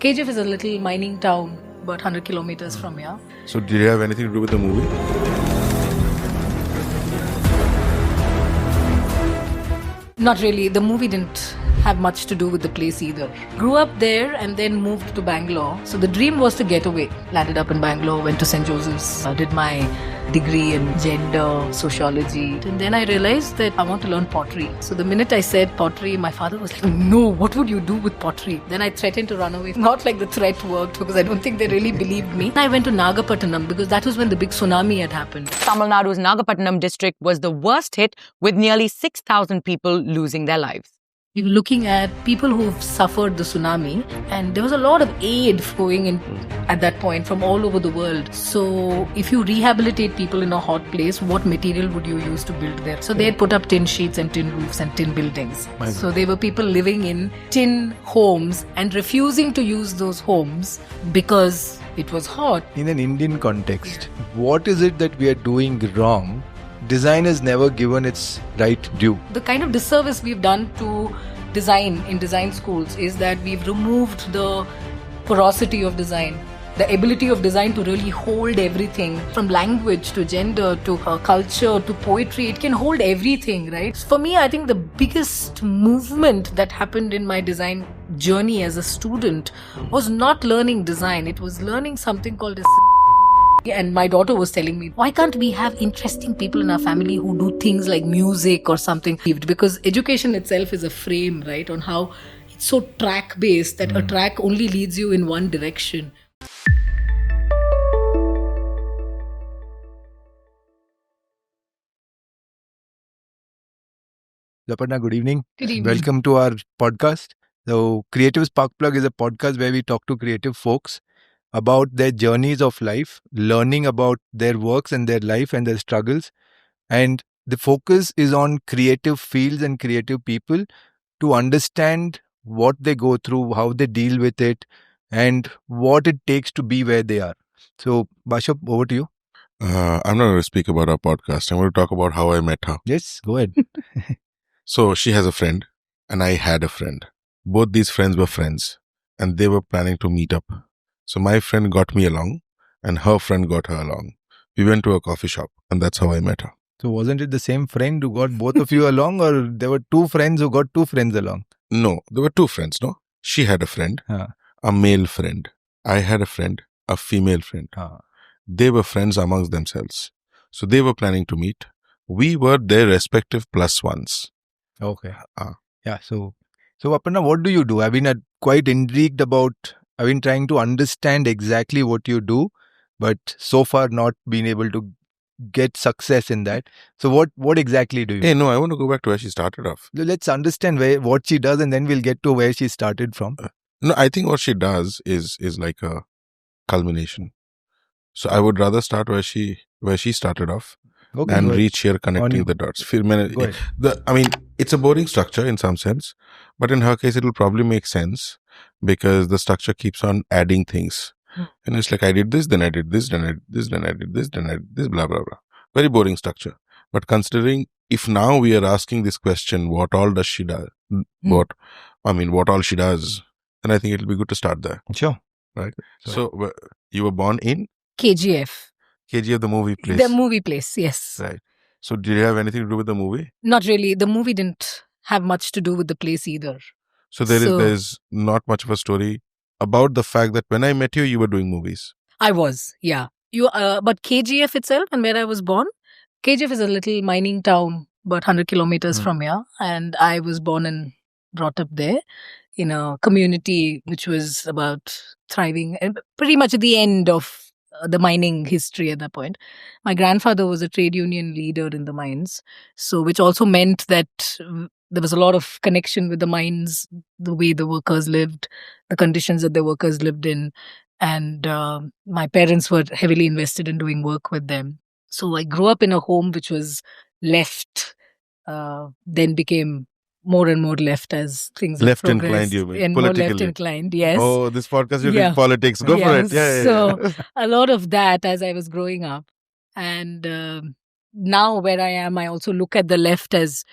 KGF is a little mining town, about 100 kilometers from here. So did it have anything to do with the movie? Not really. The movie didn't have much to do with the place either. Grew up there and then moved to Bangalore. So the dream was to get away. Landed up in Bangalore, went to St. Joseph's, did my degree in gender, sociology. And then I realized that I want to learn pottery. So the minute I said pottery, my father was like, no, what would you do with pottery? Then I threatened to run away. Not like the threat worked because I don't think they really believed me. I went to Nagapattinam because that was when the big tsunami had happened. Tamil Nadu's Nagapattinam district was the worst hit, with nearly 6,000 people losing their lives. We were looking at people who've suffered the tsunami, and there was a lot of aid flowing in at that point from all over the world. So if you rehabilitate people in a hot place, what material would you use to build there? So they had put up tin sheets and tin roofs and tin buildings. So they were people living in tin homes and refusing to use those homes because it was hot. In an Indian context, what is it that we are doing wrong? Design is never given its right due. The kind of disservice we've done to design in design schools is that we've removed the porosity of design, the ability of design to really hold everything, from language to gender to culture to poetry. It can hold everything, right? For me, I think the biggest movement that happened in my design journey as a student was not learning design. It was learning something called and my daughter was telling me, why can't we have interesting people in our family who do things like music or something? Because education itself is a frame, right, on how it's so track-based that a track only leads you in one direction. Aparna, good evening. Good evening. Welcome to our podcast. So, Creative Spark Plug is a podcast where we talk to creative folks about their journeys of life, learning about their works and their life and their struggles. And the focus is on creative fields and creative people to understand what they go through, how they deal with it, and what it takes to be where they are. So, Bashap, over to you. I'm not going to speak about our podcast. I'm going to talk about how I met her. Yes, go ahead. So she has a friend and I had a friend. Both these friends were friends and they were planning to meet up. So my friend got me along and her friend got her along. We went to a coffee shop and that's how I met her. So wasn't it the same friend who got both of you along, or there were two friends who got two friends along? No, there were two friends, no? She had a friend, a male friend. I had a friend, a female friend. They were friends amongst themselves. So they were planning to meet. We were their respective plus ones. Okay. Yeah. So Aparna, what do you do? I've been quite intrigued about, I've been trying to understand exactly what you do, but so far not been able to get success in that. So what exactly do you do? Hey, no, I want to go back to where she started off. Let's understand what she does and then we'll get to where she started from. No, I think what she does is like a culmination. So I would rather start where she started off. Okay, and reach here connecting the dots. It's a boring structure in some sense, but in her case, it will probably make sense because the structure keeps on adding things. And it's like, I did this, then I did this, then I did this, then I did this, then I did this, blah, blah, blah. Very boring structure. But considering if now we are asking this question, what all does she do? What all she does, then I think it'll be good to start there. Sure. Right. So you were born in? KGF. KGF, the movie place. The movie place, yes. Right. So did it have anything to do with the movie? Not really. The movie didn't have much to do with the place either. So there's not much of a story about the fact that when I met you, you were doing movies. I was, yeah. But KGF itself and where I was born, KGF is a little mining town about 100 kilometers from here. And I was born and brought up there in a community which was about thriving and pretty much at the end of the mining history at that point. My grandfather was a trade union leader in the mines, so which also meant that there was a lot of connection with the mines, the way the workers lived, the conditions that the workers lived in, and my parents were heavily invested in doing work with them. So I grew up in a home which was left, then became more and more left as things left inclined, you mean? And more left inclined, yes. Oh, this podcast you're doing politics. Go for it. Yeah. So a lot of that as I was growing up. And now where I am, I also look at the left as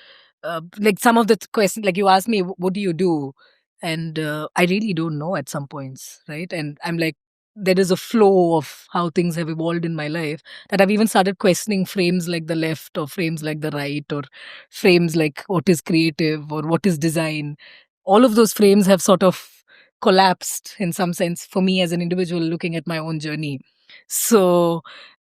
like some of the questions, like you asked me, what do you do? And I really don't know at some points, right? And I'm like, there is a flow of how things have evolved in my life that I've even started questioning frames like the left or frames like the right or frames like what is creative or what is design. All of those frames have sort of collapsed in some sense for me as an individual looking at my own journey. So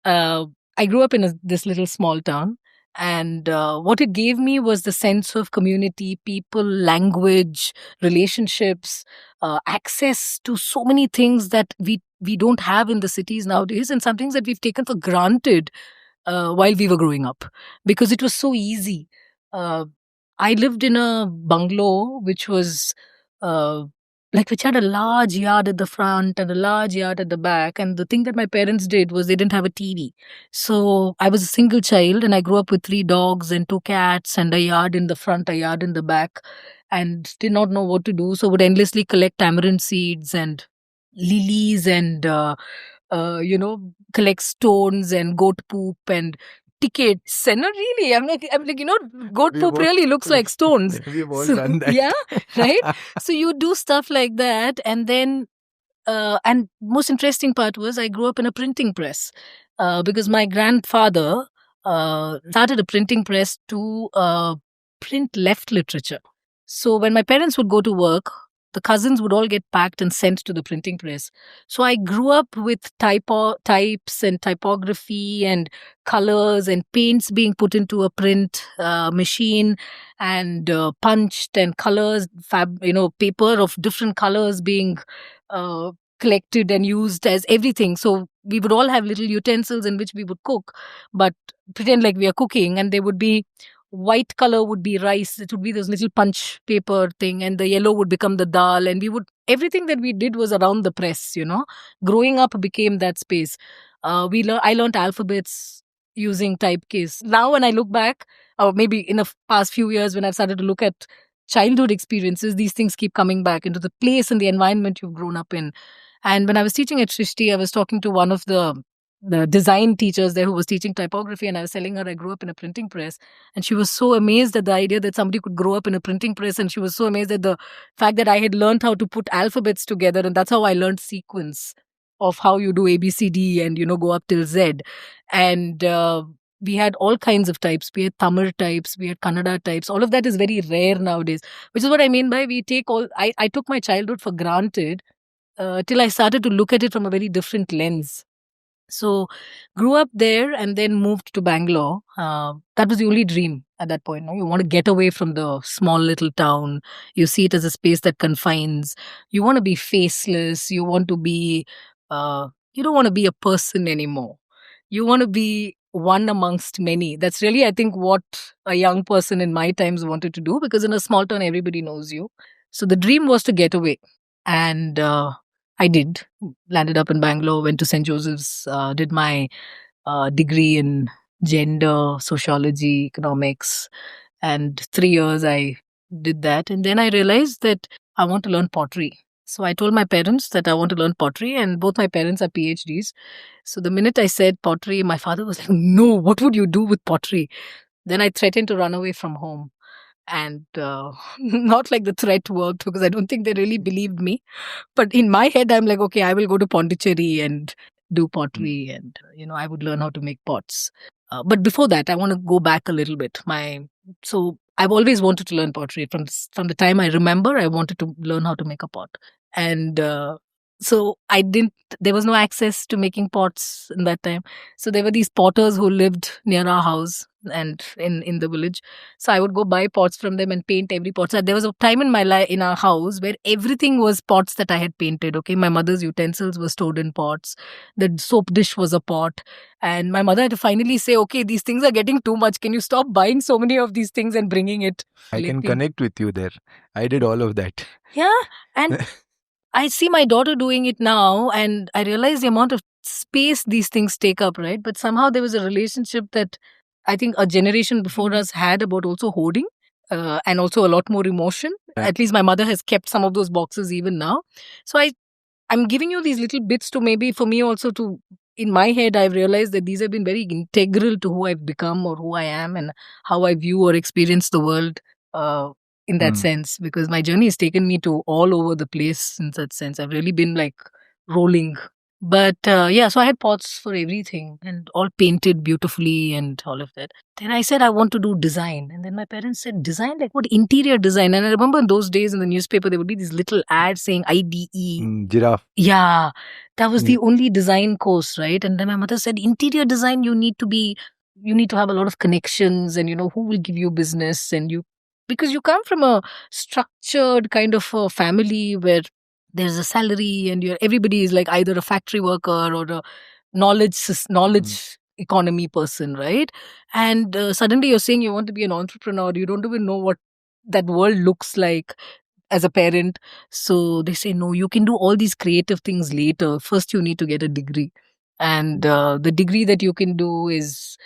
uh, I grew up in this little small town. And what it gave me was the sense of community, people, language, relationships, access to so many things that we don't have in the cities nowadays, and some things that we've taken for granted while we were growing up because it was so easy. Uh, I lived in a bungalow which was uh, which had a large yard at the front and a large yard at the back. And the thing that my parents did was they didn't have a TV. So I was a single child and I grew up with 3 dogs and 2 cats and a yard in the front, a yard in the back, and did not know what to do. So would endlessly collect tamarind seeds and lilies and collect stones and goat poop and tickets. And not really, I'm like, goat We've poop all- really looks like stones. We've all So, done that. yeah, right? So you do stuff like that, and then and most interesting part was I grew up in a printing press because my grandfather started a printing press to print left literature. So when my parents would go to work, the cousins would all get packed and sent to the printing press. So I grew up with types and typography and colors and paints being put into a print machine and punched and colors, paper of different colors being uh, collected and used as everything. So we would all have little utensils in which we would cook, but pretend like we are cooking, and there would be white color would be rice. It would be this little punch paper thing, and the yellow would become the dal. And we would everything that we did was around the press. Growing up became that space. I learned alphabets using typecase. Now, when I look back, or maybe in the past few years, when I've started to look at childhood experiences, these things keep coming back into the place and the environment you've grown up in. And when I was teaching at Srishti, I was talking to one of the design teachers there who was teaching typography, and I was telling her I grew up in a printing press, and she was so amazed at the idea that somebody could grow up in a printing press, and she was so amazed at the fact that I had learned how to put alphabets together, and that's how I learned sequence of how you do ABCD and go up till Z. And we had all kinds of types. We had Tamil types, we had Kannada types. All of that is very rare nowadays, which is what I mean by we take all. I took my childhood for granted till I started to look at it from a very different lens. So, grew up there and then moved to Bangalore. That was the only dream at that point. No? You want to get away from the small little town. You see it as a space that confines. You want to be faceless. You want to be, you don't want to be a person anymore. You want to be one amongst many. That's really, I think, what a young person in my times wanted to do, because in a small town, everybody knows you. So the dream was to get away. And I did. Landed up in Bangalore, went to St. Joseph's, did my degree in gender, sociology, economics. And 3 years I did that. And then I realized that I want to learn pottery. So I told my parents that I want to learn pottery, and both my parents are PhDs. So the minute I said pottery, my father was like, no, what would you do with pottery? Then I threatened to run away from home. And not like the threat worked, because I don't think they really believed me. But in my head, I'm like, okay, I will go to Pondicherry and do pottery, and I would learn how to make pots. But before that, I want to go back a little bit. So I've always wanted to learn pottery from the time I remember. I wanted to learn how to make a pot, and so I didn't. There was no access to making pots in that time. So there were these potters who lived near our house and in the village. So I would go buy pots from them and paint every pot. So there was a time in my life in our house where everything was pots that I had painted. Okay, my mother's utensils were stored in pots. The soap dish was a pot, and my mother had to finally say, "Okay, these things are getting too much. Can you stop buying so many of these things and bringing it?" I can connect with you there. I did all of that. Yeah, and I see my daughter doing it now, and I realize the amount of space these things take up, right? But somehow there was a relationship that I think a generation before us had about also hoarding and also a lot more emotion. Yeah. At least my mother has kept some of those boxes even now. So I'm giving you these little bits to maybe for me also to, in my head, I've realized that these have been very integral to who I've become or who I am and how I view or experience the world in that sense, because my journey has taken me to all over the place in that sense. I've really been like rolling. But yeah, so I had pots for everything and all painted beautifully and all of that. Then I said I want to do design. And then my parents said, design? Like what? Interior design? And I remember in those days in the newspaper, there would be these little ads saying IDE. Giraffe. Yeah, that was the only design course, right? And then my mother said, interior design, you need to have a lot of connections and, who will give you business because you come from a structured kind of a family where there's a salary and everybody is like either a factory worker or a knowledge economy person, right? And suddenly you're saying you want to be an entrepreneur. You don't even know what that world looks like as a parent. So they say, no, you can do all these creative things later. First, you need to get a degree. And the degree that you can do is,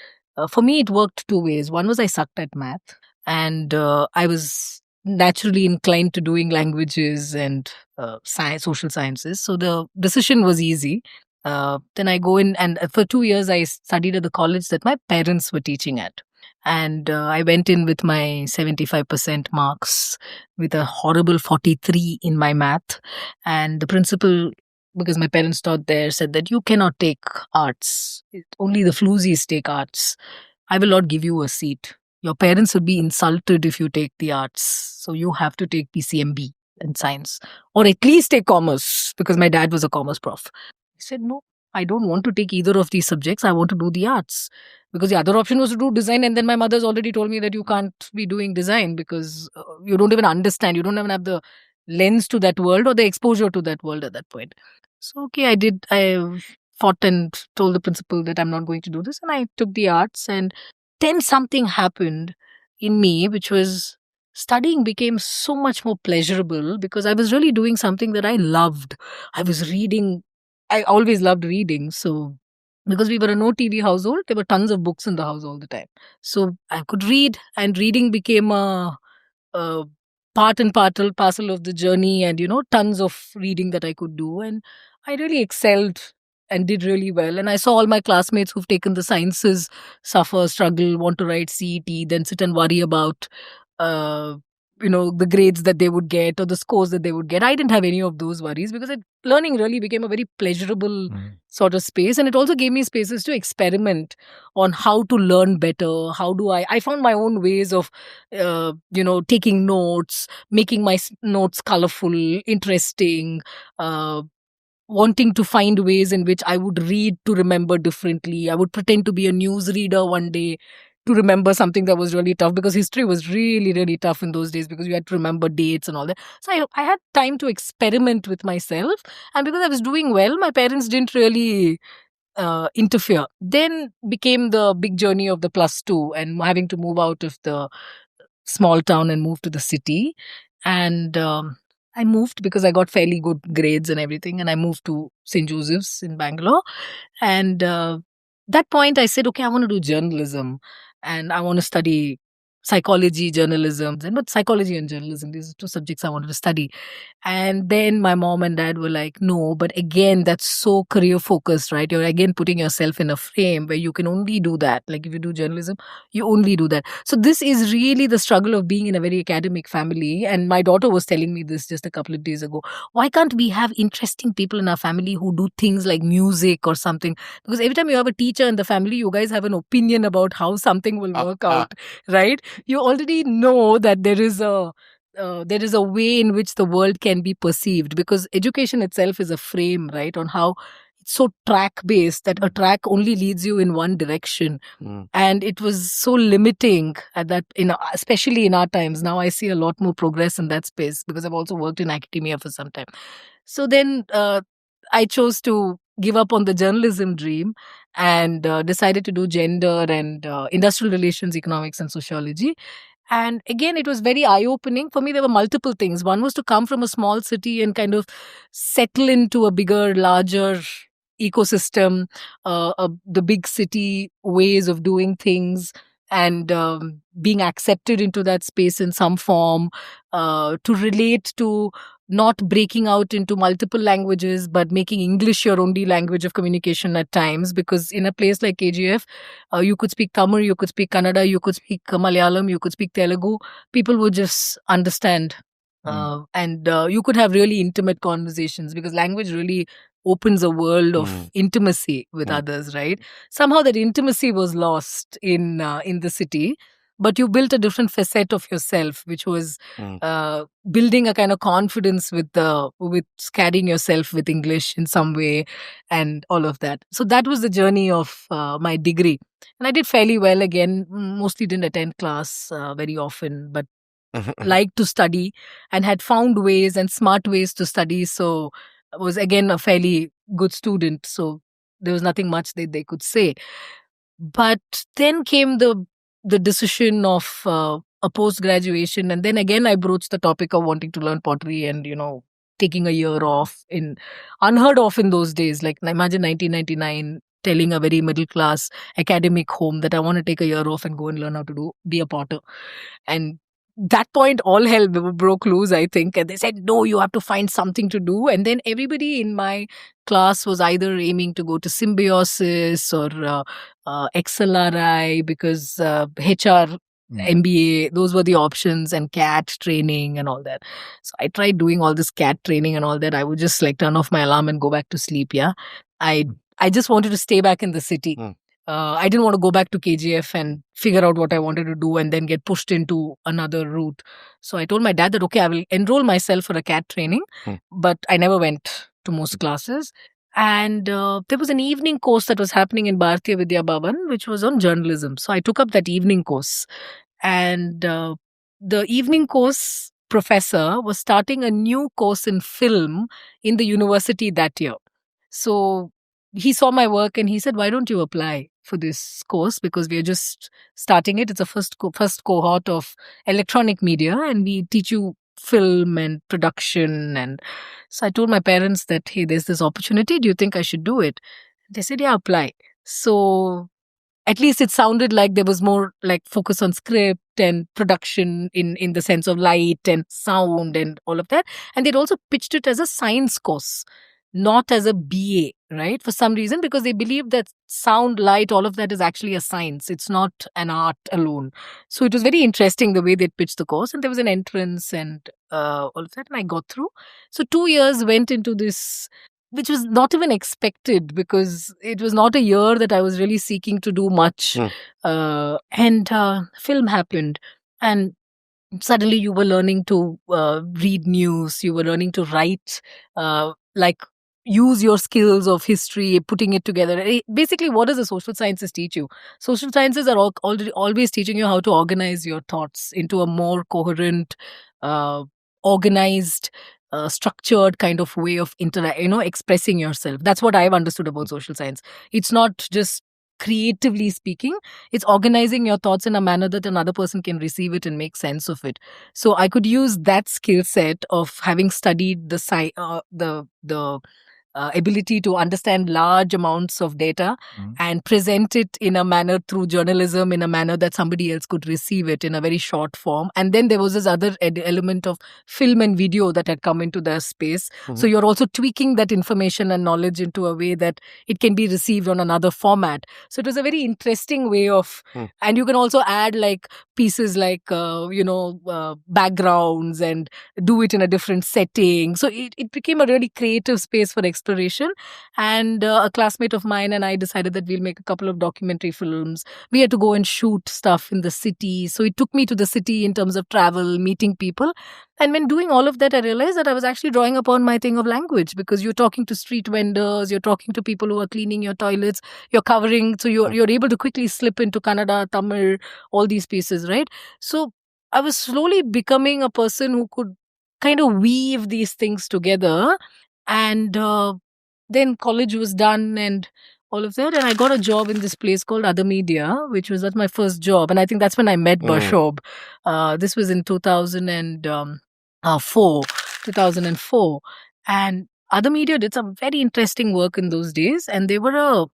for me, it worked two ways. One was I sucked at math, and I was naturally inclined to doing languages and social sciences. So the decision was easy. Then I go in, and for 2 years, I studied at the college that my parents were teaching at. And I went in with my 75% marks with a horrible 43 in my math. And the principal, because my parents taught there, said that you cannot take arts. Only the floozies take arts. I will not give you a seat. Your parents would be insulted if you take the arts. So you have to take PCMB and science, or at least take commerce, because my dad was a commerce prof. I said, no, I don't want to take either of these subjects. I want to do the arts. Because the other option was to do design, and then my mother's already told me that you can't be doing design because you don't even understand. You don't even have the lens to that world or the exposure to that world at that point. So, okay, I did. I fought and told the principal that I'm not going to do this, and I took the arts. And then something happened in me, which was studying became so much more pleasurable because I was really doing something that I loved. I was reading. I always loved reading. So, because we were a no TV household, there were tons of books in the house all the time. So I could read, and reading became a part and parcel of the journey, and tons of reading that I could do. And I really excelled and did really well. And I saw all my classmates who've taken the sciences suffer, struggle, want to write CET, then sit and worry about uh, the grades that they would get or the scores that they would get. I didn't have any of those worries because learning really became a very pleasurable sort of space. And it also gave me spaces to experiment on how to learn better. How do I found my own ways of, taking notes, making my notes colorful, interesting, wanting to find ways in which I would read to remember differently. I would pretend to be a newsreader one day to remember something that was really tough, because history was really, really tough in those days because you had to remember dates and all that. So I had time to experiment with myself. And because I was doing well, my parents didn't really interfere. Then became the big journey of the +2 and having to move out of the small town and move to the city. And I moved because I got fairly good grades and everything. And I moved to St. Joseph's in Bangalore. And that point I said, okay, I want to do journalism and I want to study psychology, journalism, but psychology and journalism, these are two subjects I wanted to study. And then my mom and dad were like, no, but again, that's so career focused, right? You're again putting yourself in a frame where you can only do that. Like if you do journalism, you only do that. So this is really the struggle of being in a very academic family. And my daughter was telling me this just a couple of days ago. Why can't we have interesting people in our family who do things like music or something? Because every time you have a teacher in the family, you guys have an opinion about how something will work out, right? You already know that there is a way in which the world can be perceived, because education itself is a frame, right, on how it's so track based that a track only leads you in one direction. And it was so limiting at that, especially in our times. Now I see a lot more progress in that space because I've also worked in academia for some time. So then I chose to give up on the journalism dream and decided to do gender and industrial relations, economics and sociology. And again, it was very eye-opening. For me, there were multiple things. One was to come from a small city and kind of settle into a bigger, larger ecosystem, the big city ways of doing things, and being accepted into that space in some form, to relate to not breaking out into multiple languages, but making English your only language of communication at times. Because in a place like KGF, you could speak Tamil, you could speak Kannada, you could speak Malayalam, you could speak Telugu. People would just understand. And you could have really intimate conversations, because language really opens a world of intimacy with others, right? Somehow that intimacy was lost in the city, but you built a different facet of yourself, which was building a kind of confidence with carrying yourself with English in some way, and all of that. So that was the journey of my degree, and I did fairly well. Again, mostly didn't attend class very often, but liked to study and had found ways and smart ways to study. So I was again a fairly good student. So there was nothing much that they could say. But then came the decision of a post graduation, and then again I broached the topic of wanting to learn pottery, and taking a year off, in unheard of in those days. Like, imagine 1999 telling a very middle class academic home that I want to take a year off and go and learn how to be a potter. And that point, all hell broke loose, I think. And they said, no, you have to find something to do. And then everybody in my class was either aiming to go to Symbiosis or XLRI, because HR, MBA, those were the options, and CAT training and all that. So I tried doing all this CAT training and all that. I would just like turn off my alarm and go back to sleep. Yeah. I just wanted to stay back in the city. I didn't want to go back to KGF and figure out what I wanted to do and then get pushed into another route. So I told my dad that, okay, I will enroll myself for a CAT training, but I never went to most classes. And there was an evening course that was happening in Bharatiya Vidya Bhavan, which was on journalism. So I took up that evening course. And the evening course professor was starting a new course in film in the university that year. So he saw my work and he said, why don't you apply for this course? Because we are just starting it. It's a first cohort of electronic media, and we teach you film and production. And so I told my parents that, hey, there's this opportunity. Do you think I should do it? They said, yeah, apply. So at least it sounded like there was more like focus on script and production in the sense of light and sound and all of that. And they'd also pitched it as a science course, not as a BA, right? For some reason, because they believe that sound, light, all of that is actually a science. It's not an art alone. So it was very interesting the way they pitched the course, and there was an entrance and all of that, and I got through. So 2 years went into this, which was not even expected, because it was not a year that I was really seeking to do much. And film happened, and suddenly you were learning to read news, you were learning to write, use your skills of history, putting it together. Basically, what does the social sciences teach you? Social sciences are always teaching you how to organize your thoughts into a more coherent, organized, structured kind of way of expressing yourself. That's what I've understood about social science. It's not just creatively speaking, it's organizing your thoughts in a manner that another person can receive it and make sense of it. So I could use that skill set of having studied the ability to understand large amounts of data and present it in a manner through journalism, in a manner that somebody else could receive it in a very short form. And then there was this other element of film and video that had come into the space. So you're also tweaking that information and knowledge into a way that it can be received on another format. So it was a very interesting way of, and you can also add like pieces like, backgrounds and do it in a different setting. So it became a really creative space for exploration. And a classmate of mine and I decided that we'll make a couple of documentary films. We had to go and shoot stuff in the city. So it took me to the city in terms of travel, meeting people. And when doing all of that, I realized that I was actually drawing upon my thing of language, because you're talking to street vendors, you're talking to people who are cleaning your toilets, you're covering, so you're able to quickly slip into Kannada, Tamil, all these pieces, right? So I was slowly becoming a person who could kind of weave these things together. And then college was done and all of that. And I got a job in this place called Other Media, which was my first job. And I think that's when I met Bashob. This was in 2004. And Other Media did some very interesting work in those days. And they were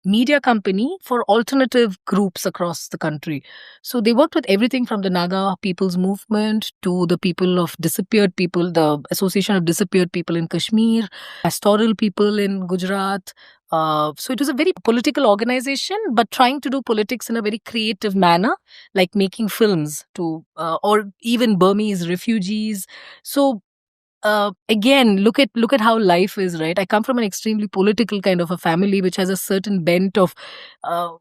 media company for alternative groups across the country. So they worked with everything from the Naga people's movement to the people of disappeared people, the Association of Disappeared People in Kashmir, pastoral people in Gujarat. So it was a very political organization, but trying to do politics in a very creative manner, like making films to, or even Burmese refugees. So again, look at how life is, right? I come from an extremely political kind of a family which has a certain bent of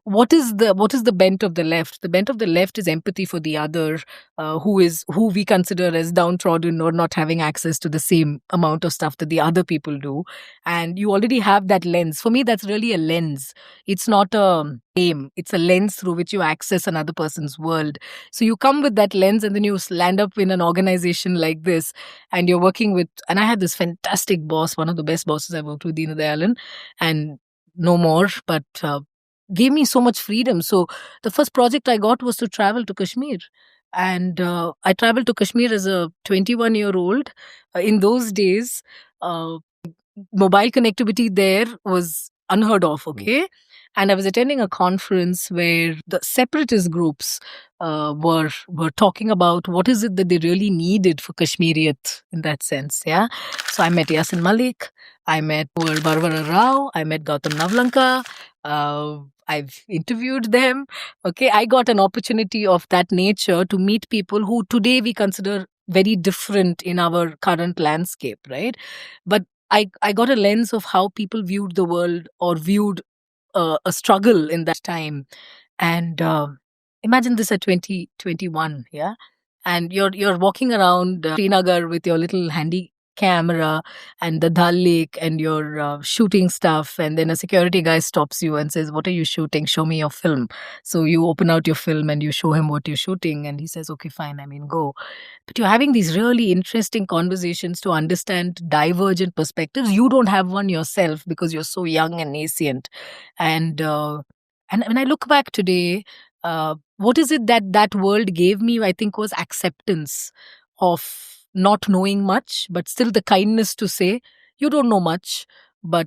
what is the bent of the left? The bent of the left is empathy for the other, who we consider as downtrodden or not having access to the same amount of stuff that the other people do. And you already have that lens. For me, that's really a lens. It's not a game. It's a lens through which you access another person's world. So you come with that lens and then you land up in an organization like this, and you're working with, and I had this fantastic boss, one of the best bosses I worked with, Deen Dayal, and no more, but gave me so much freedom. So the first project I got was to travel to Kashmir. And I traveled to Kashmir as a 21-year-old. In those days, mobile connectivity there was unheard of, okay? And I was attending a conference where the separatist groups were talking about what is it that they really needed for Kashmiriyat in that sense, yeah? So I met Yasin Malik, I met Barbara Rao, I met Gautam Navlanka, I've interviewed them, okay? I got an opportunity of that nature to meet people who today we consider very different in our current landscape, right? But I got a lens of how people viewed the world or viewed a struggle in that time. And imagine this at 2021, yeah? And you're walking around Srinagar with your little handy camera and the Dal Lake, and you're shooting stuff, and then a security guy stops you and says, "What are you shooting? Show me your film." So you open out your film and you show him what you're shooting, and he says, "Okay, fine, I mean, go." But you're having these really interesting conversations to understand divergent perspectives. You don't have one yourself because you're so young and nascent. And when I look back today, what is it that world gave me? I think was acceptance of not knowing much, but still the kindness to say, "You don't know much, but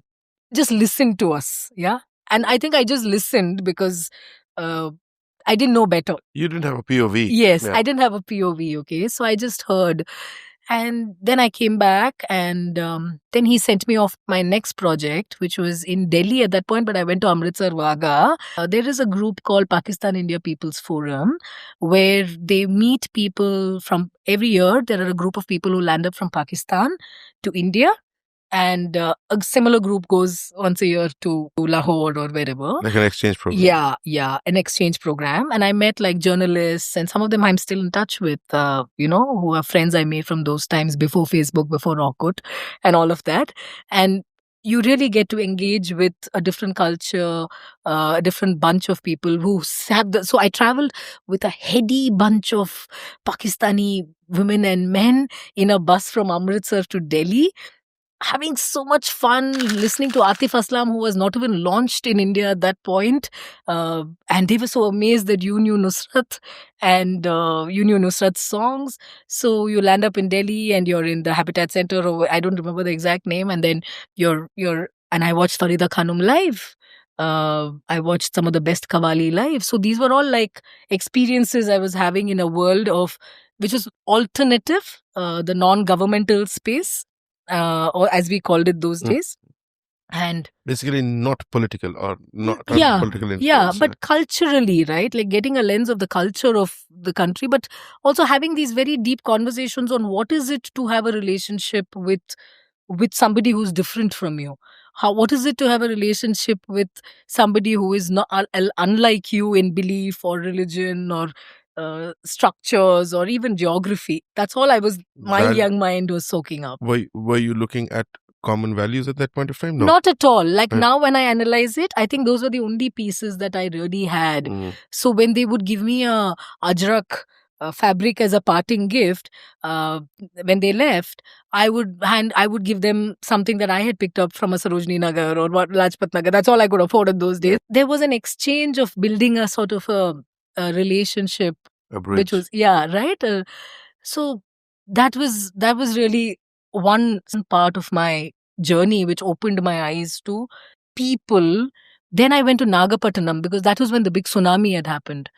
just listen to us." Yeah. And I think I just listened because I didn't know better. You didn't have a POV. Yes, I didn't have a POV, okay? So I just heard. And then I came back, and then he sent me off my next project, which was in Delhi at that point, but I went to Amritsar, Wagah. There is a group called Pakistan India People's Forum, where they meet people from every year. There are a group of people who land up from Pakistan to India. And a similar group goes once a year to Lahore or wherever. Like an exchange program. Yeah, an exchange program. And I met like journalists, and some of them I'm still in touch with, who are friends I made from those times before Facebook, before Rocket, and all of that. And you really get to engage with a different culture, a different bunch of people who have so I traveled with a heady bunch of Pakistani women and men in a bus from Amritsar to Delhi, having so much fun, listening to Atif Aslam, who was not even launched in India at that point. And they were so amazed that you knew Nusrat and you knew Nusrat's songs. So you land up in Delhi and you're in the Habitat Center, or I don't remember the exact name. And then and I watched Farida Khanum live. I watched some of the best Qawwali live. So these were all like experiences I was having in a world which was alternative, the non-governmental space. Or as we called it those days. And basically not political or not political influence. Yeah, but culturally, right? Like getting a lens of the culture of the country, but also having these very deep conversations on what is it to have a relationship with somebody who's different from you. What is it to have a relationship with somebody who is not unlike you in belief or religion or structures or even geography. That's all my young mind was soaking up. Were you looking at common values at that point of time? No. Not at all. Like now when I analyze it, I think those were the only pieces that I really had. So when they would give me a ajrak fabric as a parting gift, when they left, I would give them something that I had picked up from a Sarojini Nagar or Lajpat Nagar. That's all I could afford in those days. There was an exchange of building a sort of a relationship, which was right. So that was really one part of my journey, which opened my eyes to people Then I went to Nagapattinam because that was when the big tsunami had happened.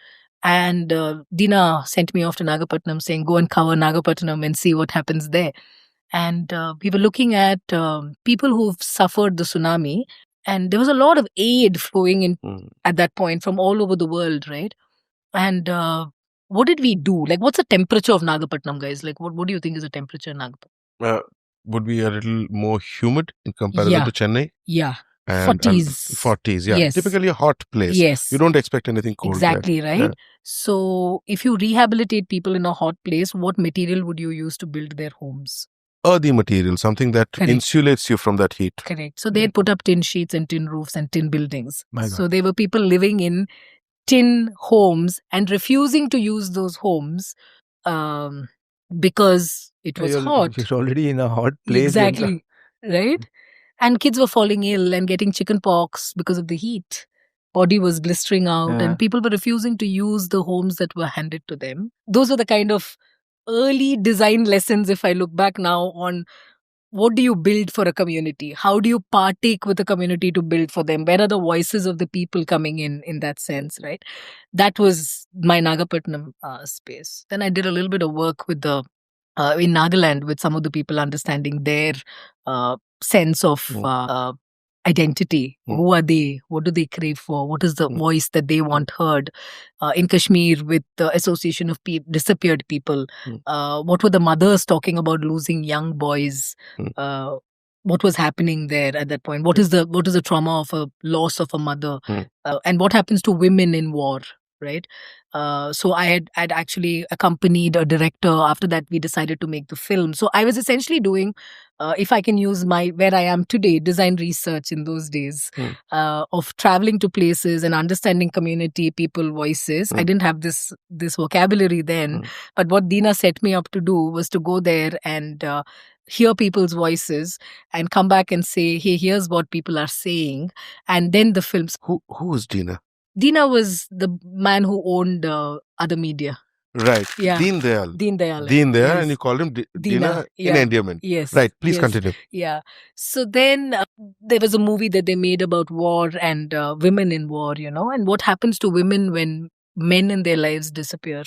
And Dina sent me off to Nagapattinam saying, go and cover Nagapattinam and see what happens there. And we were looking at people who've suffered the tsunami. And there was a lot of aid flowing in at that point from all over the world, right? And what did we do? Like, what's the temperature of Nagapattinam, guys? Like, what do you think is the temperature in Nagapattinam? Would be a little more humid in comparison to Chennai. Yeah. And 40s, yeah. Yes. Typically a hot place. Yes. You don't expect anything cold exactly, there. right? Yeah. So, if you rehabilitate people in a hot place, what material would you use to build their homes? Earthy material, something that insulates you from that heat. Correct. So, they'd put up tin sheets and tin roofs and tin buildings. So, there were people living in tin homes and refusing to use those homes because it was hot. You're already in a hot place. Exactly. Right? And kids were falling ill and getting chicken pox because of the heat. Body was blistering out and people were refusing to use the homes that were handed to them. Those were the kind of early design lessons, if I look back now, on what do you build for a community? How do you partake with the community to build for them? Where are the voices of the people coming in that sense, right? That was my Nagapattinam space. Then I did a little bit of work with the in Nagaland with some of the people understanding their sense of identity. Who are they? What do they crave for? What is the voice that they want heard? In Kashmir with the Association of Disappeared People. What were the mothers talking about losing young boys? What was happening there at that point? What is the trauma of a loss of a mother? And what happens to women in war? Right. So I'd actually accompanied a director. After that, we decided to make the film. So I was essentially doing, if I can use where I am today, design research in those days, of traveling to places and understanding community, people, voices. I didn't have this vocabulary then, but what Deena set me up to do was to go there and hear people's voices and come back and say, hey, here's what people are saying. And then the films. Who was Deena? Deena was the man who owned other media. Right. Yeah. Deen Dayal. Deen Dayal. Yes. And you called him Deena in endearment. Yes. Right. Please continue. Yeah. So then there was a movie that they made about war and women in war, and what happens to women when men in their lives disappear.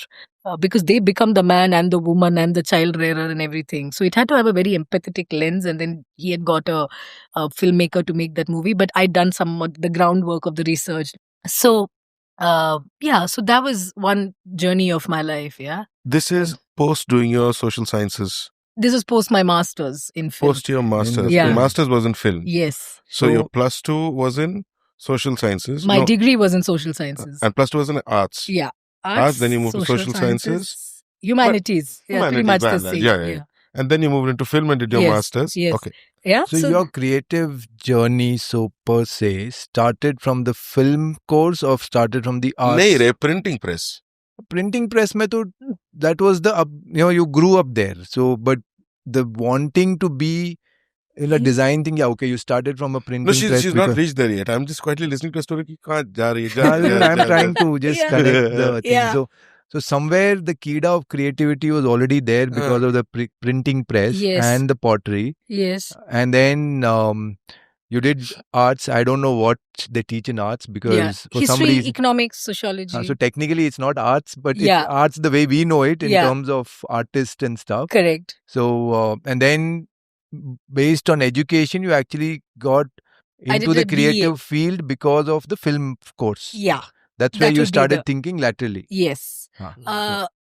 Because they become the man and the woman and the child rearer and everything. So it had to have a very empathetic lens. And then he had got a filmmaker to make that movie. But I'd done the groundwork of the research. So, so that was one journey of my life, yeah. This is post doing your social sciences. This is post my master's in film. Post your master's. Yeah. Your master's was in film. Yes. So your plus 2 was in social sciences. My degree was in social sciences. And plus 2 was in arts. Yeah. Arts, then you moved to social sciences. Humanities. Pretty much the same. Yeah. And then you moved into film and did your master's. Yes. Okay. Yeah. So your creative journey, per se, started from the film course or started from the arts? No, printing press. Printing press method, that was you grew up there. So, but the wanting to be in a design thing, you started from a printing press. No, she's not reached there yet. I'm just quietly listening to a story. I'm trying to just connect the thing. Yeah. So somewhere the kida of creativity was already there because of the printing press and the pottery. Yes. And then you did arts. I don't know what they teach in arts because for some history, reason, economics, sociology. So technically it's not arts, but it's arts the way we know it in terms of artists and stuff. Correct. So and then based on education, you actually got into the creative field because of the film course. Yeah. That's where you started thinking laterally. Yes.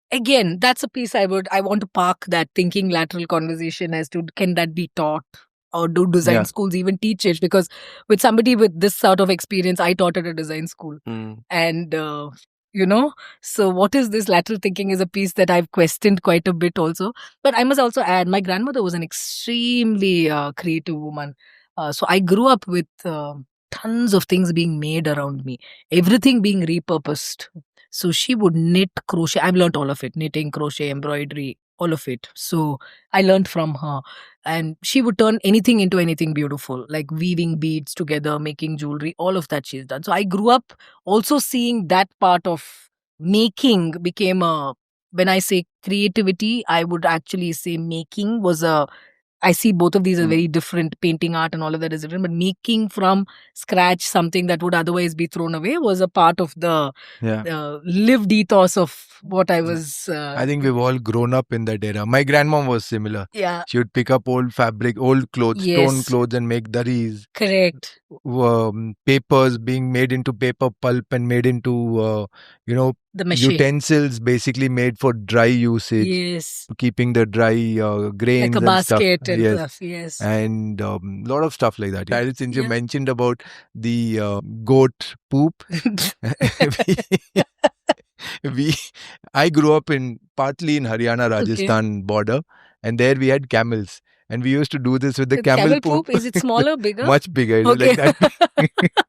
Again, that's a piece I want to park that thinking lateral conversation as to can that be taught or do design schools even teach it? Because with somebody with this sort of experience, I taught at a design school. And, so what is this lateral thinking is a piece that I've questioned quite a bit also. But I must also add, my grandmother was an extremely creative woman. So I grew up with tons of things being made around me, everything being repurposed. So she would knit, crochet. I've learned all of it, knitting, crochet, embroidery, all of it. So I learned from her. And she would turn anything into anything beautiful, like weaving beads together, making jewelry, all of that she's done. So I grew up also seeing that part of making became when I say creativity, I would actually say making was a I see both of these are very different. Painting art and all of that is different, but making from scratch something that would otherwise be thrown away was a part of the lived ethos of what I was. I think we've all grown up in that era. My grandmom was similar. Yeah. She would pick up old fabric, old clothes, stone clothes, and make daris. Correct. Papers being made into paper pulp and made into, the mache. Utensils basically made for dry usage. Yes. Keeping the dry grains like a and basket stuff. and stuff. Yes. And a lot of stuff like that. Since you mentioned about the goat poop, I grew up partly in Haryana, Rajasthan border, and there we had camels. And we used to do this with the camel poop. Is it smaller, bigger? Much bigger. It was like that.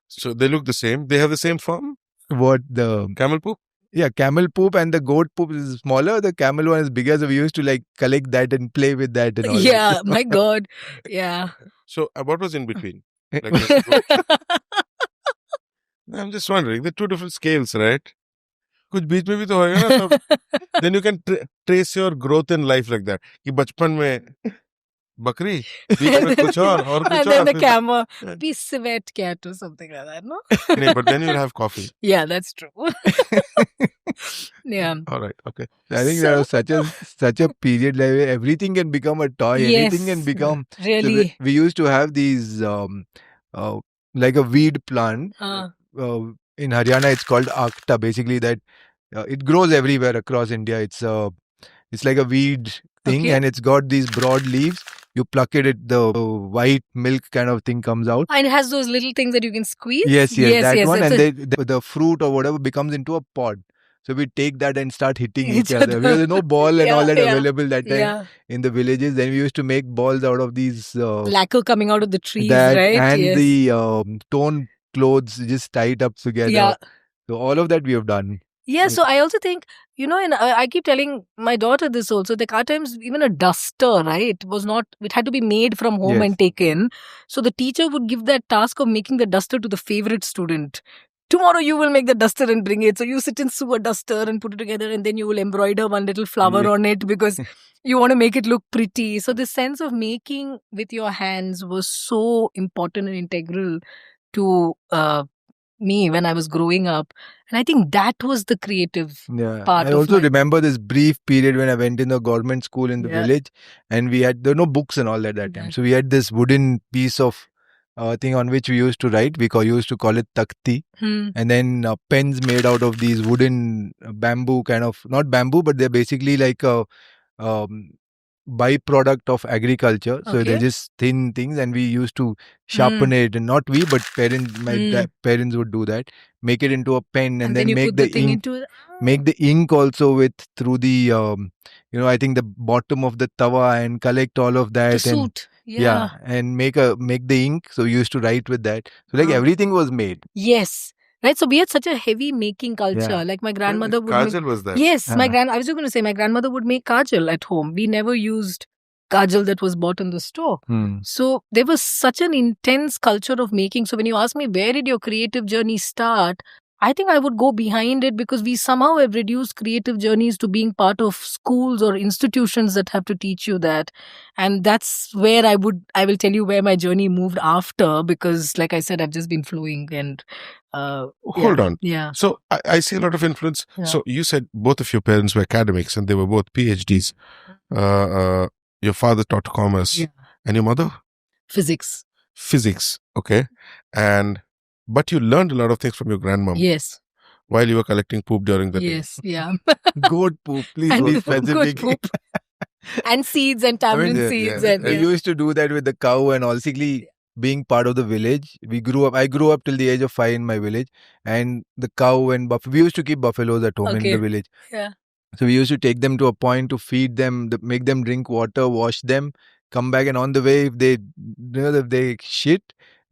So they look the same. They have the same form? What, the camel poop? Yeah, camel poop, and the goat poop is smaller. The camel one is bigger. So we used to like collect that and play with that and all. Yeah, my God. Yeah. So what was in between? I'm just wondering. They're two different scales, right? कुछ बीच में भी तो होगा ना, तो then you can trace your growth in life like that. कि बचपन में बकरी, बीच में कुछ और कुछ and then the camel, be civet cat or something like that, no? No, but then you'll have coffee. Yeah, that's true. Yeah. All right. Okay. I think there was such a period like where everything can become a toy. Yes, anything can become. really. So we used to have these like a weed plant. In Haryana, it's called Akta. Basically, that it grows everywhere across India. It's like a weed thing, and it's got these broad leaves. You pluck it, the white milk kind of thing comes out. And it has those little things that you can squeeze? Yes, that one. And the fruit or whatever becomes into a pod. So we take that and start hitting each other. Because there's no ball and all that available that time in the villages. Then we used to make balls out of these... lacquer coming out of the trees, right? And the torn clothes just tied up together. Yeah. So all of that we have done. Yeah, so I also think, and I keep telling my daughter this also, there are times even a duster, right, it had to be made from home and taken. So the teacher would give that task of making the duster to the favorite student. Tomorrow you will make the duster and bring it. So you sit and sew a duster and put it together, and then you will embroider one little flower on it because you want to make it look pretty. So the sense of making with your hands was so important and integral to me when I was growing up. And I think that was the creative part. I also remember this brief period when I went in the government school in the village, and there were no books and all that time. So we had this wooden piece of thing on which we used to write. We used to call it takti. And then pens made out of these wooden bamboo kind of, not bamboo, but they're basically like a byproduct of agriculture. So they're just thin things, and we used to sharpen it, and not we, but my parents would do that, make it into a pen, and then make the ink. Make the ink also through the I think the bottom of the tawa, and collect all of that. The soot. And make the ink. So we used to write with that. So everything was made. Yes. Right, so we had such a heavy making culture. Like my grandmother would kajal was there. Yes, I was just going to say my grandmother would make kajal at home. We never used kajal that was bought in the store. So there was such an intense culture of making. So when you ask me, where did your creative journey start? I think I would go behind it because we somehow have reduced creative journeys to being part of schools or institutions that have to teach you that. And that's where I will tell you where my journey moved after, because like I said, I've just been flowing and... Hold on. Yeah. So I see a lot of influence. Yeah. So you said both of your parents were academics and they were both PhDs. Your father taught commerce and your mother? Physics. Okay. But you learned a lot of things from your grandmom. Yes. While you were collecting poop during the day. Yes, yeah. Goat poop, please be specific. Goat poop. And seeds and tamarind seeds. And we used to do that with the cow, and also being part of the village. I grew up till the age of 5 in my village, and the cow and we used to keep buffaloes at home in the village. Yeah. So we used to take them to a point to feed them, make them drink water, wash them, come back, and on the way, if they shit,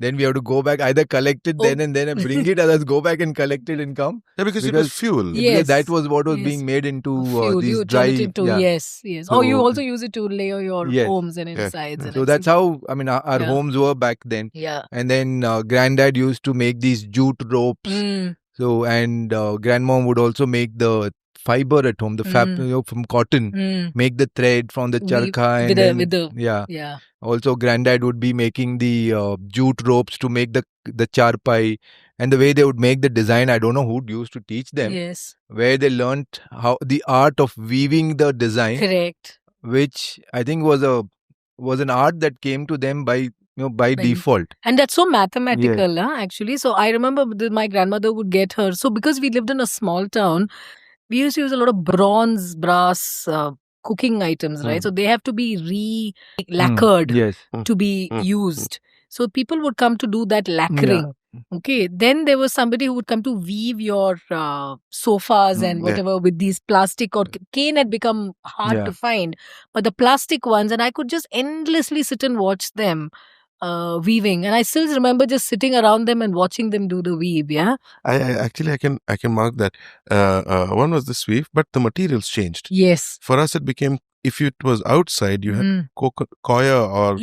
then we have to go back, either collect it then and bring it, others go back and collect it and come. Yeah, because it was fuel. Yes. That was what was being made into these dry... Yes. So, you also use it to layer your homes and insides. So that's how, our homes were back then. Yeah. And then granddad used to make these jute ropes. So, and grandmom would also make the fiber at home, the fabric from cotton, make the thread from the charkha, and then also granddad would be making the jute ropes to make the charpai, and the way they would make the design, I don't know who used to teach them. Yes. Where they learnt how the art of weaving the design. Correct. Which I think was an art that came to them by default. And that's so mathematical, actually. So I remember my grandmother would get her. So because we lived in a small town, we used to use a lot of bronze, brass cooking items, right? So they have to be re-lacquered to be used. So people would come to do that lacquering. Okay, then there was somebody who would come to weave your sofas and whatever with these plastic, or cane had become hard to find, but the plastic ones, and I could just endlessly sit and watch them weaving, and I still remember just sitting around them and watching them do the weave. I can mark that. One was this weave, but the materials changed. Yes. For us, it became, if it was outside, you had coir or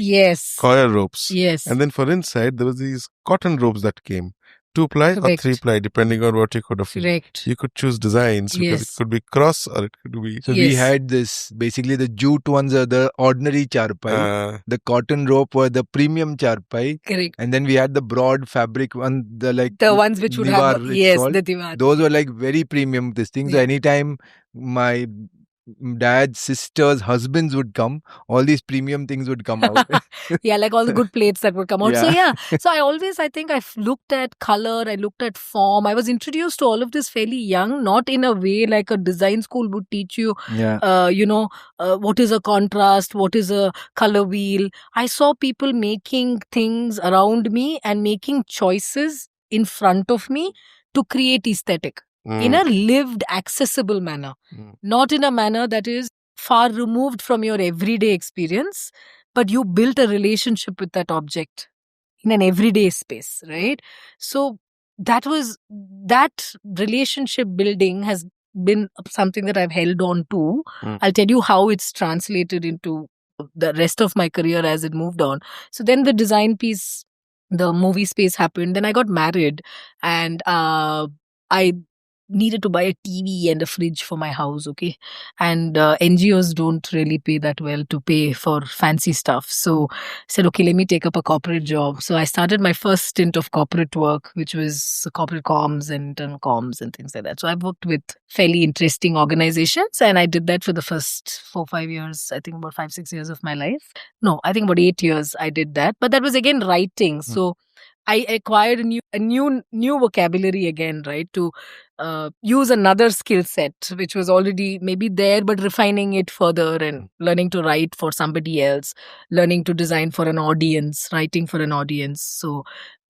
coir ropes. Yes. And then for inside, there was these cotton ropes that came. 2-ply or 3-ply, depending on what you could afford. Correct. You could choose designs because it could be cross or it could be... So we had this, basically the jute ones are the ordinary charpai. The cotton rope were the premium charpai. Correct. And then we had the broad fabric one, the ones which would have... the divar. Those were like very premium things. So anytime my dad's sisters' husbands would come, all these premium things would come out. Like all the good plates that would come out. So I think I've looked at color, I looked at form. I was introduced to all of this fairly young, not in a way like a design school would teach you, what is a contrast, what is a color wheel. I saw people making things around me and making choices in front of me to create aesthetic. In a lived, accessible manner. Not in a manner that is far removed from your everyday experience, but you built a relationship with that object in an everyday space, right? So that relationship building has been something that I've held on to. I'll tell you how it's translated into the rest of my career as it moved on. So then the design piece, the movie space happened. Then I got married, and I needed to buy a TV and a fridge for my house, okay? And NGOs don't really pay that well to pay for fancy stuff. So I said, okay, let me take up a corporate job. So I started my first stint of corporate work, which was corporate comms and internal comms and things like that. So I've worked with fairly interesting organizations, and I did that for the first 4-5 years, I think about 5-6 years of my life. No, I think about 8 years I did that. But that was again writing. So I acquired a new vocabulary again, right? To use another skill set, which was already maybe there, but refining it further and learning to write for somebody else, learning to design for an audience, writing for an audience. So,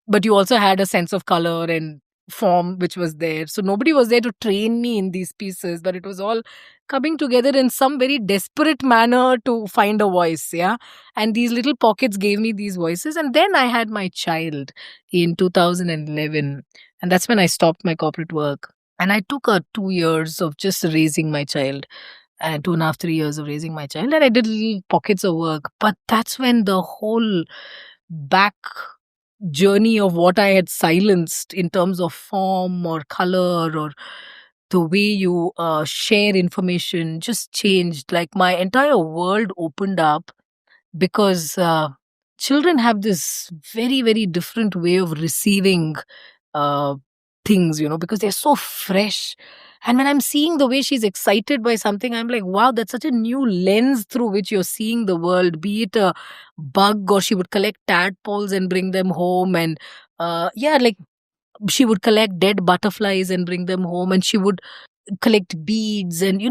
but you also had a sense of color and form which was there. So nobody was there to train me in these pieces, but it was all coming together in some very desperate manner to find a voice, and these little pockets gave me these voices. And then I had my child in 2011, and that's when I stopped my corporate work, and I took 2 years of just raising my child, and 2.5, 3 years of raising my child, and I did little pockets of work. But that's when the whole back journey of what I had silenced in terms of form or color or the way you share information just changed. Like my entire world opened up, because children have this very, very different way of receiving things, because they're so fresh. And when I'm seeing the way she's excited by something, I'm like, wow, that's such a new lens through which you're seeing the world, be it a bug, or she would collect tadpoles and bring them home. And like she would collect dead butterflies and bring them home, and she would collect beads. And,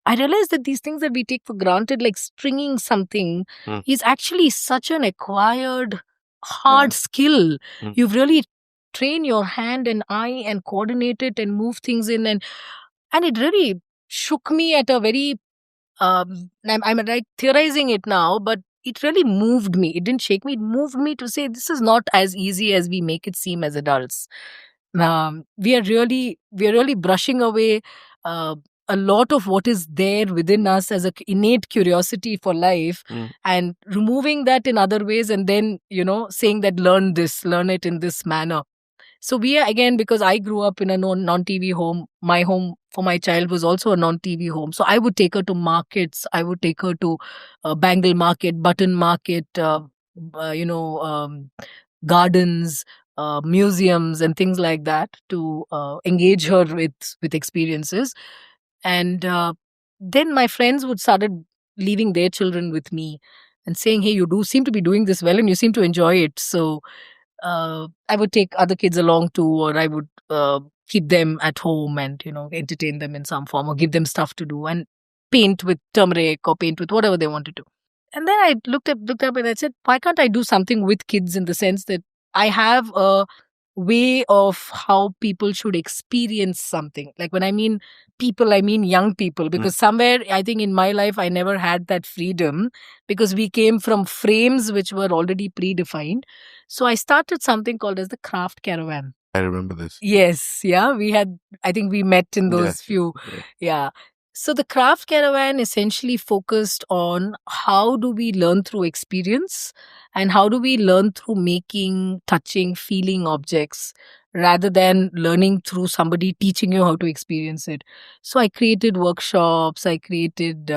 I realized that these things that we take for granted, like stringing something, is actually such an acquired hard skill. You've really trained your hand and eye and coordinate it and move things in. And it really shook me at a very, I'm like theorizing it now, but it really moved me. It didn't shake me. It moved me to say, this is not as easy as we make it seem as adults. We are really brushing away a lot of what is there within us as an innate curiosity for life, and removing that in other ways, and then, saying that learn it in this manner. So we are, again, because I grew up in a non-TV home, my home for my child was also a non-TV home. So I would take her to markets. I would take her to Bangle Market, Button Market, gardens, museums, and things like that to engage her with experiences. And then my friends would started leaving their children with me and saying, "Hey, you do seem to be doing this well, and you seem to enjoy it." So I would take other kids along too, or I would keep them at home and entertain them in some form, or give them stuff to do and paint with turmeric or paint with whatever they wanted to. And then I looked up and I said, why can't I do something with kids, in the sense that I have a way of how people should experience something. Like when I mean people, I mean young people, because somewhere I think in my life I never had that freedom, because we came from frames which were already predefined. So I started something called as the Craft Caravan. I remember this. Yes, yeah, I think we met in those Yes. few, yeah. So the Craft Caravan essentially focused on how do we learn through experience, and how do we learn through making, touching, feeling objects, rather than learning through somebody teaching you how to experience it. So I created workshops, I created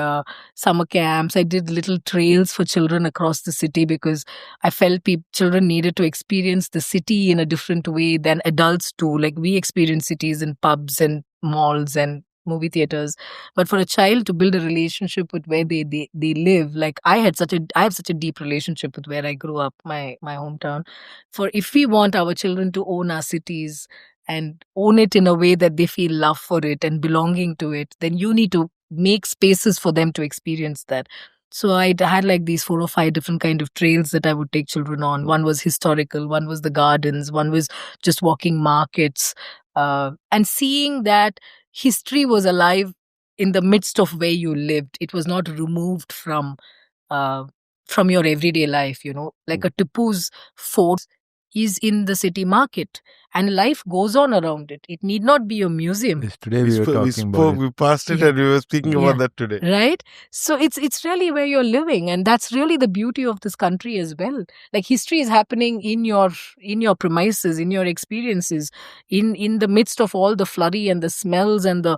summer camps, I did little trails for children across the city, because I felt children needed to experience the city in a different way than adults do. Like we experience cities in pubs and malls and movie theaters, but for a child to build a relationship with where they live, like I have such a deep relationship with where I grew up, my hometown. For if we want our children to own our cities and own it in a way that they feel love for it and belonging to it, then you need to make spaces for them to experience that. So I had like these 4 or 5 different kind of trails that I would take children on. One was historical, one was the gardens, one was just walking markets, and seeing that history was alive in the midst of where you lived. It was not removed from your everyday life, like a Tipu's fort is in the city market, and life goes on around it. It need not be a museum. Yes, today we were talking about it. We passed it and we were speaking about that today. Right? So it's really where you're living, and that's really the beauty of this country as well. Like history is happening in your premises, in your experiences, in the midst of all the flurry and the smells and the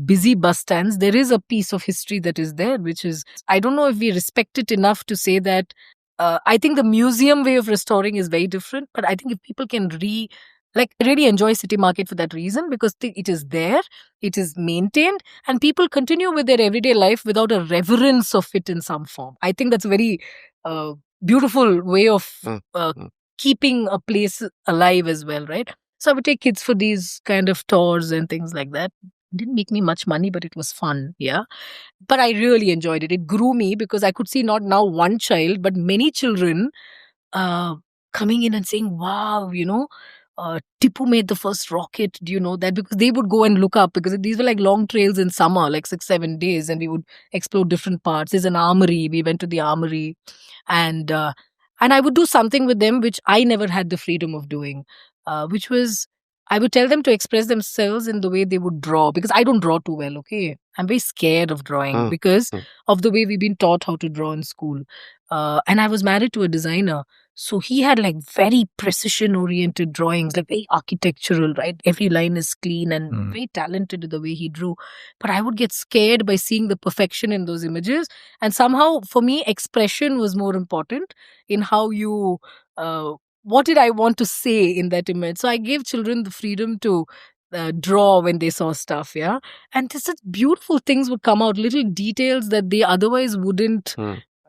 busy bus stands. There is a piece of history that is there, which is, I don't know if we respect it enough to say that. I think the museum way of restoring is very different, but I think if people can really enjoy city market for that reason, because it is there, it is maintained, and people continue with their everyday life without a reverence of it in some form. I think that's a very beautiful way of keeping a place alive as well, right? So I would take kids for these kind of tours and things like that. It didn't make me much money, but it was fun, yeah. But I really enjoyed it. It grew me, because I could see not now one child, but many children coming in and saying, wow, Tipu made the first rocket. Do you know that? Because they would go and look up, because these were like long trails in summer, like 6-7 days, and we would explore different parts. There's an armory. We went to the armory, and I would do something with them which I never had the freedom of doing, which was, I would tell them to express themselves in the way they would draw, because I don't draw too well, okay? I'm very scared of drawing because of the way we've been taught how to draw in school. And I was married to a designer. So he had like very precision oriented drawings, like very architectural, right? Every line is clean and very talented in the way he drew. But I would get scared by seeing the perfection in those images. And somehow for me, expression was more important in how you, what did I want to say in that image? So I gave children the freedom to draw when they saw stuff, yeah. And there's such beautiful things would come out, little details that they otherwise wouldn't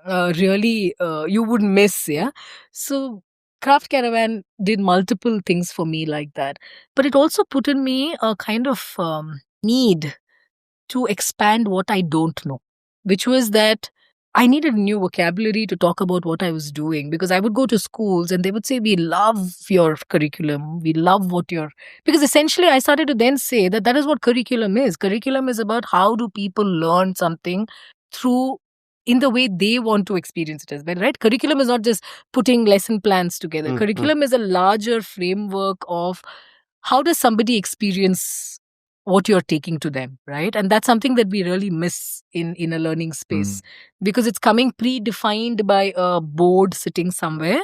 really, you would miss, yeah. So Craft Caravan did multiple things for me like that. But it also put in me a kind of need to expand what I don't know, which was that I needed a new vocabulary to talk about what I was doing, because I would go to schools and they would say, we love your curriculum. We love what you're... Because essentially I started to then say that is what curriculum is. Curriculum is about how do people learn something through in the way they want to experience it as well, right? Curriculum is not just putting lesson plans together. Curriculum is a larger framework of how does somebody experience what you're taking to them, right? And that's something that we really miss in a learning space, because it's coming predefined by a board sitting somewhere,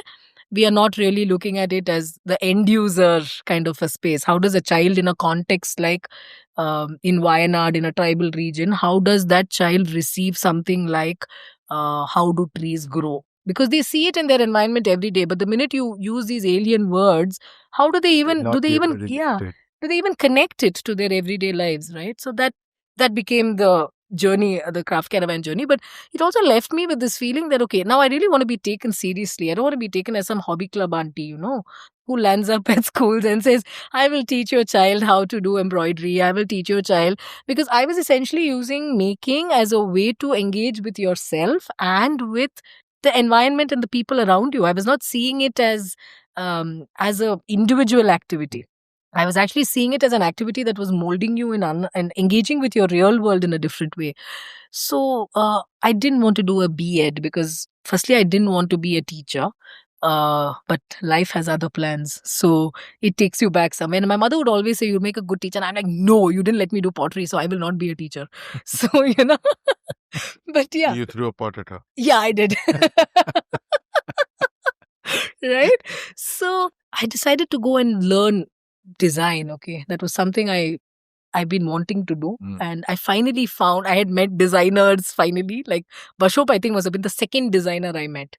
we are not really looking at it as the end user kind of a space. How does a child in a context like in Wayanad, in a tribal region, how does that child receive something like how do trees grow? Because they see it in their environment every day, but the minute you use these alien words, how do they even do they even connect it to their everyday lives, right? So that became the journey, the craft caravan journey. But it also left me with this feeling that, okay, now I really want to be taken seriously. I don't want to be taken as some hobby club auntie, who lands up at schools and says, I will teach your child how to do embroidery. I will teach your child. Because I was essentially using making as a way to engage with yourself and with the environment and the people around you. I was not seeing it as a individual activity. I was actually seeing it as an activity that was molding you and engaging with your real world in a different way. So I didn't want to do a B.Ed because firstly, I didn't want to be a teacher. But life has other plans. So it takes you back somewhere. And my mother would always say, you'll make a good teacher. And I'm like, no, you didn't let me do pottery, so I will not be a teacher. So, but yeah. You threw a pot at her. Yeah, I did. Right? So I decided to go and learn design. Okay. That was something I've been wanting to do. And I finally found, I had met designers finally. Like Bashop, I think, must have been the second designer I met.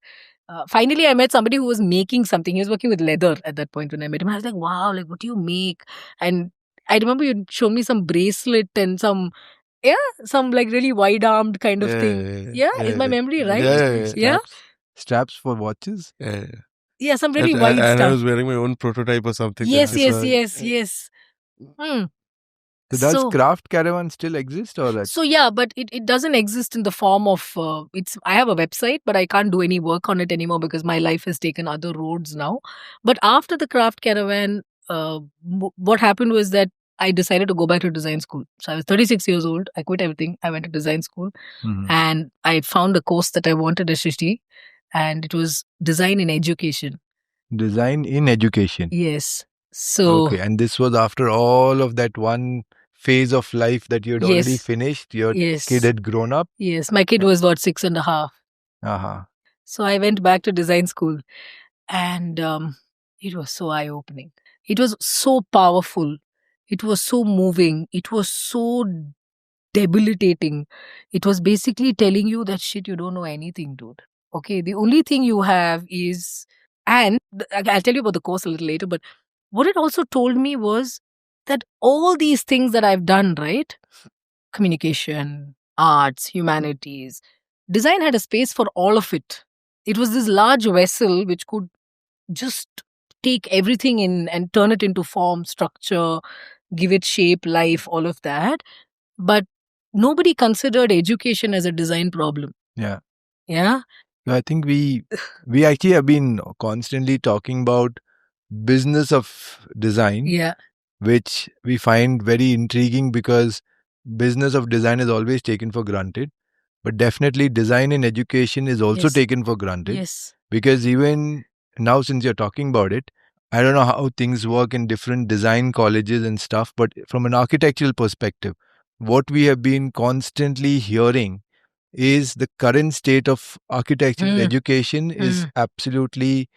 Finally, I met somebody who was making something. He was working with leather at that point when I met him. I was like, wow, like, what do you make? And I remember you showed me some bracelet and some like really wide-armed kind of thing. Yeah, is my memory right? Yeah. Straps for watches? Yeah, some really wide stuff. And I was wearing my own prototype or something. Yes. So does Craft Caravan still exist or? So yeah, but it doesn't exist in the form of I have a website, but I can't do any work on it anymore because my life has taken other roads now. But after the Craft Caravan, what happened was that I decided to go back to design school. So I was 36 years old. I quit everything. I went to design school and I found a course that I wanted at Shishti, and it was design in education. Design in education? Yes. So okay, and this was after all of that one phase of life that you had already finished. Your kid had grown up. Yes, my kid was about 6.5. So I went back to design school, and it was so eye-opening. It was so powerful. It was so moving. It was so debilitating. It was basically telling you that shit, you don't know anything, dude. Okay, the only thing you have is, and I'll tell you about the course a little later, but what it also told me was that all these things that I've done, right? Communication, arts, humanities, design had a space for all of it. It was this large vessel which could just take everything in and turn it into form, structure, give it shape, life, all of that. But nobody considered education as a design problem. Yeah. Yeah. I think we actually have been constantly talking about business of design. Yeah. Which we find very intriguing because business of design is always taken for granted. But definitely design in education is also taken for granted. Yes. Because even now, since you're talking about it, I don't know how things work in different design colleges and stuff, but from an architectural perspective, what we have been constantly hearing is the current state of architectural education is absolutely,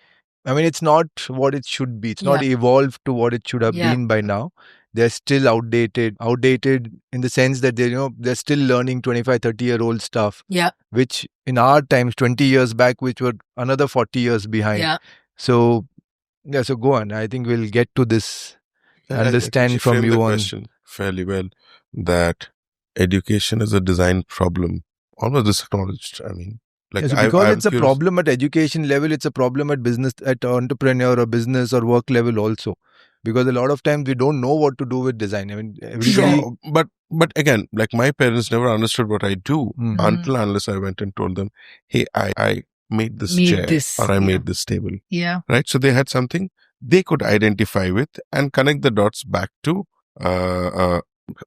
I mean, it's not what it should be. It's not evolved to what it should have been by now. They're still outdated in the sense that they're still learning 25, 30-year-old stuff. Yeah. Which in our times, 20 years back, which were another 40 years behind. Yeah. So go on. I think we'll get to this. Understand from you on question fairly well that education is a design problem. Almost acknowledged. I mean, like because it's a problem at education level, it's a problem at business, at entrepreneur or business or work level also. Because a lot of times we don't know what to do with design. I mean, everybody. But again, like my parents never understood what I do unless I went and told them, hey, I made this chair or I made this table. Yeah. Right. So they had something they could identify with and connect the dots back to,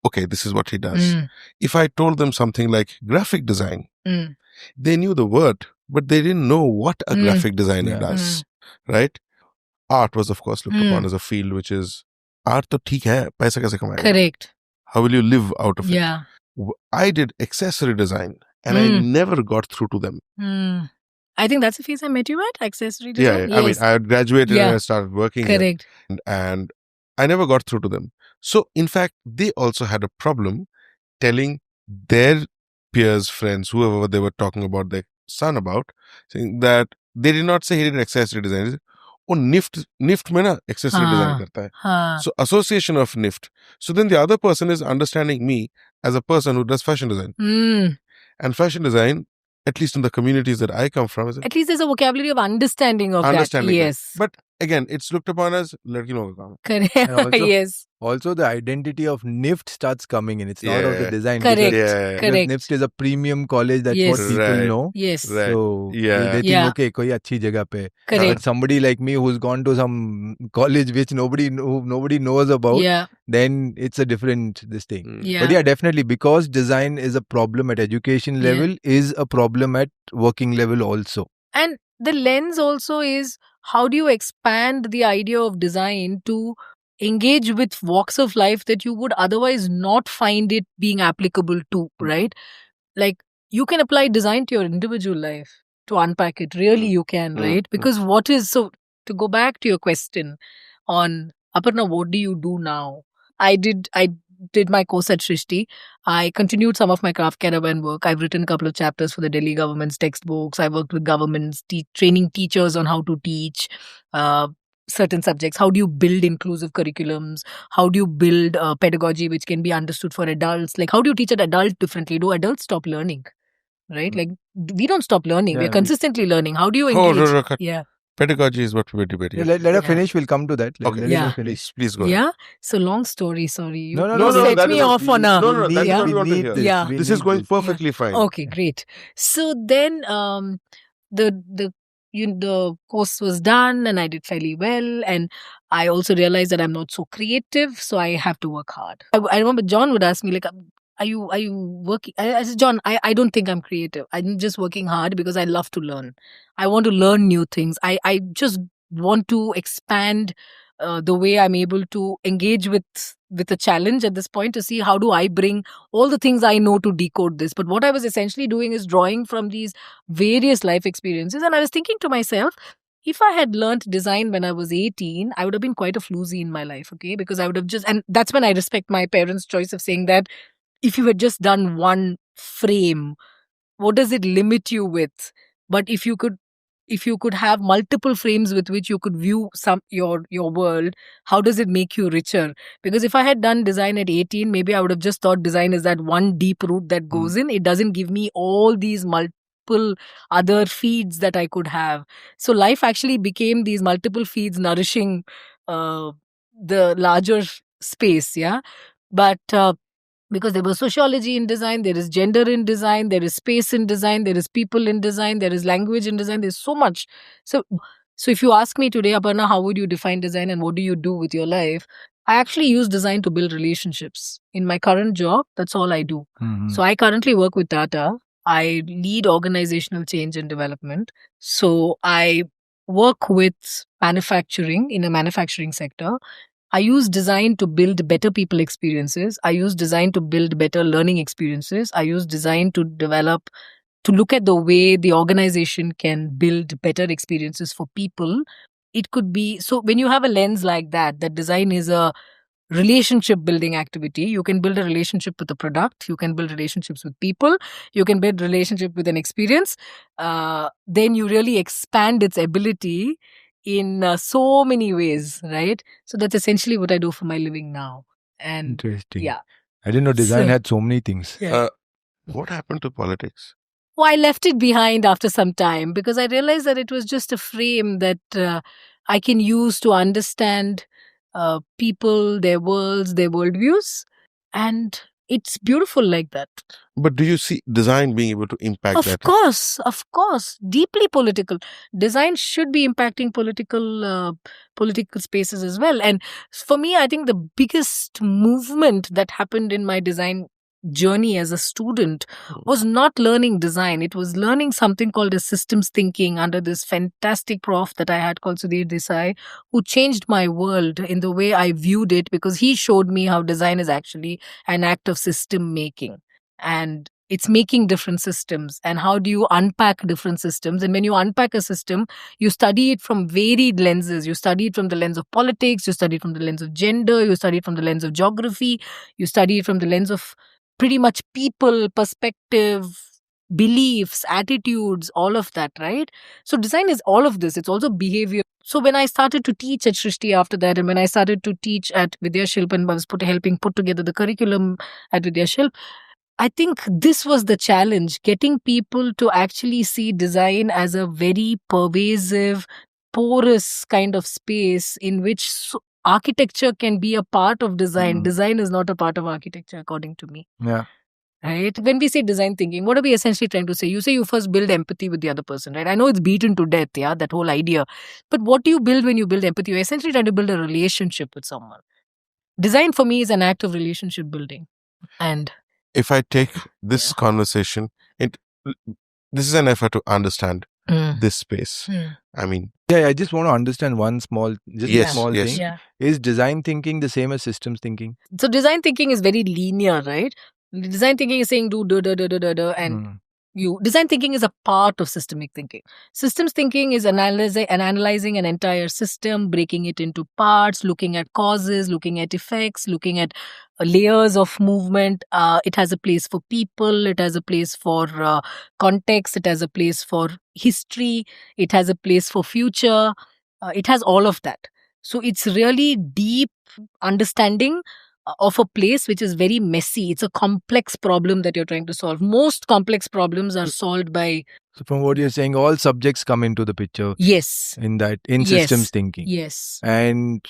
okay, this is what he does. If I told them something like graphic design, they knew the word, but they didn't know what a graphic designer does. Right. Art was, of course, looked upon as a field which is, art to theek hai, paisa kaise kamayega? Correct. How will you live out of it? I did accessory design and I never got through to them. I think that's the phase I met you at, accessory design. Yeah. I mean, I had graduated and I started working here. Correct. And I never got through to them. So, in fact, they also had a problem telling their peers, friends, whoever they were talking about their son about, saying that they did not say he did accessory design. They said, oh, NIFT में ना accessory design करता है. So, association of NIFT. So, then the other person is understanding me as a person who does fashion design. And fashion design, at least in the communities that I come from, at least there's a vocabulary of understanding of that. Yes. But again, it's looked upon as ladki logon ka kaam. Correct. Also, yes. Also, the identity of NIFT starts coming in. It's not of the design. Correct. Because NIFT is a premium college. That's what people know. Yes. Right. So they think, okay, koi achhi jagah pe. But somebody like me who's gone to some college which nobody knows about, then it's a different this thing. But yeah, definitely, because design is a problem at education level, is a problem at working level also. And the lens also is, how do you expand the idea of design to engage with walks of life that you would otherwise not find it being applicable to, right? Like, you can apply design to your individual life to unpack it. Really, you can, right? Because to go back to your question on, Aparna, what do you do now? I did my course at Shrishti. I continued some of my craft caravan work. I've written a couple of chapters for the Delhi government's textbooks. I worked with governments, training teachers on how to teach certain subjects. How do you build inclusive curriculums? How do you build pedagogy which can be understood for adults? Like, how do you teach an adult differently? Do adults stop learning? Right? Like, we don't stop learning. We're consistently learning. How do you engage? Pedagogy is what we're debating. Let her finish. We'll come to that. Okay. Let her finish. Please go ahead. So, long story. Sorry. You no, set me off on a... No, that's what we want to hear. Yeah. This is going perfectly fine. Okay, great. So then the course was done and I did fairly well, and I also realized that I'm not so creative, so I have to work hard. I remember John would ask me, like, are you working? I said, John, I don't think I'm creative. I'm just working hard because I love to learn. I want to learn new things. I just want to expand the way I'm able to engage with a challenge at this point, to see how do I bring all the things I know to decode this. But what I was essentially doing is drawing from these various life experiences. And I was thinking to myself, if I had learned design when I was 18, I would have been quite a floozy in my life, okay? Because I would have and that's when I respect my parents' choice of saying that if you had just done one frame, what does it limit you with? But if you could have multiple frames with which you could view your world, how does it make you richer? Because if I had done design at 18, maybe I would have just thought design is that one deep root that goes in. It doesn't give me all these multiple other feeds that I could have. So life actually became these multiple feeds nourishing the larger space, But because there was sociology in design, there is gender in design, there is space in design, there is people in design, there is language in design, there's so much. So if you ask me today, Aparna, how would you define design and what do you do with your life? I actually use design to build relationships. In my current job, that's all I do. So I currently work with Tata. I lead Organisational Change and Development. So I work with manufacturing in a manufacturing sector. I use design to build better people experiences. I use design to build better learning experiences. I use design to look at the way the organization can build better experiences for people. It could be, so when you have a lens like that design is a relationship building activity. You can build a relationship with a product. You can build relationships with people. You can build relationship with an experience. Then you really expand its ability in so many ways, right? So that's essentially what I do for my living now. And interesting. Yeah. I didn't know design had so many things. What happened to politics? Well, I left it behind after some time because I realized that it was just a frame that I can use to understand people, their worlds, their worldviews. And it's beautiful like that. But do you see design being able to impact that? Of course. Deeply political. Design should be impacting political spaces as well. And for me, I think the biggest movement that happened in my design journey as a student was not learning design. It was learning something called a systems thinking under this fantastic prof that I had called Sudhir Desai, who changed my world in the way I viewed it, because he showed me how design is actually an act of system making. And It's making different systems. And how do you unpack different systems? And when you unpack a system, you study it from varied lenses. You study it from the lens of politics, you study it from the lens of gender, you study it from the lens of geography, you study it from the lens of pretty much people, perspective, beliefs, attitudes, all of that, right? So design is all of this. It's also behavior. So when I started to teach at Shrishti after that, and when I started to teach at Vidyashilp and was helping put together the curriculum at Vidyashilp, I think this was the challenge, getting people to actually see design as a very pervasive, porous kind of space in which architecture can be a part of design. Design is not a part of architecture, according to me. Yeah. Right? When we say design thinking, what are we essentially trying to say? You say you first build empathy with the other person, right? I know it's beaten to death, yeah, that whole idea. But what do you build when you build empathy? You're essentially trying to build a relationship with someone. Design for me is an act of relationship building. And if I take this conversation, this is an effort to understand this space. I mean, I just want to understand one small thing. Yeah. Is design thinking the same as systems thinking? So design thinking is very linear, right? Design thinking is saying do, and design thinking is a part of systemic thinking. Systems thinking is analyzing an entire system, breaking it into parts, looking at causes, looking at effects, looking at layers of movement. It has a place for people, it has a place for context, it has a place for history, it has a place for future, it has all of that. So it's really deep understanding of a place which is very messy. It's a complex problem that you're trying to solve. Most complex problems are solved by... So from what you're saying, all subjects come into the picture. Yes. In systems thinking. Yes. And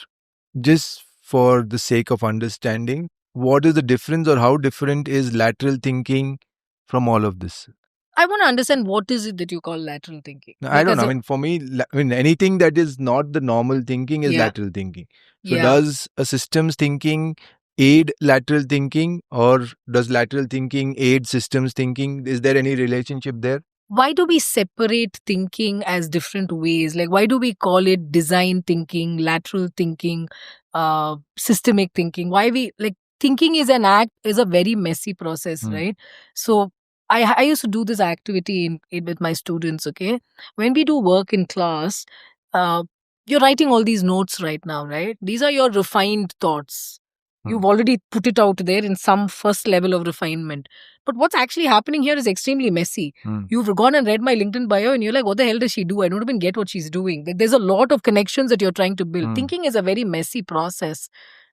just for the sake of understanding, what is the difference, or how different is lateral thinking from all of this? I want to understand what is it that you call lateral thinking. No, I don't know. I mean, for me, anything that is not the normal thinking is lateral thinking. So does a systems thinking aid lateral thinking, or does lateral thinking aid systems thinking? Is there any relationship there? Why do we separate thinking as different ways? Like, why do we call it design thinking, lateral thinking, systemic thinking? Why thinking is a very messy process, right? So I used to do this activity with my students, okay? When we do work in class, you're writing all these notes right now, right? These are your refined thoughts. You've already put it out there in some first level of refinement. But what's actually happening here is extremely messy. You've gone and read my LinkedIn bio and you're like, what the hell does she do? I don't even get what she's doing. There's a lot of connections that you're trying to build. Thinking is a very messy process,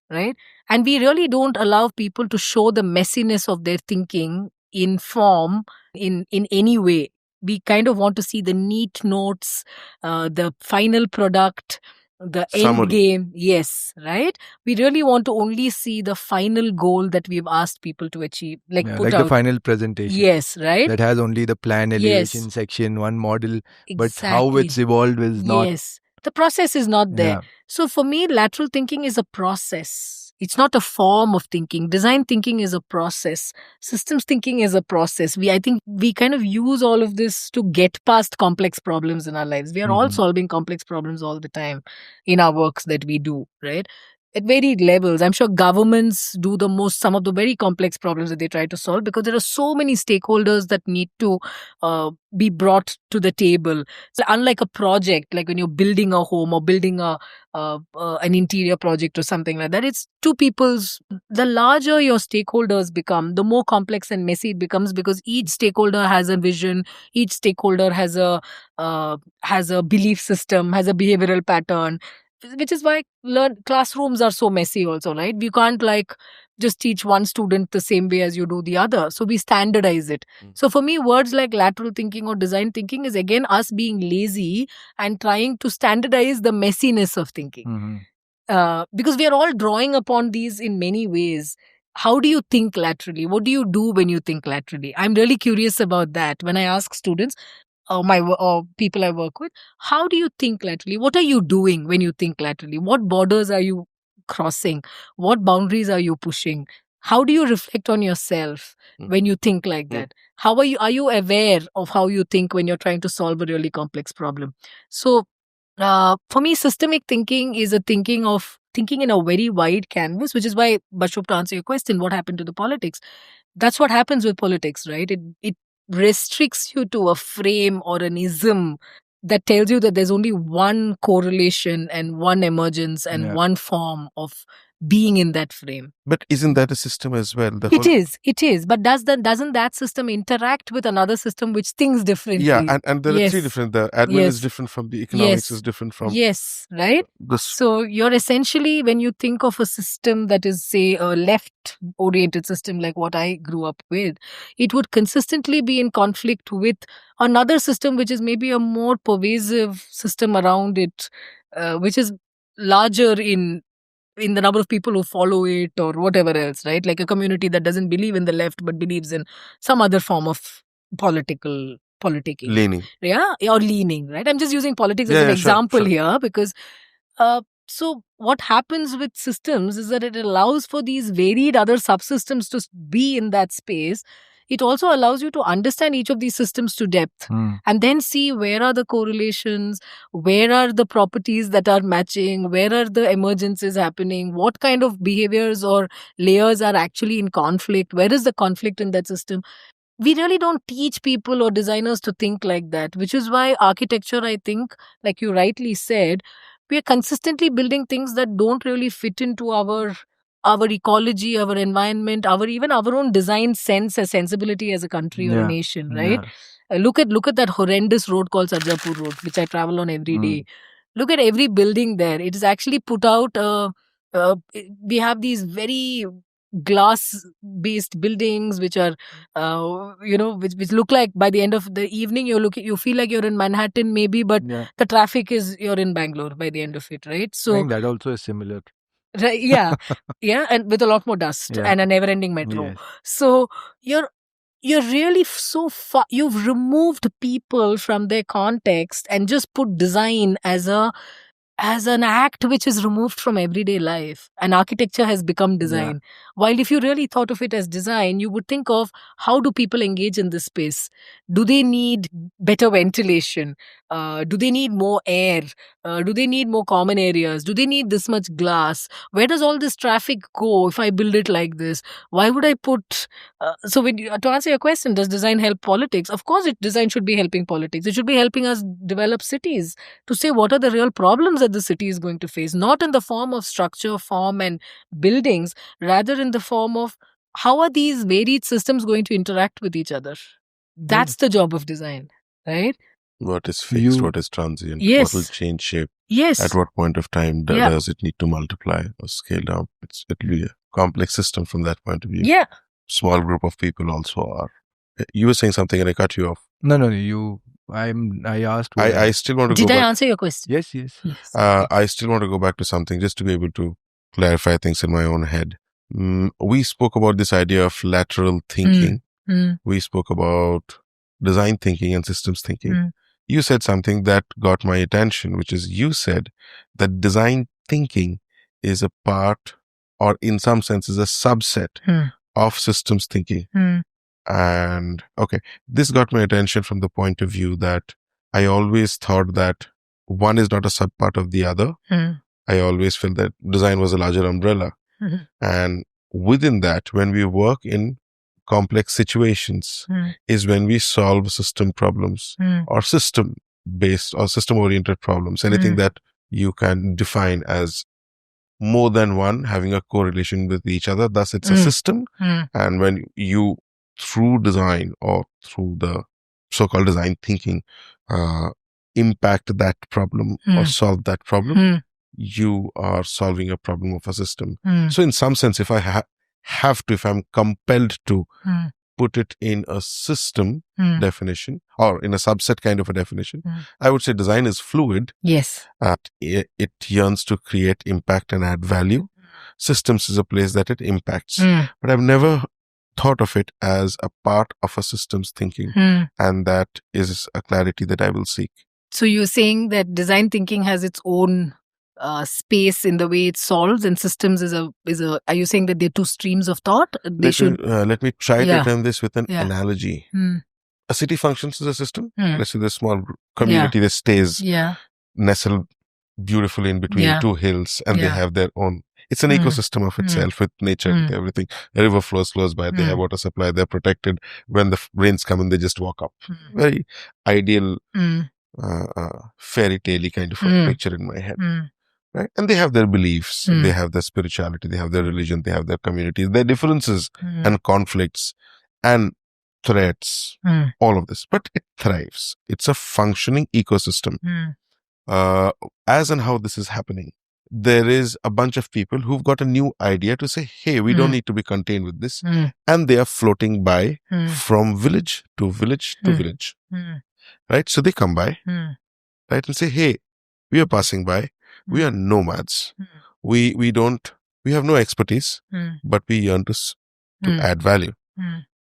right? And we really don't allow people to show the messiness of their thinking in form, in any way. We kind of want to see the neat notes, the final product, the end game. Yes, right? We really want to only see the final goal that we've asked people to achieve. Like the final presentation. Yes, right? That has only the plan, elevation, section, one model. Exactly. But how it's evolved is not. Yes. The process is not there. So for me, lateral thinking is a process. It's not a form of thinking. Design thinking is a process. Systems thinking is a process. I think we kind of use all of this to get past complex problems in our lives. We are all solving complex problems all the time in our works that we do, right? At varied levels. I'm sure governments do some of the very complex problems that they try to solve, because there are so many stakeholders that need to be brought to the table. So unlike a project, like when you're building a home or building an interior project or something like that, it's two people's. The larger your stakeholders become, the more complex and messy it becomes, because each stakeholder has a vision, each stakeholder has a belief system, has a behavioral pattern. Which is why classrooms are so messy also, right? We can't just teach one student the same way as you do the other. So we standardize it. So for me, words like lateral thinking or design thinking is again us being lazy and trying to standardize the messiness of thinking. Because we are all drawing upon these in many ways. How do you think laterally? What do you do when you think laterally? I'm really curious about that. When I ask students, or people I work with, how do you think laterally? What are you doing when you think laterally? What borders are you crossing? What boundaries are you pushing? How do you reflect on yourself when you think like that? How are you aware of how you think when you're trying to solve a really complex problem? So for me, systemic thinking is a thinking of thinking in a very wide canvas, which is why, Bashop, to answer your question, what happened to the politics? That's what happens with politics, right? It restricts you to a frame or an ism that tells you that there's only one correlation and one emergence and one form of being in that frame. But isn't that a system as well? It is. But doesn't that system interact with another system which thinks differently? Yeah, and there are three different. The admin is different from the economics is different from. Yes, right? So you're essentially, when you think of a system that is, say, a left-oriented system like what I grew up with, it would consistently be in conflict with another system which is maybe a more pervasive system around it, which is larger in the number of people who follow it or whatever else, right? Like a community that doesn't believe in the left but believes in some other form of politicking. Leaning. Yeah, or leaning, right? I'm just using politics as an example here because so what happens with systems is that it allows for these varied other subsystems to be in that space. It also allows you to understand each of these systems to depth and then see where are the correlations, where are the properties that are matching, where are the emergences happening, what kind of behaviors or layers are actually in conflict, where is the conflict in that system. We really don't teach people or designers to think like that, which is why architecture, I think, like you rightly said, we are consistently building things that don't really fit into our ecology, our environment, even our own design sense as sensibility as a country or a nation, right? Look at that horrendous road called Sajjapur Road, which I travel on every day. Look at every building there. It is actually put out. We have these very glass-based buildings, which are, which look like by the end of the evening you feel like you're in Manhattan, maybe, but the traffic is you're in Bangalore by the end of it, right? So I think that also is similar. Right, yeah, and with a lot more dust and a never-ending metro. Yes. So you're really so far. You've removed people from their context and just put design as an act which is removed from everyday life, and architecture has become design. While if you really thought of it as design, you would think of how do people engage in this space? Do they need better ventilation? Do they need more air? Do they need more common areas? Do they need this much glass? Where does all this traffic go if I build it like this? Why would I put... to answer your question, does design help politics? Of course, design should be helping politics. It should be helping us develop cities to say what are the real problems that the city is going to face, not in the form of structure, form and buildings, rather in the form of how are these varied systems going to interact with each other. That's the job of design, right? What is fixed, what is transient, Yes. what will change shape, Yes. at what point of time does it need to multiply or scale down. It'll be a complex system from that point of view. Yeah. Small group of people also are. You were saying something and I cut you off. No, I asked. I still want to Did go I back. answer your question? Yes. I still want to go back to something just to be able to clarify things in my own head. We spoke about this idea of lateral thinking. We spoke about design thinking and systems thinking. You said something that got my attention, which is you said that design thinking is a part, or in some sense is a subset of systems thinking. And okay, this got my attention from the point of view that I always thought that one is not a subpart of the other. I always felt that design was a larger umbrella. And within that, when we work in complex situations is when we solve system problems or system-based or system-oriented problems, anything that you can define as more than one having a correlation with each other. Thus, it's a system. And when you, through design or through the so-called design thinking, impact that problem or solve that problem, you are solving a problem of a system. So in some sense, if I if I'm compelled to put it in a system definition or in a subset kind of a definition, I would say design is fluid. Yes. It yearns to create impact and add value. Systems is a place that it impacts. But I've never thought of it as a part of a systems thinking. And that is a clarity that I will seek. So you're saying that design thinking has its own space in the way it solves, and systems is a. Are you saying that they're two streams of thought? Let me try to turn this with an analogy. A city functions as a system. Let's say the small community that stays nestled beautifully in between two hills, and they have their own. It's an ecosystem of itself with nature, with everything. A river flows close by. They have water supply. They're protected. When the rains come in, they just walk up. Very ideal, fairy tale kind of a picture in my head. Right? And they have their beliefs. They have their spirituality. They have their religion. They have their communities. Their differences and conflicts and threats. All of this, but it thrives. It's a functioning ecosystem. As and how this is happening, there is a bunch of people who've got a new idea to say, hey, we don't need to be contained with this. And they are floating by from village to village to village. Right? So they come by, right, and say, hey, we are passing by. We are nomads. We have no expertise, but we yearn to add value.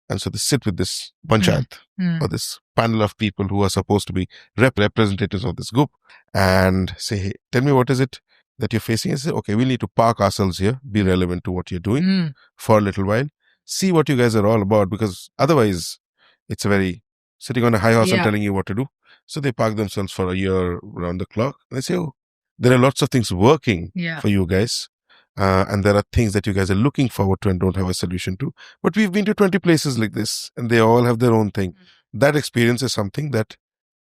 And so they sit with this panchayat or this panel of people who are supposed to be representatives of this group and say, hey, tell me what is it that you're facing. And say, okay, we need to park ourselves here, be relevant to what you're doing for a little while, see what you guys are all about, because otherwise it's a very sitting on a high horse and telling you what to do. So they park themselves for a year around the clock. And they say, oh, there are lots of things working for you guys. And there are things that you guys are looking forward to and don't have a solution to. But we've been to 20 places like this and they all have their own thing. That experience is something that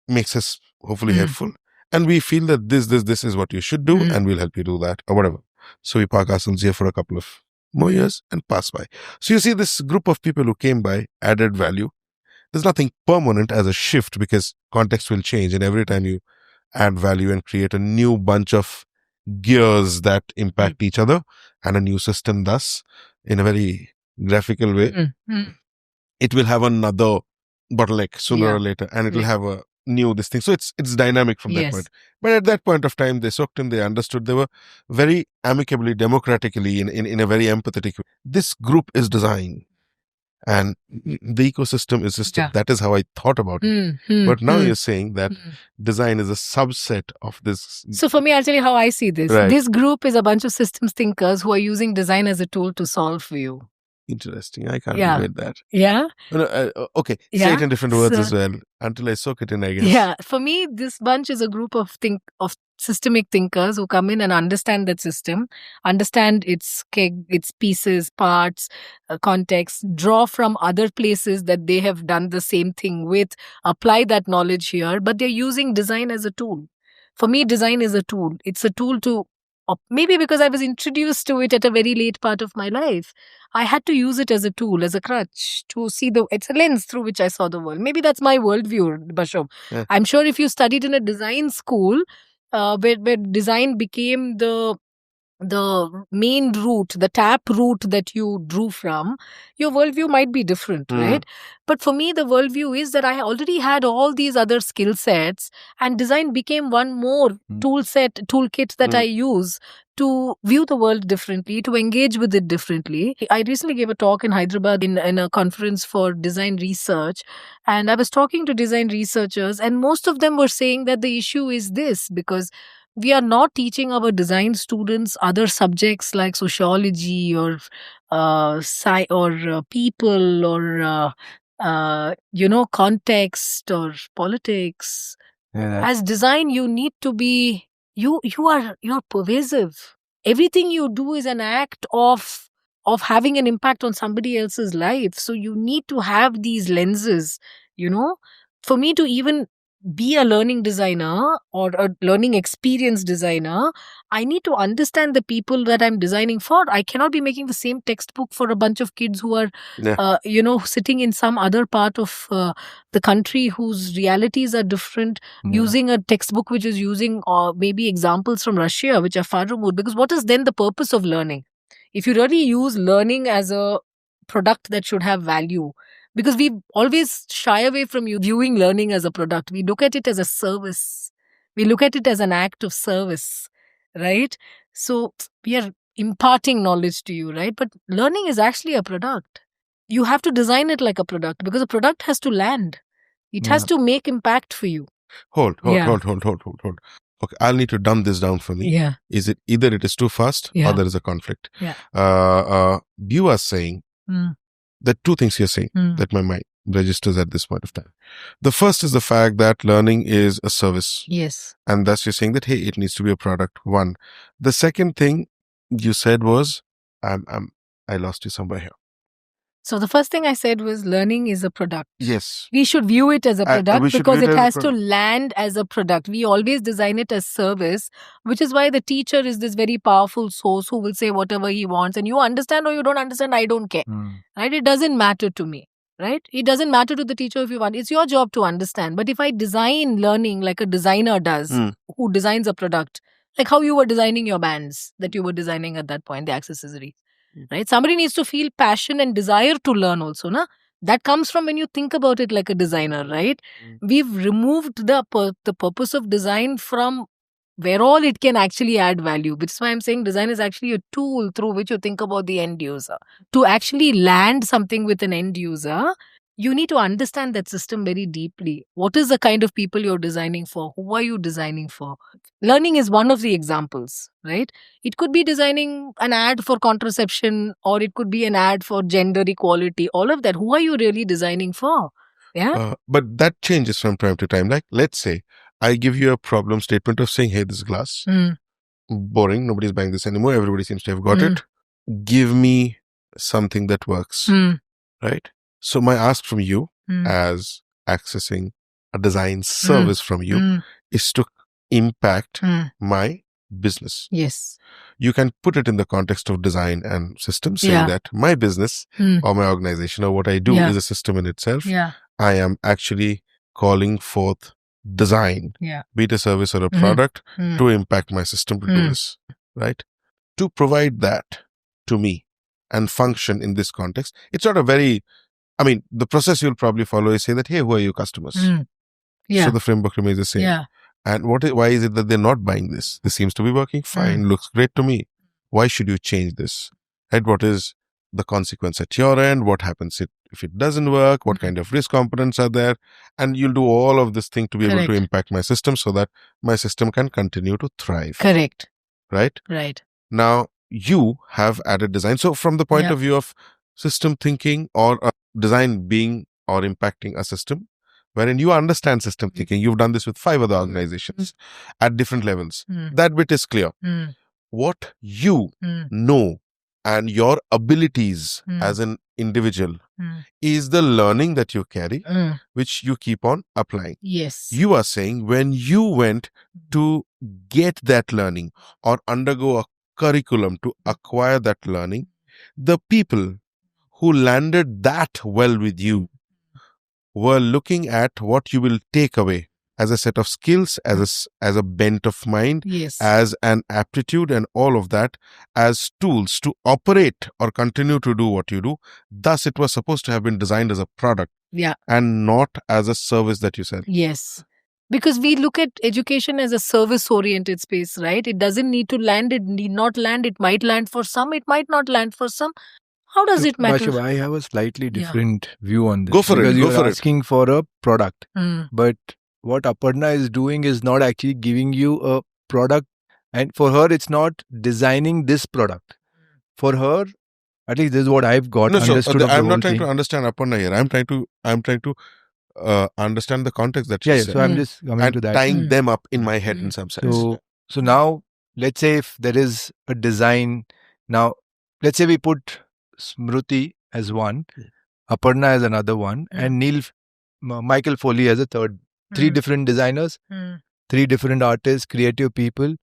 makes us hopefully helpful. And we feel that this is what you should do and we'll help you do that or whatever. So we park ourselves here for a couple of more years and pass by. So you see this group of people who came by, added value. There's nothing permanent as a shift because context will change. And every time you add value and create a new bunch of gears that impact each other and a new system, thus in a very graphical way, it will have another bottleneck sooner or later, and it will have a new this thing. So it's dynamic from that point. But at that point of time, they soaked in, they understood, they were very amicably, democratically, in a very empathetic way. This group is design. And the ecosystem is system. That is how I thought about it. But now you're saying that design is a subset of this. So for me, I'll tell you how I see this. This group is a bunch of systems thinkers who are using design as a tool to solve for you. Interesting. I can't admit that. Yeah. Okay. Say it in different words as well until I soak it in, I guess. Yeah. For me, this bunch is a group of systemic thinkers who come in and understand that system, understand its pieces, parts, context, draw from other places that they have done the same thing with, apply that knowledge here, but they're using design as a tool. For me, design is a tool. It's a tool to, maybe because I was introduced to it at a very late part of my life, I had to use it as a tool, as a crutch to see it's a lens through which I saw the world. Maybe that's my worldview, Basham. Yeah. I'm sure if you studied in a design school, where design became the main route, the tap route that you drew from, your worldview might be different, right? But for me, the worldview is that I already had all these other skill sets, and design became one more toolkit that I use to view the world differently, to engage with it differently. I recently gave a talk in Hyderabad in a conference for design research, and I was talking to design researchers, and most of them were saying that the issue is this, because we are not teaching our design students other subjects like sociology or people or context or politics. As design, you need to be you're pervasive. Everything you do is an act of having an impact on somebody else's life. So you need to have these lenses. For me to even be a learning designer or a learning experience designer, I need to understand the people that I'm designing for. I cannot be making the same textbook for a bunch of kids who are, sitting in some other part of the country whose realities are different, using a textbook which is using maybe examples from Russia, which are far removed. Because what is then the purpose of learning? If you really use learning as a product that should have value, because we always shy away from viewing learning as a product. We look at it as a service. We look at it as an act of service, right? So we are imparting knowledge to you, right? But learning is actually a product. You have to design it like a product because a product has to land. It has to make impact for you. Hold. Okay, I'll need to dumb this down for me. Yeah. Is it either it is too fast or there is a conflict? Yeah. You are saying... the two things you're saying that my mind, registers at this point of time. The first is the fact that learning is a service. Yes. And thus you're saying that, hey, it needs to be a product. One. The second thing you said was, I lost you somewhere here. So the first thing I said was learning is a product. Yes. We should view it as a product because it has to product. land as a product. We always design it as service, which is why the teacher is this very powerful source who will say whatever he wants, and you understand or you don't understand, I don't care. Right? It doesn't matter to me. Right? It doesn't matter to the teacher if you want. It's your job to understand. But if I design learning like a designer does, who designs a product, like how you were designing your bands that you were designing at that point, the accessories. Right? Somebody needs to feel passion and desire to learn also, na? That comes from when you think about it like a designer, right? We've removed the purpose of design from where all it can actually add value, which is why I'm saying design is actually a tool through which you think about the end user. To actually land something with an end user, you need to understand that system very deeply. What is the kind of people you're designing for? Who are you designing for? Learning is one of the examples, right? It could be designing an ad for contraception, or it could be an ad for gender equality, all of that. Who are you really designing for? Yeah. But that changes from time to time. Like, let's say I give you a problem statement of saying, hey, this is glass. Boring. Nobody's buying this anymore. Everybody seems to have got it. Give me something that works. Right? So my ask from you as accessing a design service from you is to impact my business. Yes. You can put it in the context of design and systems, saying that my business or my organization or what I do is a system in itself. I am actually calling forth design, be it a service or a product, to impact my system to do this, right? To provide that to me and function in this context, it's not a very, the process you'll probably follow is say that, hey, who are your customers? So the framework remains the same. And why is it that they're not buying this? This seems to be working fine, looks great to me. Why should you change this? Right? What is the consequence at your end? What happens if it doesn't work? What kind of risk components are there? And you'll do all of this thing to be able to impact my system so that my system can continue to thrive. Correct. Right? Right. Now, you have added design. So from the point of view of system thinking or design being or impacting a system, wherein you understand system thinking, you've done this with 5 other organizations at different levels. That bit is clear. What you know and your abilities as an individual is the learning that you carry, which you keep on applying. Yes. You are saying when you went to get that learning or undergo a curriculum to acquire that learning, the people who landed that well with you were looking at what you will take away as a set of skills, as a bent of mind, as an aptitude and all of that, as tools to operate or continue to do what you do. Thus, it was supposed to have been designed as a product and not as a service that you sell. Yes. Because we look at education as a service-oriented space, right? It doesn't need to land, it need not land, it might land for some, it might not land for some. How does it matter? Bashav, I have a slightly different view on this. Go for because it. You're asking for a product. But what Aparna is doing is not actually giving you a product. And for her, it's not designing this product. For her, at least this is what I've got understood. I'm not trying to understand Aparna here. I'm trying to understand the context that she said. So I'm just coming to that. Tying them up in my head in some sense. So now, let's say if there is a design, now let's say we put Smruti as one, Aparna as another one, and Michael Foley as a third. 3 different designers, 3 different artists, creative people.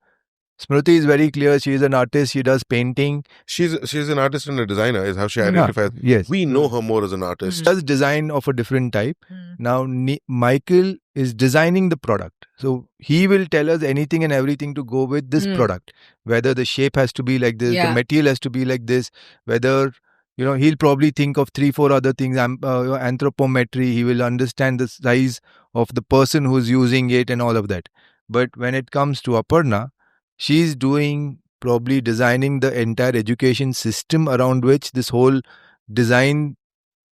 Smruti is very clear. She is an artist. She does painting. She's an artist and a designer is how she identifies. Yes. We know her more as an artist. She does design of a different type. Now, Michael is designing the product. So, he will tell us anything and everything to go with this product. Whether the shape has to be like this, the material has to be like this, whether... he'll probably think of 3-4 other things, anthropometry, he will understand the size of the person who's using it and all of that. But when it comes to Aparna, she's probably designing the entire education system around which this whole design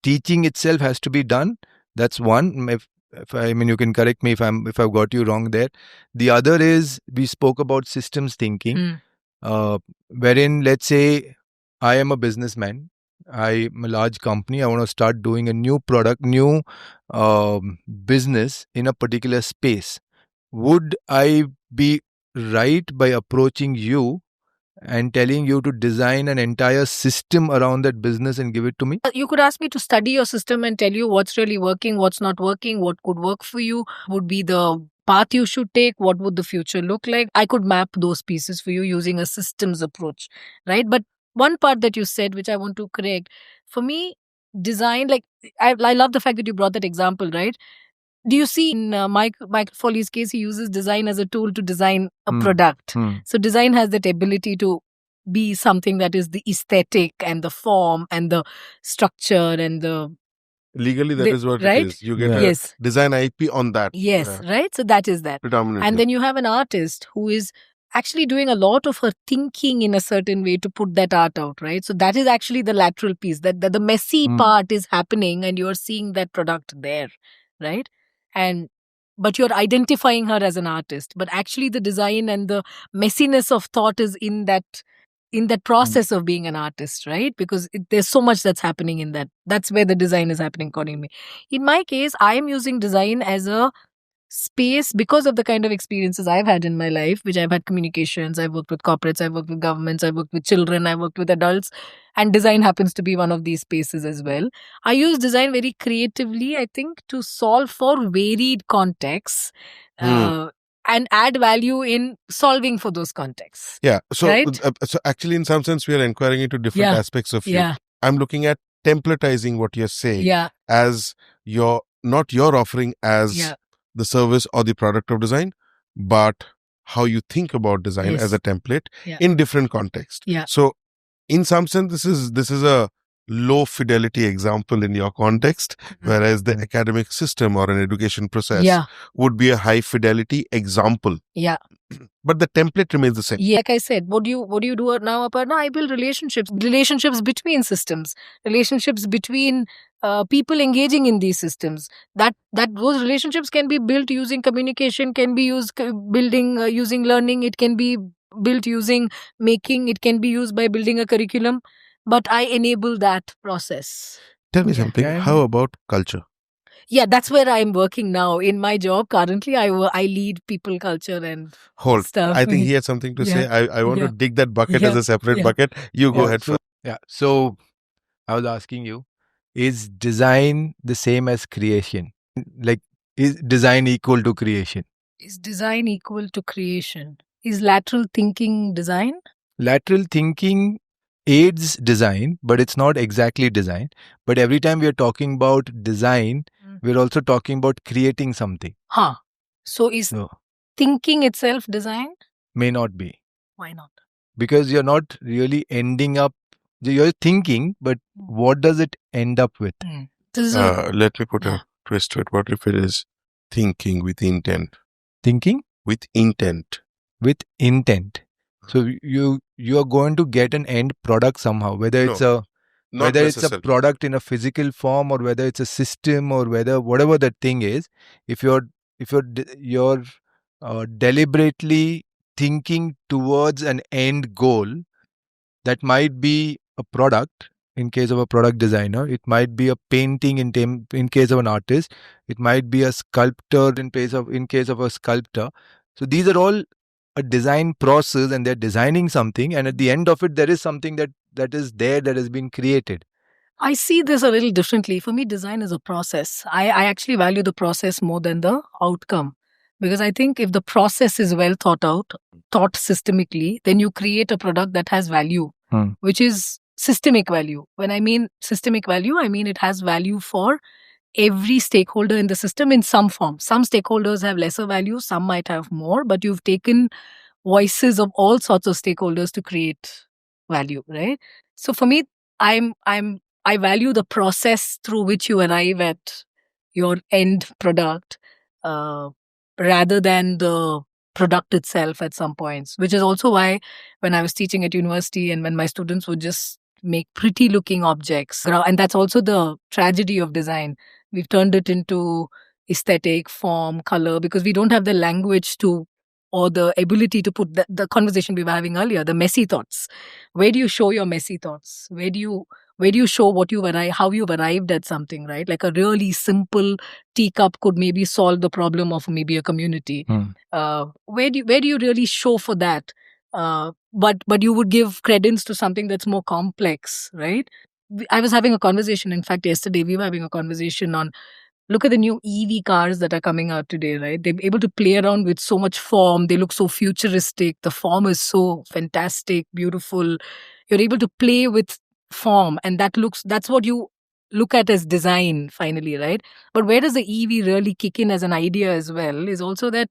teaching itself has to be done. That's one. You can correct me if I've got you wrong there. The other is, we spoke about systems thinking, wherein, let's say, I am a businessman. I'm a large company. I want to start doing a new product, new business in a particular space. Would I be right by approaching you and telling you to design an entire system around that business and give it to me? You could ask me to study your system and tell you what's really working, what's not working, what could work for you, would be the path you should take, what would the future look like. I could map those pieces for you using a systems approach, right? But one part that you said, which I want to correct, for me, design, like, I love the fact that you brought that example, right? Do you see in Mike Foley's case, he uses design as a tool to design a product. So design has that ability to be something that is the aesthetic and the form and the structure and the... Legally, that is what right? it is. You get a design IP on that. Yes, right? So that is that. Predominantly. And then you have an artist who is actually doing a lot of her thinking in a certain way to put that art out, right? So that is actually the lateral piece, that the messy part is happening and you're seeing that product there, right? But you're identifying her as an artist, but actually the design and the messiness of thought is in that process of being an artist, right? Because there's so much that's happening in that. That's where the design is happening, according to me. In my case, I am using design as a space because of the kind of experiences I've had in my life, which I've had communications, I've worked with corporates, I've worked with governments, I've worked with children, I've worked with adults, and design happens to be one of these spaces as well. I use design very creatively, I think, to solve for varied contexts and add value in solving for those contexts. Yeah. So, right? So actually, in some sense, we are inquiring into different aspects of you. I'm looking at templatizing what you're saying as not your offering as the service or the product of design, but how you think about design as a template in different contexts. So in some sense, this is a low fidelity example in your context, whereas the academic system or an education process would be a high fidelity example. But the template remains the same. Like I said, what do you do now, Aparna? I build relationships between systems, relationships between people engaging in these systems. That those relationships can be built using communication, can be used building using learning. It can be built using making. It can be used by building a curriculum. But I enable that process. Tell me something. How about culture? Yeah, that's where I'm working now. In my job currently, I lead people, culture and stuff. I think he had something to say. I want to dig that bucket as a separate bucket. You go ahead first. So I was asking you, is design the same as creation? Like, is design equal to creation? Is design equal to creation? Is lateral thinking design? Lateral thinking aids design, but it's not exactly design. But every time we are talking about design, we're also talking about creating something. So is thinking itself design? May not be. Why not? Because you're not really ending up, you're thinking, but what does it end up with? Let me put a twist to it. What if it is thinking with intent? Thinking? With intent. With intent. So you are going to get an end product somehow, whether it's a product in a physical form or whether it's a system or whatever that thing is. If you're deliberately thinking towards an end goal, that might be a product in case of a product designer. It might be a painting in case of an artist. It might be a sculptor in case of a sculptor. So these are all a design process, and they're designing something, and at the end of it there is something that is there, that has been created. I see this a little differently. For me, design is a process. I actually value the process more than the outcome, because I think if the process is well thought out, thought systemically, then you create a product that has value, which is systemic value. When I mean systemic value, I mean it has value for every stakeholder in the system in some form. Some stakeholders have lesser value, some might have more, but you've taken voices of all sorts of stakeholders to create value, right? So for me, I value the process through which you arrive at your end product rather than the product itself at some points, which is also why when I was teaching at university and when my students would just make pretty looking objects, and that's also the tragedy of design. We've turned it into aesthetic, form, color, because we don't have the language to or the ability to put the conversation we were having earlier, the messy thoughts. Where do you show your messy thoughts? where do you show what you how you've arrived at something, right? Like a really simple teacup could maybe solve the problem of maybe a community. Where do you really show for that? But you would give credence to something that's more complex, right? I was having a conversation. In fact, yesterday we were having a conversation on, look at the new EV cars that are coming out today, right? They're able to play around with so much form. They look so futuristic. The form is so fantastic, beautiful. You're able to play with form, and that's what you look at as design finally, right? But where does the EV really kick in as an idea as well is also that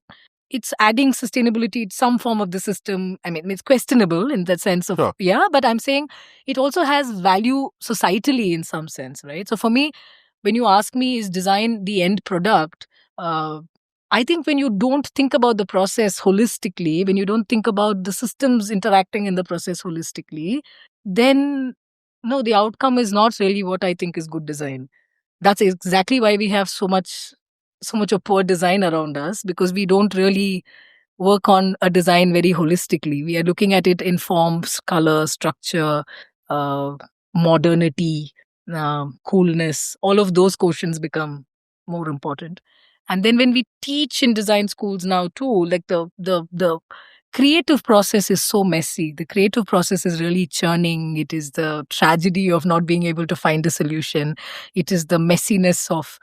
it's adding sustainability to some form of the system. I mean, it's questionable in that sense of, Sure. yeah, but I'm saying it also has value societally in some sense, right? So for me, when you ask me, is design the end product? I think when you don't think about the process holistically, when you don't think about the systems interacting in the process holistically, then no, the outcome is not really what I think is good design. That's exactly why we have so much of poor design around us, because we don't really work on a design very holistically. We are looking at it in forms, color, structure, uh, modernity, coolness. All of those quotients become more important. And then when we teach in design schools now too, like the creative process is so messy. The creative process is really churning. It is the tragedy of not being able to find a solution. It is the messiness of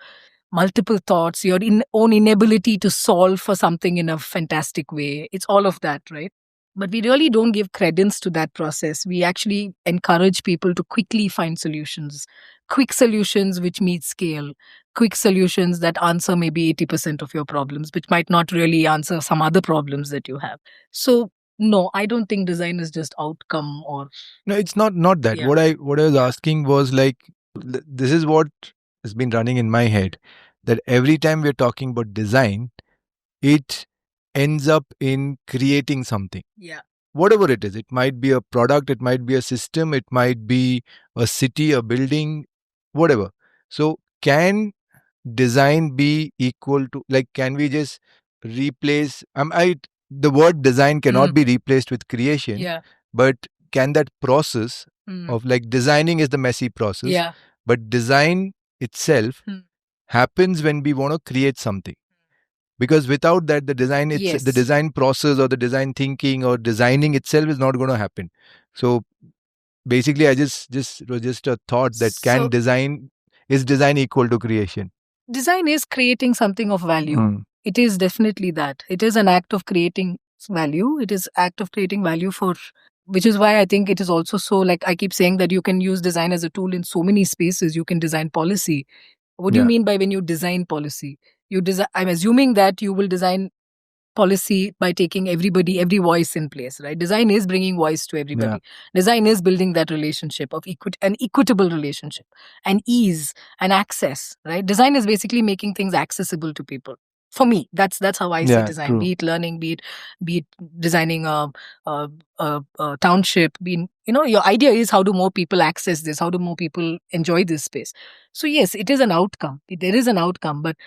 multiple thoughts, your own inability to solve for something in a fantastic way. It's all of that, right? But we really don't give credence to that process. We actually encourage people to quickly find solutions, quick solutions which meet scale, quick solutions that answer maybe 80% of your problems, which might not really answer some other problems that you have. So, no, I don't think design is just outcome or. No, it's not that. Yeah. What I was asking was like, this is what has been running in my head, that every time we're talking about design, it ends up in creating something. Yeah. Whatever it is, it might be a product, it might be a system, it might be a city, a building, whatever. So can design be equal to, like, can we just replace, the word design cannot be replaced with creation. Yeah. But can that process of, like, designing is the messy process, Yeah. but design itself happens when we want to create something? Because without that, the design, Yes. the design process or the design thinking or designing itself is not going to happen. So basically, it was just a thought that is design equal to creation? Design is creating something of value. It is definitely that. It is an act of creating value. It is act of creating value for, which is why I think it is also so, like I keep saying, that you can use design as a tool in so many spaces. You can design policy. What do you mean by when you design policy? I'm assuming that you will design policy by taking every voice in place, right? Design is bringing voice to everybody. Yeah. Design is building that relationship of an equitable relationship, and ease and access, right? Design is basically making things accessible to people. For me, that's how I see design. True. Be it learning, be it designing a township. Your idea is, how do more people access this? How do more people enjoy this space? So yes, it is an outcome. There is an outcome, but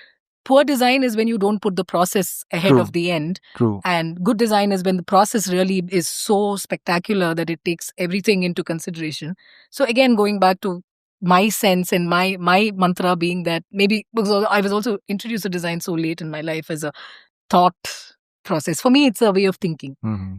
poor design is when you don't put the process ahead True. of the end. True. And good design is when the process really is so spectacular that it takes everything into consideration. So again, going back to my sense and my mantra being that, maybe because I was also introduced to design so late in my life as a thought process. For me, it's a way of thinking,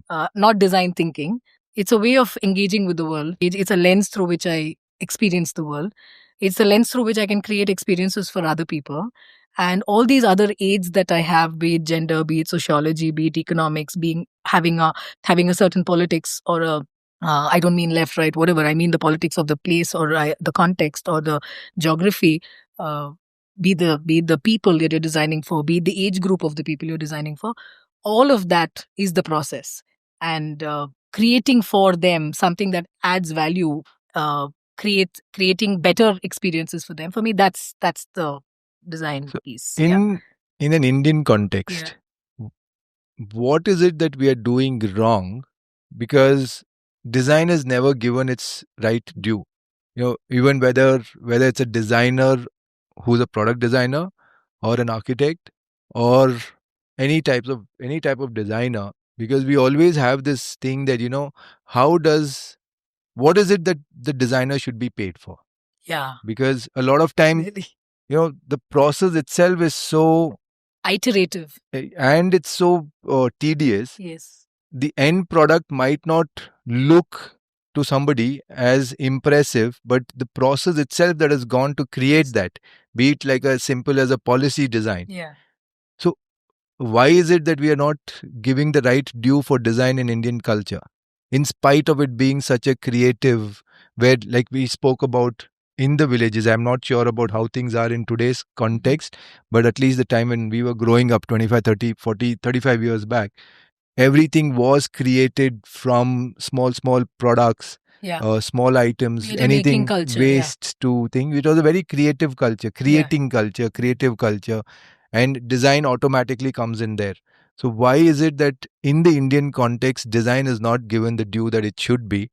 not design thinking. It's a way of engaging with the world. It's a lens through which I experience the world. It's a lens through which I can create experiences for other people. And all these other aids that I have, be it gender, be it sociology, be it economics, having a certain politics or a I don't mean left, right, whatever. I mean the politics of the place or the context or the geography. Be the people that you're designing for, be the age group of the people you're designing for. All of that is the process, and creating for them something that adds value, creating better experiences for them. For me, that's the design piece. In an Indian context, what is it that we are doing wrong? Because design is never given its right due. Even whether it's a designer who's a product designer, or an architect, or any type of designer, because we always have this thing that, how does what is it that the designer should be paid for? Yeah. Because a lot of time, Really. The process itself is so iterative and it's so tedious. Yes. The end product might not look to somebody as impressive, but the process itself that has gone to create that, be it like as simple as a policy design. Yeah. So why is it that we are not giving the right due for design in Indian culture, in spite of it being such a creative, where like we spoke about in the villages? I'm not sure about how things are in today's context, but at least the time when we were growing up 25, 30, 40, 35 years back, everything was created from small products, small items, anything culture, waste to thing. It was a very creative culture, culture, creative culture, and design automatically comes in there. So why is it that in the Indian context, design is not given the due that it should be?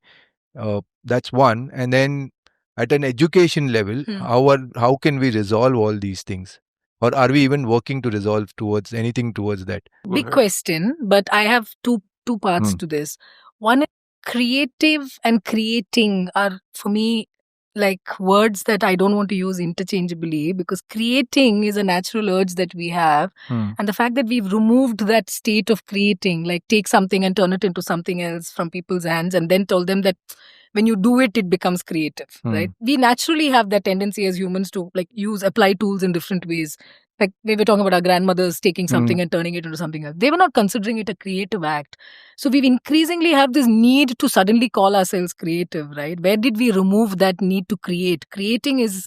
That's one. And then at an education level, how can we resolve all these things? Or are we even working to resolve towards anything towards that? Big question, but I have two parts to this. One is creative and creating are, for me, like words that I don't want to use interchangeably, because creating is a natural urge that we have. And the fact that we've removed that state of creating, like take something and turn it into something else from people's hands and then tell them that when you do it, it becomes creative, right? We naturally have that tendency as humans to like apply tools in different ways. Like we were talking about our grandmothers taking something and turning it into something else. They were not considering it a creative act. So we've increasingly have this need to suddenly call ourselves creative, right? Where did we remove that need to create? Creating is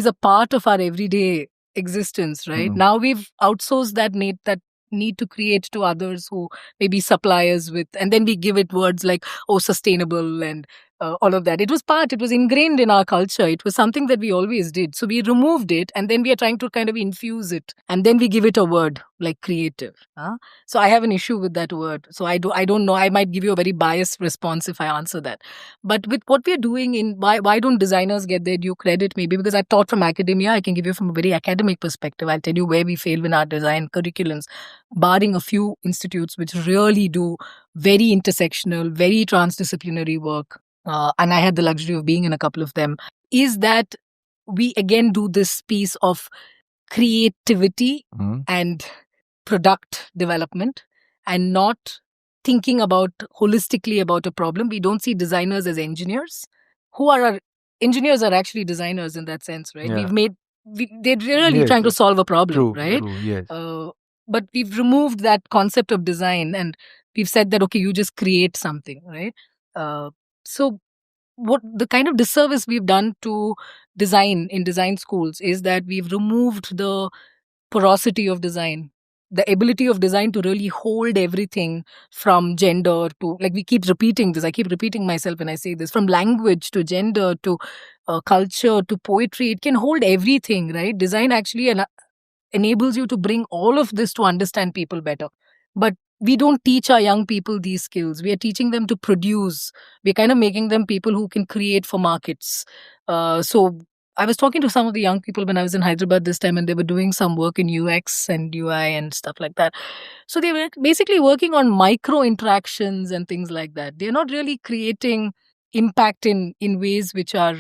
a part of our everyday existence, right? Now we've outsourced that need to create to others who may be suppliers with, and then we give it words like, oh, sustainable and all of that. It was ingrained in our culture. It was something that we always did. So we removed it and then we are trying to kind of infuse it. And then we give it a word like creative. So I have an issue with that word. So I don't know. I might give you a very biased response if I answer that. But with what we are doing why don't designers get their due credit? Maybe because I taught from academia. I can give you from a very academic perspective. I'll tell you where we fail in our design curriculums, barring a few institutes which really do very intersectional, very transdisciplinary work. And I had the luxury of being in a couple of them, is that we again do this piece of creativity and product development and not thinking about holistically about a problem. We don't see designers as engineers. Engineers are actually designers in that sense, right? Yeah. They're really trying to solve a problem, right? True, yes. But we've removed that concept of design and we've said that, okay, you just create something, right? So what the kind of disservice we've done to design in design schools is that we've removed the porosity of design, the ability of design to really hold everything from gender to, like we keep repeating this, I keep repeating myself when I say this, from language to gender to culture to poetry. It can hold everything, right? Design actually enables you to bring all of this to understand people better. But we don't teach our young people these skills. We are teaching them to produce. We're kind of making them people who can create for markets. So I was talking to some of the young people when I was in Hyderabad this time, and they were doing some work in UX and UI and stuff like that. So they were basically working on micro interactions and things like that. They're not really creating impact in ways which are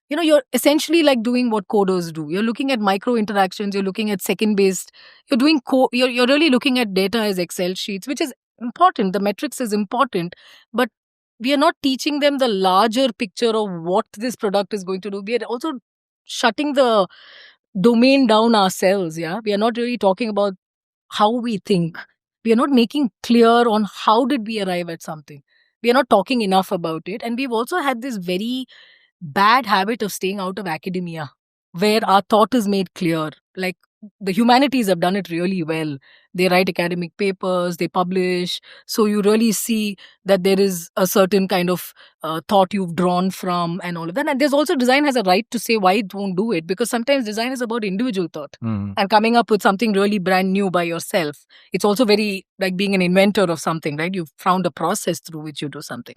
you're essentially like doing what coders do. You're looking at micro interactions, you're looking at second based, you're doing you're really looking at data as Excel sheets, which is important. The metrics is important, but we are not teaching them the larger picture of what this product is going to do. We are also shutting the domain down ourselves. Yeah, we are not really talking about how we think. We are not making clear on how did we arrive at something. We are not talking enough about it. And we've also had this very bad habit of staying out of academia, where our thought is made clear. Like the humanities have done it really well. They write academic papers, they publish. So you really see that there is a certain kind of thought you've drawn from and all of that. And there's also design has a right to say why it won't do it, because sometimes design is about individual thought and coming up with something really brand new by yourself. It's also very like being an inventor of something, right? You've found a process through which you do something.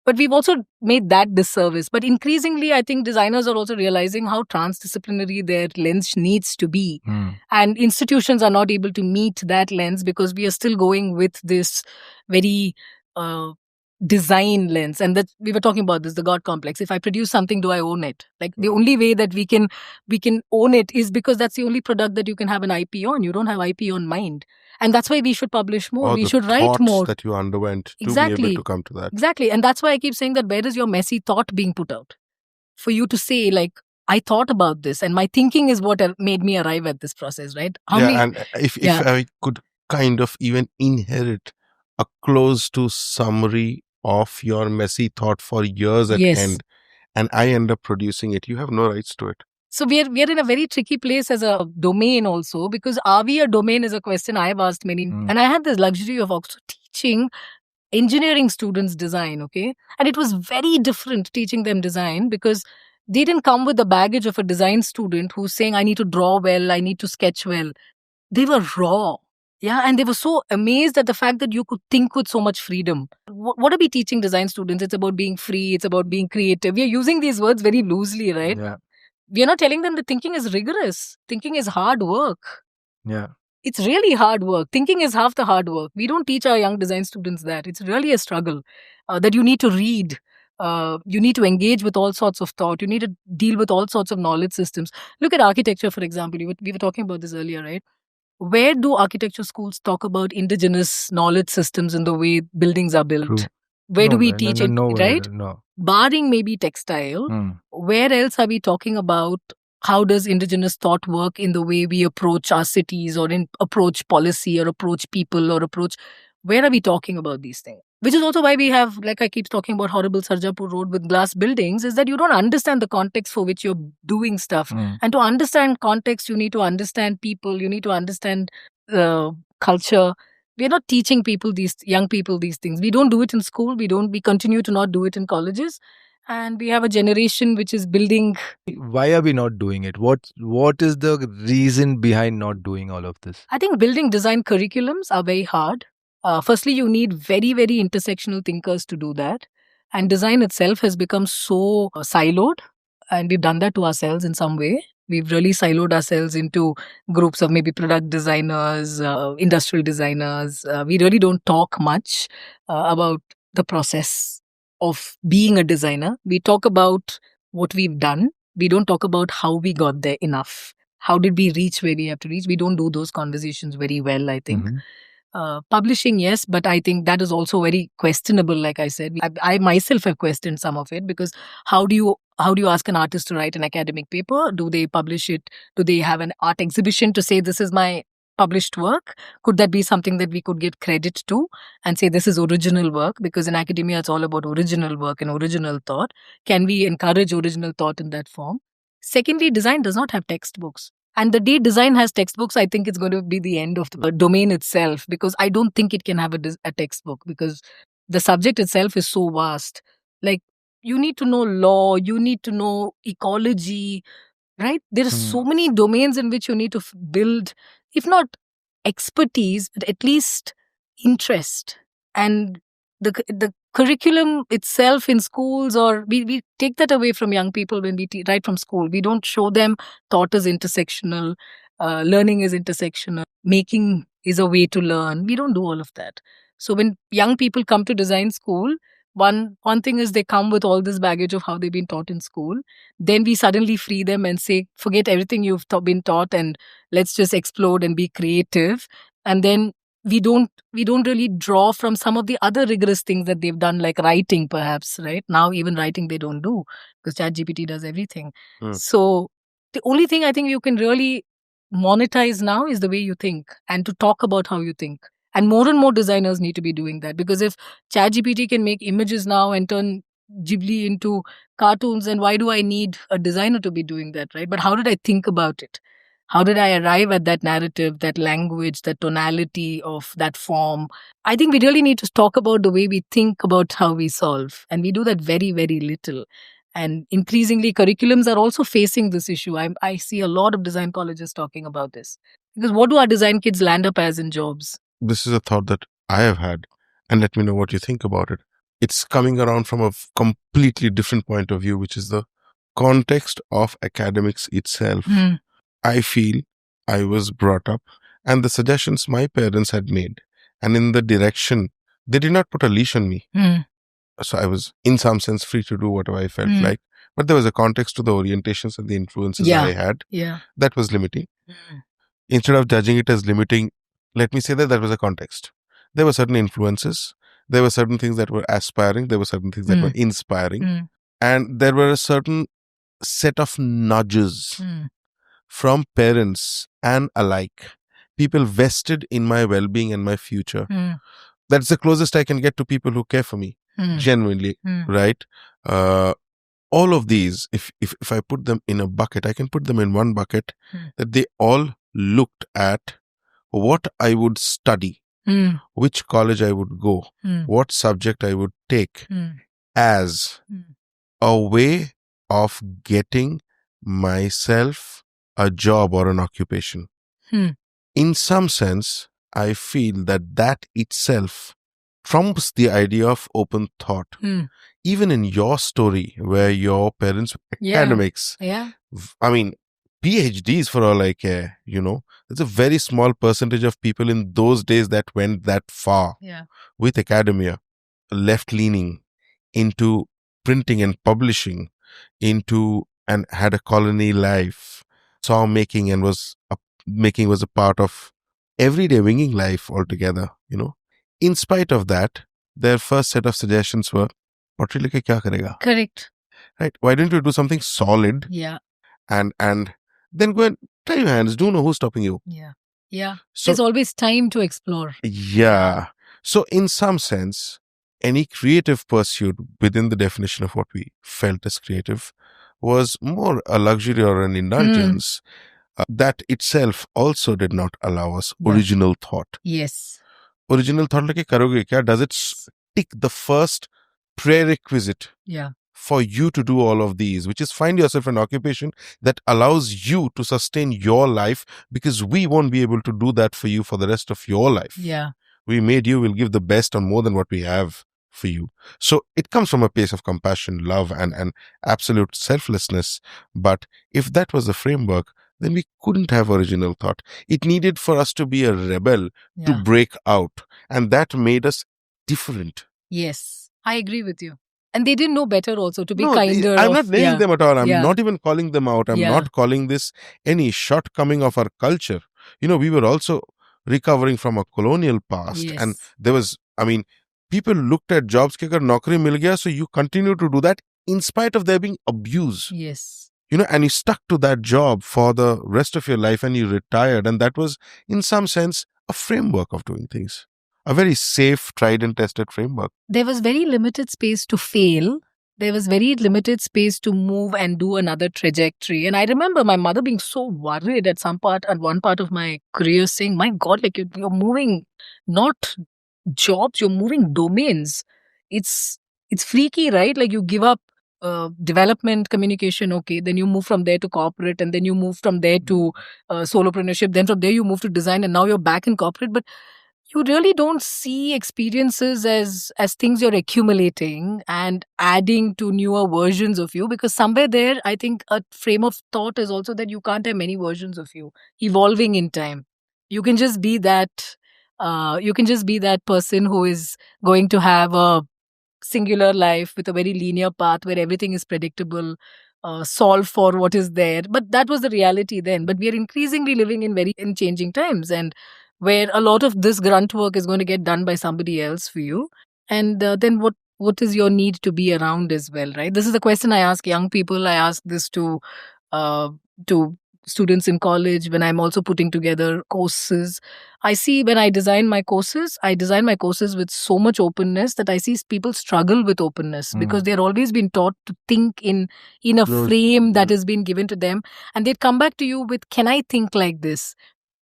But we've also made that disservice. But increasingly, I think designers are also realizing how transdisciplinary their lens needs to be. And institutions are not able to meet that lens because we are still going with this very design lens, and that we were talking about this, the God complex. If I produce something, do I own it? Like the only way that we can own it is because that's the only product that you can have an IP on. You don't have IP on mind. And that's why we should publish more. We should write more. That you underwent to be able to come to that. Exactly. And that's why I keep saying that where is your messy thought being put out? For you to say, like, I thought about this and my thinking is what made me arrive at this process, right? And if I could kind of even inherit a close to summary of your messy thought for years at end, and I end up producing it, you have no rights to it. So we are in a very tricky place as a domain also, because are we a domain is a question I have asked many. And I had this luxury of also teaching engineering students design, okay? And it was very different teaching them design because they didn't come with the baggage of a design student who's saying, I need to draw well, I need to sketch well. They were raw. Yeah, and they were so amazed at the fact that you could think with so much freedom. What are we teaching design students? It's about being free, it's about being creative. We are using these words very loosely, right? Yeah. We are not telling them that thinking is rigorous. Thinking is hard work. Yeah. It's really hard work. Thinking is half the hard work. We don't teach our young design students that. It's really a struggle that you need to read. You need to engage with all sorts of thought. You need to deal with all sorts of knowledge systems. Look at architecture, for example. We were talking about this earlier, right? Where do architecture schools talk about indigenous knowledge systems in the way buildings are built? True. Where do we teach it, right? No. Barring maybe textile, where else are we talking about how does indigenous thought work in the way we approach our cities or approach policy or approach people or approach... Where are we talking about these things? Which is also why we have, like I keep talking about horrible Sarjapur Road with glass buildings, is that you don't understand the context for which you're doing stuff. And to understand context, you need to understand people, you need to understand culture. We're not teaching young people these things. We don't do it in school. We continue to not do it in colleges. And we have a generation which is building... Why are we not doing it? What is the reason behind not doing all of this? I think building design curriculums are very hard. Firstly, you need very, very intersectional thinkers to do that. And design itself has become so siloed. And we've done that to ourselves in some way. We've really siloed ourselves into groups of maybe product designers, industrial designers. We really don't talk much about the process of being a designer. We talk about what we've done. We don't talk about how we got there enough. How did we reach where we have to reach? We don't do those conversations very well, I think. Publishing, yes, but I think that is also very questionable. Like I said, I myself have questioned some of it, because how do you ask an artist to write an academic paper? Do they publish it? Do they have an art exhibition to say this is my published work? Could that be something that we could give credit to and say this is original work? Because in academia, it's all about original work and original thought. Can we encourage original thought in that form? Secondly, design does not have textbooks. And the day design has textbooks, I think it's going to be the end of the domain itself, because I don't think it can have a textbook, because the subject itself is so vast. Like, you need to know law, you need to know ecology, right? There are so many domains in which you need to build, if not expertise, but at least interest. And the curriculum itself in schools, or we take that away from young people when we right from school. We don't show them thought is intersectional, learning is intersectional, making is a way to learn. We don't do all of that. So when young people come to design school, one thing is they come with all this baggage of how they've been taught in school. Then we suddenly free them and say, forget everything you've been taught and let's just explode and be creative. And then we don't really draw from some of the other rigorous things that they've done, like writing, perhaps, right? Now, even writing they don't do, because ChatGPT does everything. So the only thing I think you can really monetize now is the way you think, and to talk about how you think. And more designers need to be doing that, because if ChatGPT can make images now and turn Ghibli into cartoons, then why do I need a designer to be doing that, right? But how did I think about it? How did I arrive at that narrative, that language, that tonality of that form? I think we really need to talk about the way we think about how we solve. And we do that very, very little. And increasingly, curriculums are also facing this issue. I see a lot of design colleges talking about this. Because what do our design kids land up as in jobs? This is a thought that I have had, and let me know what you think about it. It's coming around from a completely different point of view, which is the context of academics itself. I feel I was brought up, and the suggestions my parents had made, and in the direction, they did not put a leash on me. So I was in some sense free to do whatever I felt like. But there was a context to the orientations and the influences I had that was limiting. Instead of judging it as limiting, let me say that was a context. There were certain influences. There were certain things that were aspiring. There were certain things that were inspiring. And there were a certain set of nudges from parents and alike. People vested in my well-being and my future. That's the closest I can get to people who care for me, genuinely, right? All of these, if I put them in a bucket, I can put them in one bucket, that they all looked at what I would study, which college I would go, what subject I would take as a way of getting myself a job or an occupation. In some sense, I feel that itself trumps the idea of open thought. Even in your story, where your parents were academics, I mean, PhDs for all I care, there's a very small percentage of people in those days that went that far with academia, left-leaning into printing and publishing, and had a colony life, saw making and making was a part of everyday winging life altogether, In spite of that, their first set of suggestions were, pottery leke kya karega? Correct. Right? Why don't you do something solid? Yeah. And then go and try your hands. Do know who's stopping you. Yeah. Yeah. So, there's always time to explore. Yeah. So in some sense, any creative pursuit within the definition of what we felt as creative was more a luxury or an indulgence. That itself also did not allow us original thought. Yes. Original thought like karoge kya? Does it tick the first prerequisite for you to do all of these, which is find yourself an occupation that allows you to sustain your life, because we won't be able to do that for you for the rest of your life. Yeah. We made you, we'll give the best on more than what we have for you. So it comes from a place of compassion, love, and absolute selflessness. But if that was the framework, then we couldn't have original thought. It needed for us to be a rebel to break out. And that made us different. Yes, I agree with you. And they didn't know better also, to be kinder. I'm not naming them at all. I'm not even calling them out. I'm not calling this any shortcoming of our culture. We were also recovering from a colonial past. Yes. And there was, people looked at jobs ke agar naukri mil gaya, so you continue to do that in spite of there being abuse. Yes. And you stuck to that job for the rest of your life and you retired. And that was, in some sense, a framework of doing things. A very safe, tried and tested framework. There was very limited space to fail. There was very limited space to move and do another trajectory. And I remember my mother being so worried at one part of my career, saying, my God, like you're moving not jobs, you're moving domains. It's freaky, right? Like you give up development, communication, okay, then you move from there to corporate, and then you move from there to solopreneurship, then from there you move to design, and now you're back in corporate. But you really don't see experiences as things you're accumulating and adding to newer versions of you, because somewhere there, I think a frame of thought is also that you can't have many versions of you evolving in time. You can just be that person who is going to have a singular life with a very linear path where everything is predictable, solve for what is there. But that was the reality then. But we are increasingly living in changing times, and where a lot of this grunt work is going to get done by somebody else for you. And then what is your need to be around as well, right? This is a question I ask young people. I ask this to students in college when I'm also putting together courses. I see when I design my courses with so much openness that I see people struggle with openness because they're always been taught to think in a frame that has been given to them. And they'd come back to you with, can I think like this?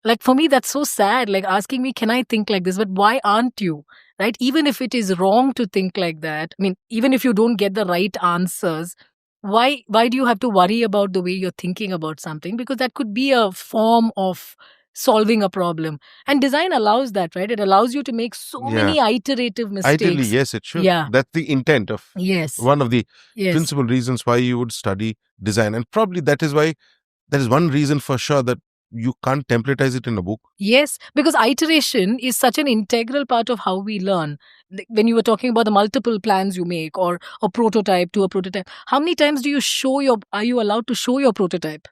Like for me, that's so sad, like asking me, can I think like this? But why aren't you? Right? Even if it is wrong to think like that, even if you don't get the right answers, why do you have to worry about the way you're thinking about something? Because that could be a form of solving a problem. And design allows that, right? It allows you to make so many iterative mistakes. Ideally, yes, it should. Yeah. That's the intent of one of the principal reasons why you would study design. And probably that is one reason for sure that you can't templatize it in a book. Yes, because iteration is such an integral part of how we learn. Like when you were talking about the multiple plans you make or a prototype to a prototype, how many times are you allowed to show your prototype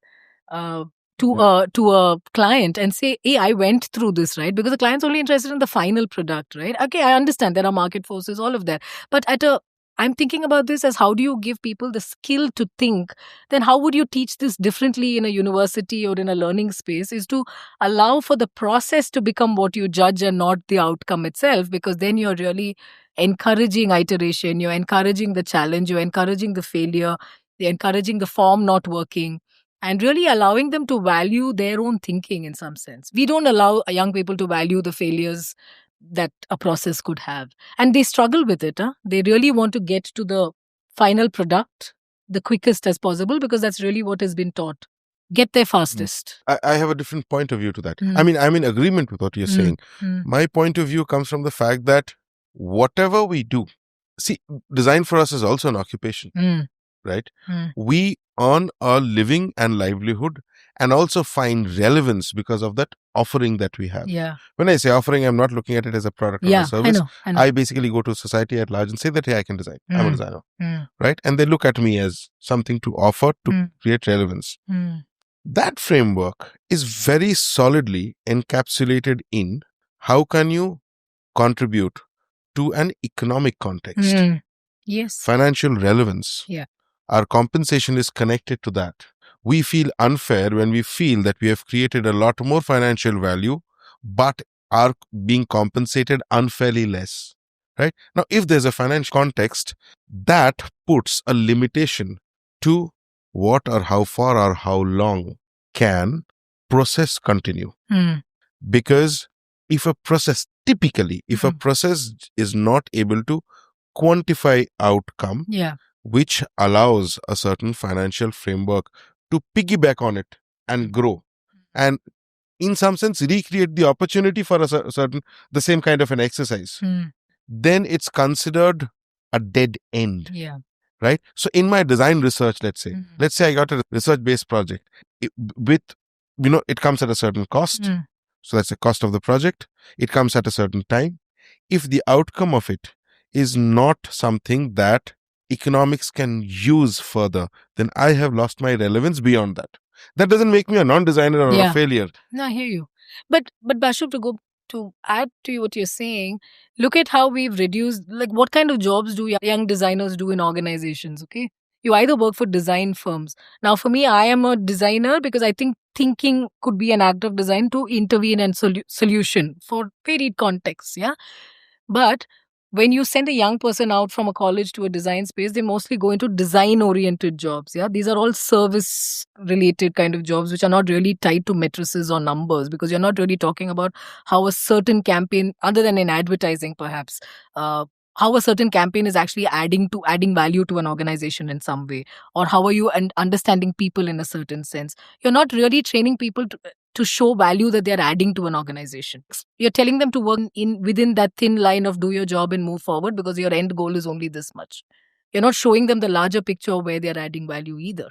to a client and say, hey, I went through this, right? Because the client's only interested in the final product, right? Okay, I understand there are market forces, all of that. But I'm thinking about this as how do you give people the skill to think? Then how would you teach this differently in a university or in a learning space is to allow for the process to become what you judge and not the outcome itself, because then you're really encouraging iteration, you're encouraging the challenge, you're encouraging the failure, you're encouraging the form not working, and really allowing them to value their own thinking in some sense. We don't allow young people to value the failures that a process could have. And they struggle with it. They really want to get to the final product the quickest as possible because that's really what has been taught. Get there fastest. I have a different point of view to that. I mean, I'm in agreement with what you're saying. My point of view comes from the fact that whatever we do, see, design for us is also an occupation, right? We earn a living and livelihood and also find relevance because of that offering that we have. Yeah. When I say offering, I'm not looking at it as a product or a service. I know. I basically go to society at large and say that, hey, I can design. I'm a designer, right? And they look at me as something to offer to create relevance. That framework is very solidly encapsulated in how can you contribute to an economic context. Yes. Financial relevance. Yeah. Our compensation is connected to that. We feel unfair when we feel that we have created a lot more financial value, but are being compensated unfairly less. Right? Now, if there's a financial context, that puts a limitation to what or how far or how long can process continue. Because if a process is not able to quantify outcome, which allows a certain financial framework to piggyback on it and grow, and in some sense recreate the opportunity for the same kind of an exercise, then it's considered a dead end. Right? So in my design research, let's say I got a research-based project it comes at a certain cost. So that's the cost of the project. It comes at a certain time. If the outcome of it is not something that economics can use further, then I have lost my relevance beyond that. That doesn't make me a non-designer or a failure. No, I hear you. But Bashup, to add to what you're saying, look at how we've reduced, like what kind of jobs do young designers do in organizations, okay? You either work for design firms. Now, for me, I am a designer because I think thinking could be an act of design to intervene and solution for varied contexts, yeah? But when you send a young person out from a college to a design space, they mostly go into design-oriented jobs. Yeah, these are all service-related kind of jobs, which are not really tied to matrices or numbers, because you're not really talking about how a certain campaign, other than in advertising, perhaps, how a certain campaign is actually adding value to an organization in some way, or how are you understanding people in a certain sense. You're not really training people to show value that they're adding to an organization. You're telling them to work within that thin line of do your job and move forward because your end goal is only this much. You're not showing them the larger picture of where they're adding value either.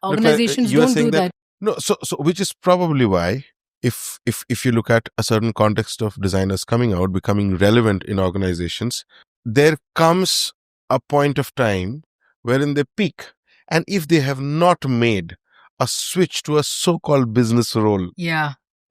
Organizations don't do that. No, so which is probably why if you look at a certain context of designers coming out, becoming relevant in organizations, there comes a point of time wherein they peak. And if they have not made a switch to a so-called business role,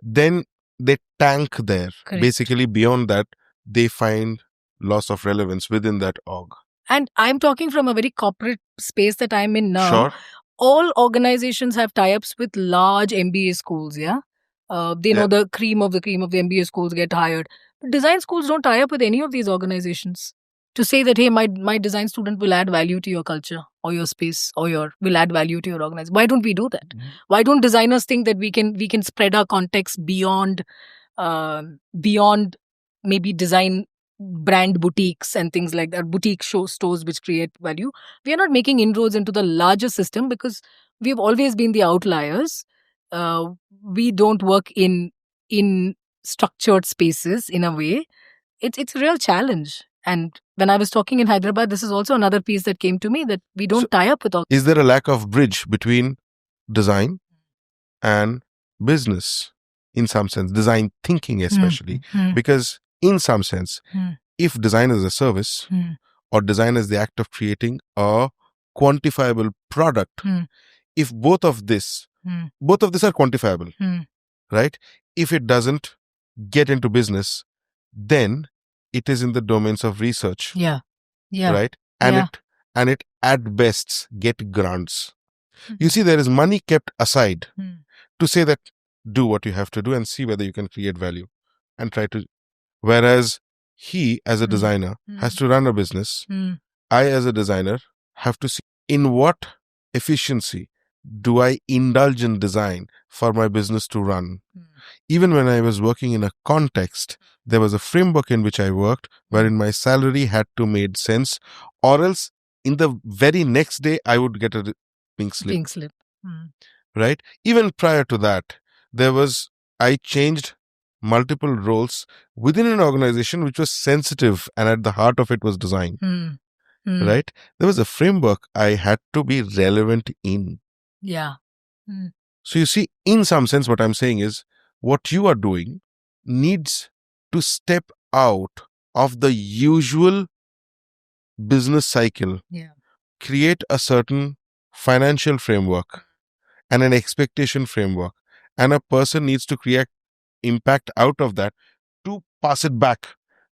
then they tank there. Correct. Basically, beyond that, they find loss of relevance within that org. And I'm talking from a very corporate space that I'm in now. Sure. All organizations have tie-ups with large MBA schools, they know the cream of the MBA schools get hired. But design schools don't tie up with any of these organizations to say that, hey, my design student will add value to your culture or your space or will add value to your organization. Why don't we do that? Why don't designers think that we can spread our context beyond maybe design brand boutiques and things like that, boutique stores which create value? We are not making inroads into the larger system because we've always been the outliers. We don't work in structured spaces in a way. It's a real challenge. And when I was talking in Hyderabad, this is also another piece that came to me, that we don't tie up with all. Is there a lack of bridge between design and business in some sense, design thinking especially, because in some sense, if design is a service or design is the act of creating a quantifiable product, if both of these are quantifiable, right? If it doesn't get into business, then it is in the domains of research, right? And it at best get grants. You see, there is money kept aside to say that do what you have to do and see whether you can create value and try to. Whereas he, as a designer, has to run a business. I, as a designer, have to see in what efficiency do I indulge in design for my business to run. Even when I was working in a context, there was a framework in which I worked wherein my salary had to make sense, or else in the very next day I would get a pink slip. Right? Even prior to that, I changed multiple roles within an organization which was sensitive, and at the heart of it was design. Right? There was a framework I had to be relevant in. So you see, in some sense, what I'm saying is what you are doing needs to step out of the usual business cycle, create a certain financial framework and an expectation framework, and a person needs to create impact out of that to pass it back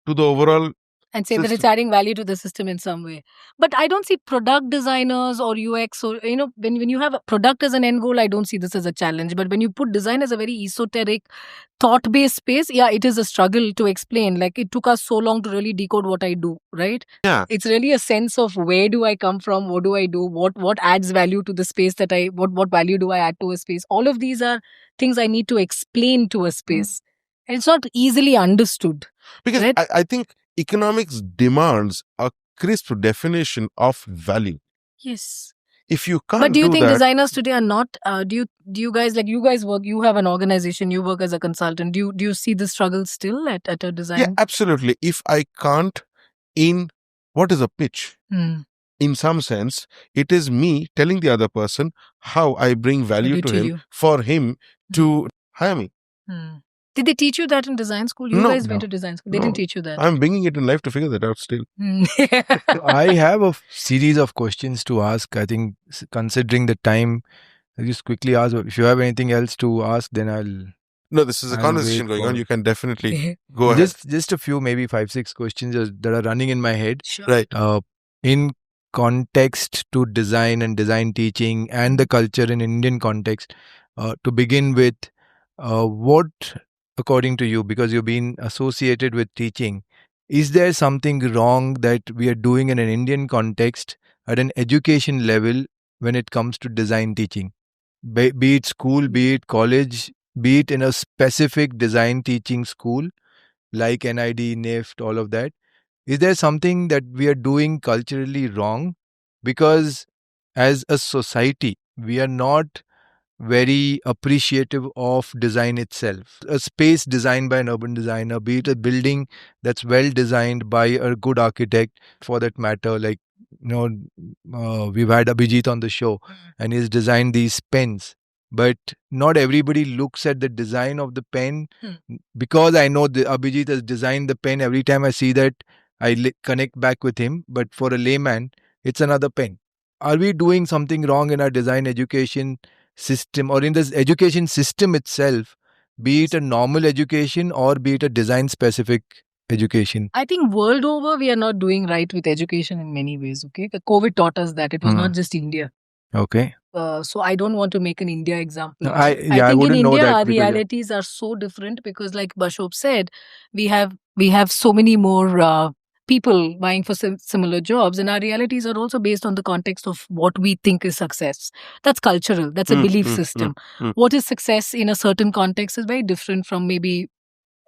to the overall and say that it's adding value to the system in some way. But I don't see product designers or UX, or when you have a product as an end goal, I don't see this as a challenge. But when you put design as a very esoteric, thought-based space, it is a struggle to explain. Like, it took us so long to really decode what I do, right? Yeah. It's really a sense of where do I come from, what do I do, what adds value to the space what value do I add to a space. All of these are things I need to explain to a space. And it's not easily understood. Because right? I think economics demands a crisp definition of value. Yes. If you can't But do you think that, designers today are not? Do you guys, like, you guys work? You have an organization. You work as a consultant. Do you see the struggle still at a design? Yeah, absolutely. If I can't, what is a pitch? In some sense, it is me telling the other person how I bring value to him for him to hire me. Did they teach you that in design school? You guys went to design school. They didn't teach you that. I'm bringing it in life to figure that out still. I have a series of questions to ask. I think, considering the time, I'll just quickly ask. If you have anything else to ask, then I'll... No, this is a conversation going on. You can definitely go ahead. Just a few, maybe 5-6 questions that are running in my head. Sure. Right. In context to design and design teaching and the culture in Indian context, to begin with, what, according to you, because you've been associated with teaching, is there something wrong that we are doing in an Indian context at an education level when it comes to design teaching? Be it school, be it college, be it in a specific design teaching school like NID, NIFT, all of that. Is there something that we are doing culturally wrong? Because as a society, we are not very appreciative of design itself. A space designed by an urban designer, be it a building that's well designed by a good architect, for that matter, like, we've had Abhijit on the show and he's designed these pens. But not everybody looks at the design of the pen. Because I know Abhijit has designed the pen, every time I see that, I connect back with him. But for a layman, it's another pen. Are we doing something wrong in our design education system, or in this education system itself, be it a normal education or be it a design specific education? I think world over, we are not doing right with education in many ways. Okay, the COVID taught us that it was not just India. Okay. So I don't want to make an India example. I think in know India that our realities are so different, because, like Bashop said, we have so many more people vying for similar jobs, and our realities are also based on the context of what we think is success. That's cultural. That's a belief system. What is success in a certain context is very different from maybe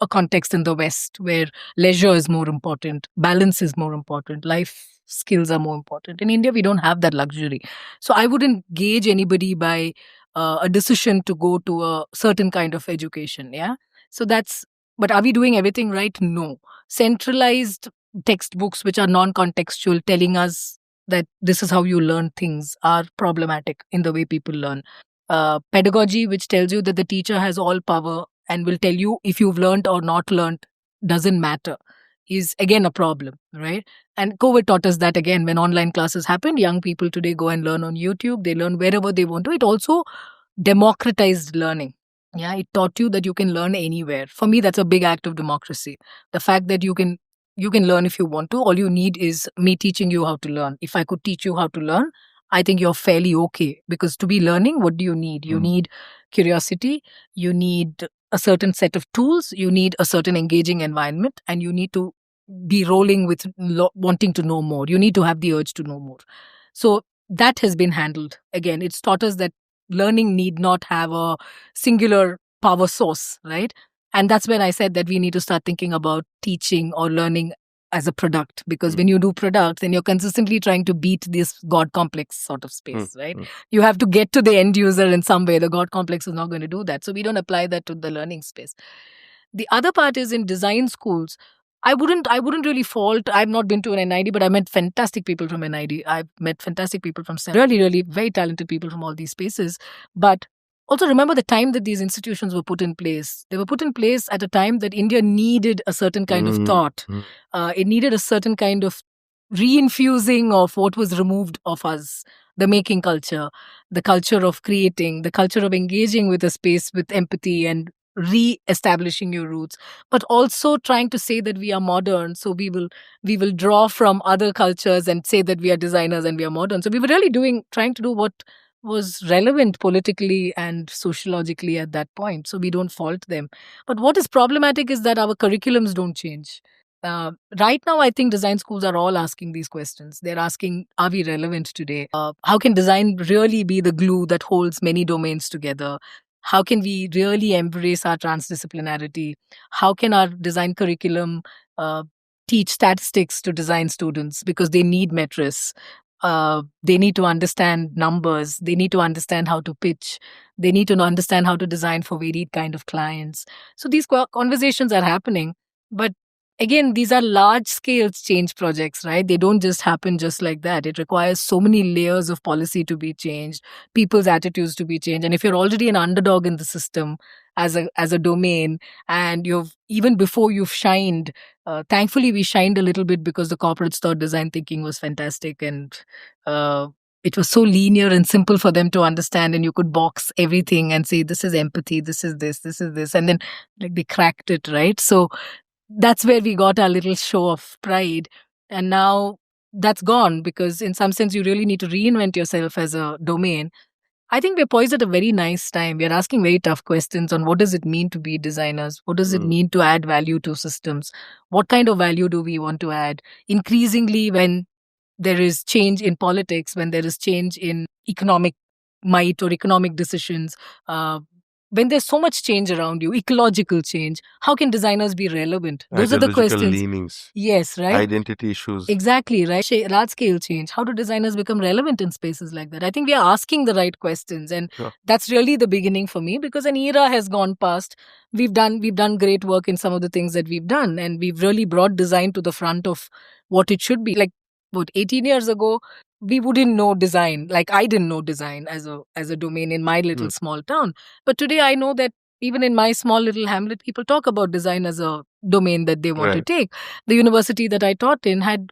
a context in the West, where leisure is more important, balance is more important, life skills are more important. In India, we don't have that luxury. So I wouldn't gauge anybody by a decision to go to a certain kind of education. Yeah. So but are we doing everything right? No. Centralized textbooks which are non-contextual, telling us that this is how you learn things, are problematic in the way people learn. pedagogy which tells you that the teacher has all power and will tell you if you've learned or not learned doesn't matter is again a problem, right? And COVID taught us that again. When online classes happened, young people today go and learn on YouTube. They learn wherever they want to. It also democratized learning. Yeah, it taught you that you can learn anywhere. For me, that's a big act of democracy. The fact that you can learn if you want to. All you need is me teaching you how to learn. If I could teach you how to learn, I think you're fairly okay. Because to be learning, what do you need? You need curiosity. You need a certain set of tools. You need a certain engaging environment, and you need to be rolling with wanting to know more. You need to have the urge to know more. So that has been handled. Again, it's taught us that learning need not have a singular power source, right? And that's when I said that we need to start thinking about teaching or learning as a product, because when you do product, then you're consistently trying to beat this God complex sort of space, right? You have to get to the end user in some way. The God complex is not going to do that. So we don't apply that to the learning space. The other part is in design schools. I wouldn't really fault. I've not been to an NID, but I met fantastic people from NID. I've met fantastic people from really, really very talented people from all these spaces. But also remember the time that these institutions were put in place. They were put in place at a time that India needed a certain kind of thought. It needed a certain kind of reinfusing of what was removed of us. The making culture, the culture of creating, the culture of engaging with a space with empathy and re-establishing your roots, but also trying to say that we are modern. So we will draw from other cultures and say that we are designers and we are modern. So we were really trying to do what was relevant politically and sociologically at that point. So we don't fault them. But what is problematic is that our curriculums don't change. Right now, I think design schools are all asking these questions. They're asking, are we relevant today? How can design really be the glue that holds many domains together? How can we really embrace our transdisciplinarity? How can our design curriculum teach statistics to design students, because they need metrics? They need to understand numbers. They need to understand how to pitch. They need to understand how to design for varied kind of clients. So these conversations are happening. But again, these are large scale change projects, right? They don't just happen just like that. It requires so many layers of policy to be changed, people's attitudes to be changed. And if you're already an underdog in the system as a domain, and even before you've shined, thankfully we shined a little bit because the corporates thought design thinking was fantastic, and it was so linear and simple for them to understand, and you could box everything and say, this is empathy, this is this, and then like they cracked it, right? So that's where we got our little show of pride. And now that's gone, because in some sense you really need to reinvent yourself as a domain. I think we're poised at a very nice time. We're asking very tough questions on what does it mean to be designers? What does it mean to add value to systems? What kind of value do we want to add? Increasingly, when there is change in politics, when there is change in economic might or economic decisions, when there's so much change around you, ecological change, how can designers be relevant? Those are the questions. Leanings. Yes, right? Identity issues. Exactly, right? Large scale change. How do designers become relevant in spaces like that? I think we are asking the right questions, and that's really the beginning for me, because an era has gone past. We've done great work in some of the things that we've done, and we've really brought design to the front of what it should be. Like 18 years ago, we wouldn't know design. Like I didn't know design as a domain in my little small town. But today I know that even in my small little hamlet, people talk about design as a domain that they want to take. The university that I taught in had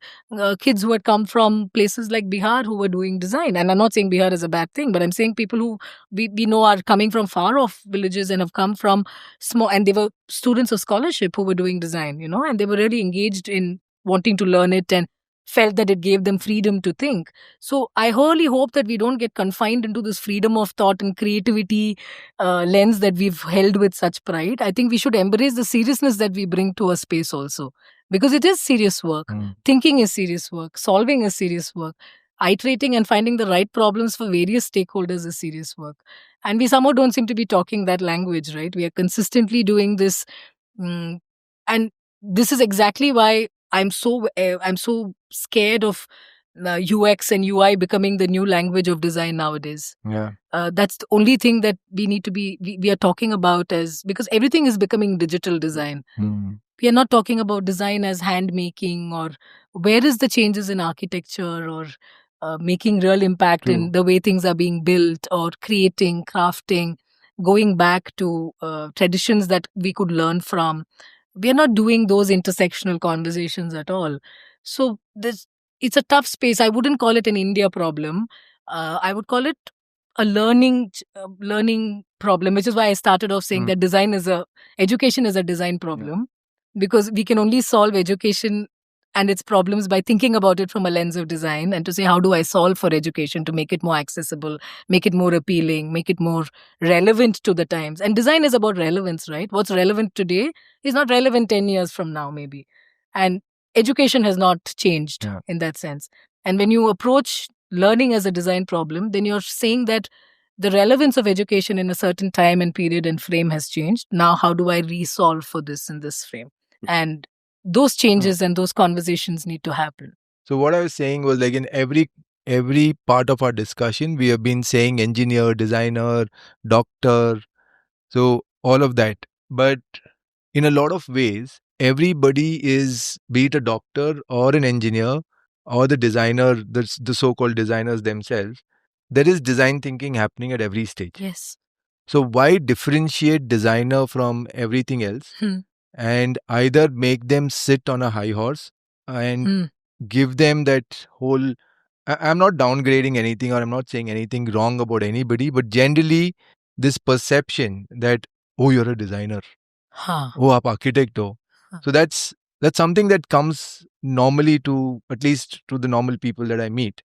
kids who had come from places like Bihar who were doing design. And I'm not saying Bihar is a bad thing, but I'm saying people who we know are coming from far off villages and have come from small, and they were students of scholarship who were doing design, and they were really engaged in wanting to learn it and felt that it gave them freedom to think. So I wholly hope that we don't get confined into this freedom of thought and creativity lens that we've held with such pride. I think we should embrace the seriousness that we bring to a space also, because it is serious work. Thinking is serious work. Solving is serious work. Iterating and finding the right problems for various stakeholders is serious work. And we somehow don't seem to be talking that language, right? We are consistently doing this. And this is exactly why I'm so scared of UX and UI becoming the new language of design nowadays. Yeah. That's the only thing that we need to be, we are talking about, as because everything is becoming digital design. We are not talking about design as hand making, or where is the changes in architecture, or making real impact in the way things are being built, or creating, crafting, going back to traditions that we could learn from. We are not doing those intersectional conversations at all. So it's a tough space. I wouldn't call it an India problem. I would call it a learning problem, which is why I started off saying that education is a design problem, because we can only solve education and its problems by thinking about it from a lens of design, and to say, how do I solve for education to make it more accessible, make it more appealing, make it more relevant to the times. And design is about relevance, right? What's relevant today is not relevant 10 years from now, maybe. And education has not changed in that sense. And when you approach learning as a design problem, then you're saying that the relevance of education in a certain time and period and frame has changed. Now, how do I resolve for this in this frame? And those changes and those conversations need to happen. So what I was saying was, like, in every part of our discussion, we have been saying engineer, designer, doctor, so all of that. But in a lot of ways, everybody is, be it a doctor or an engineer or the designer, the so-called designers themselves, there is design thinking happening at every stage. Yes. So why differentiate designer from everything else and either make them sit on a high horse and give them that whole... I'm not downgrading anything, or I'm not saying anything wrong about anybody, but generally this perception that, oh, you're a designer, oh, aap architect ho. So that's something that comes normally to, at least to the normal people that I meet,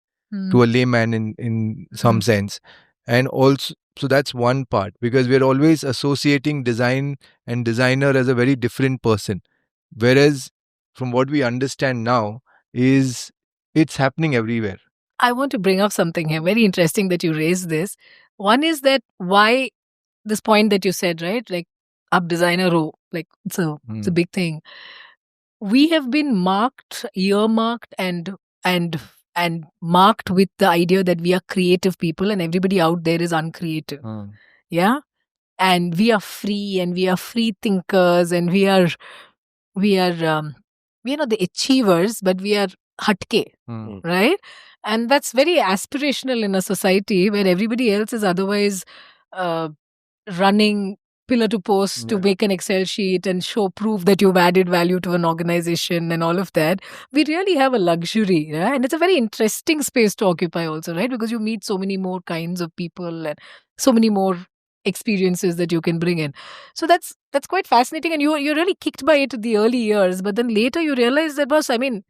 to a layman in some sense. And also, so that's one part, because we're always associating design and designer as a very different person. Whereas from what we understand now is it's happening everywhere. I want to bring up something here. Very interesting that you raised this. One is that why this point that you said, right? Like, up designer ho, like it's a big thing. We have been earmarked and marked with the idea that we are creative people and everybody out there is uncreative. Yeah. And we are free, and we are free thinkers, and we are not the achievers, but we are hatke, right? And that's very aspirational in a society where everybody else is otherwise running pillar to post to make an Excel sheet and show proof that you've added value to an organization and all of that. We really have a luxury, right? And it's a very interesting space to occupy also, right? Because you meet so many more kinds of people and so many more experiences that you can bring in. So that's quite fascinating, and you're really kicked by it in the early years, but then later you realize that, boss, I mean,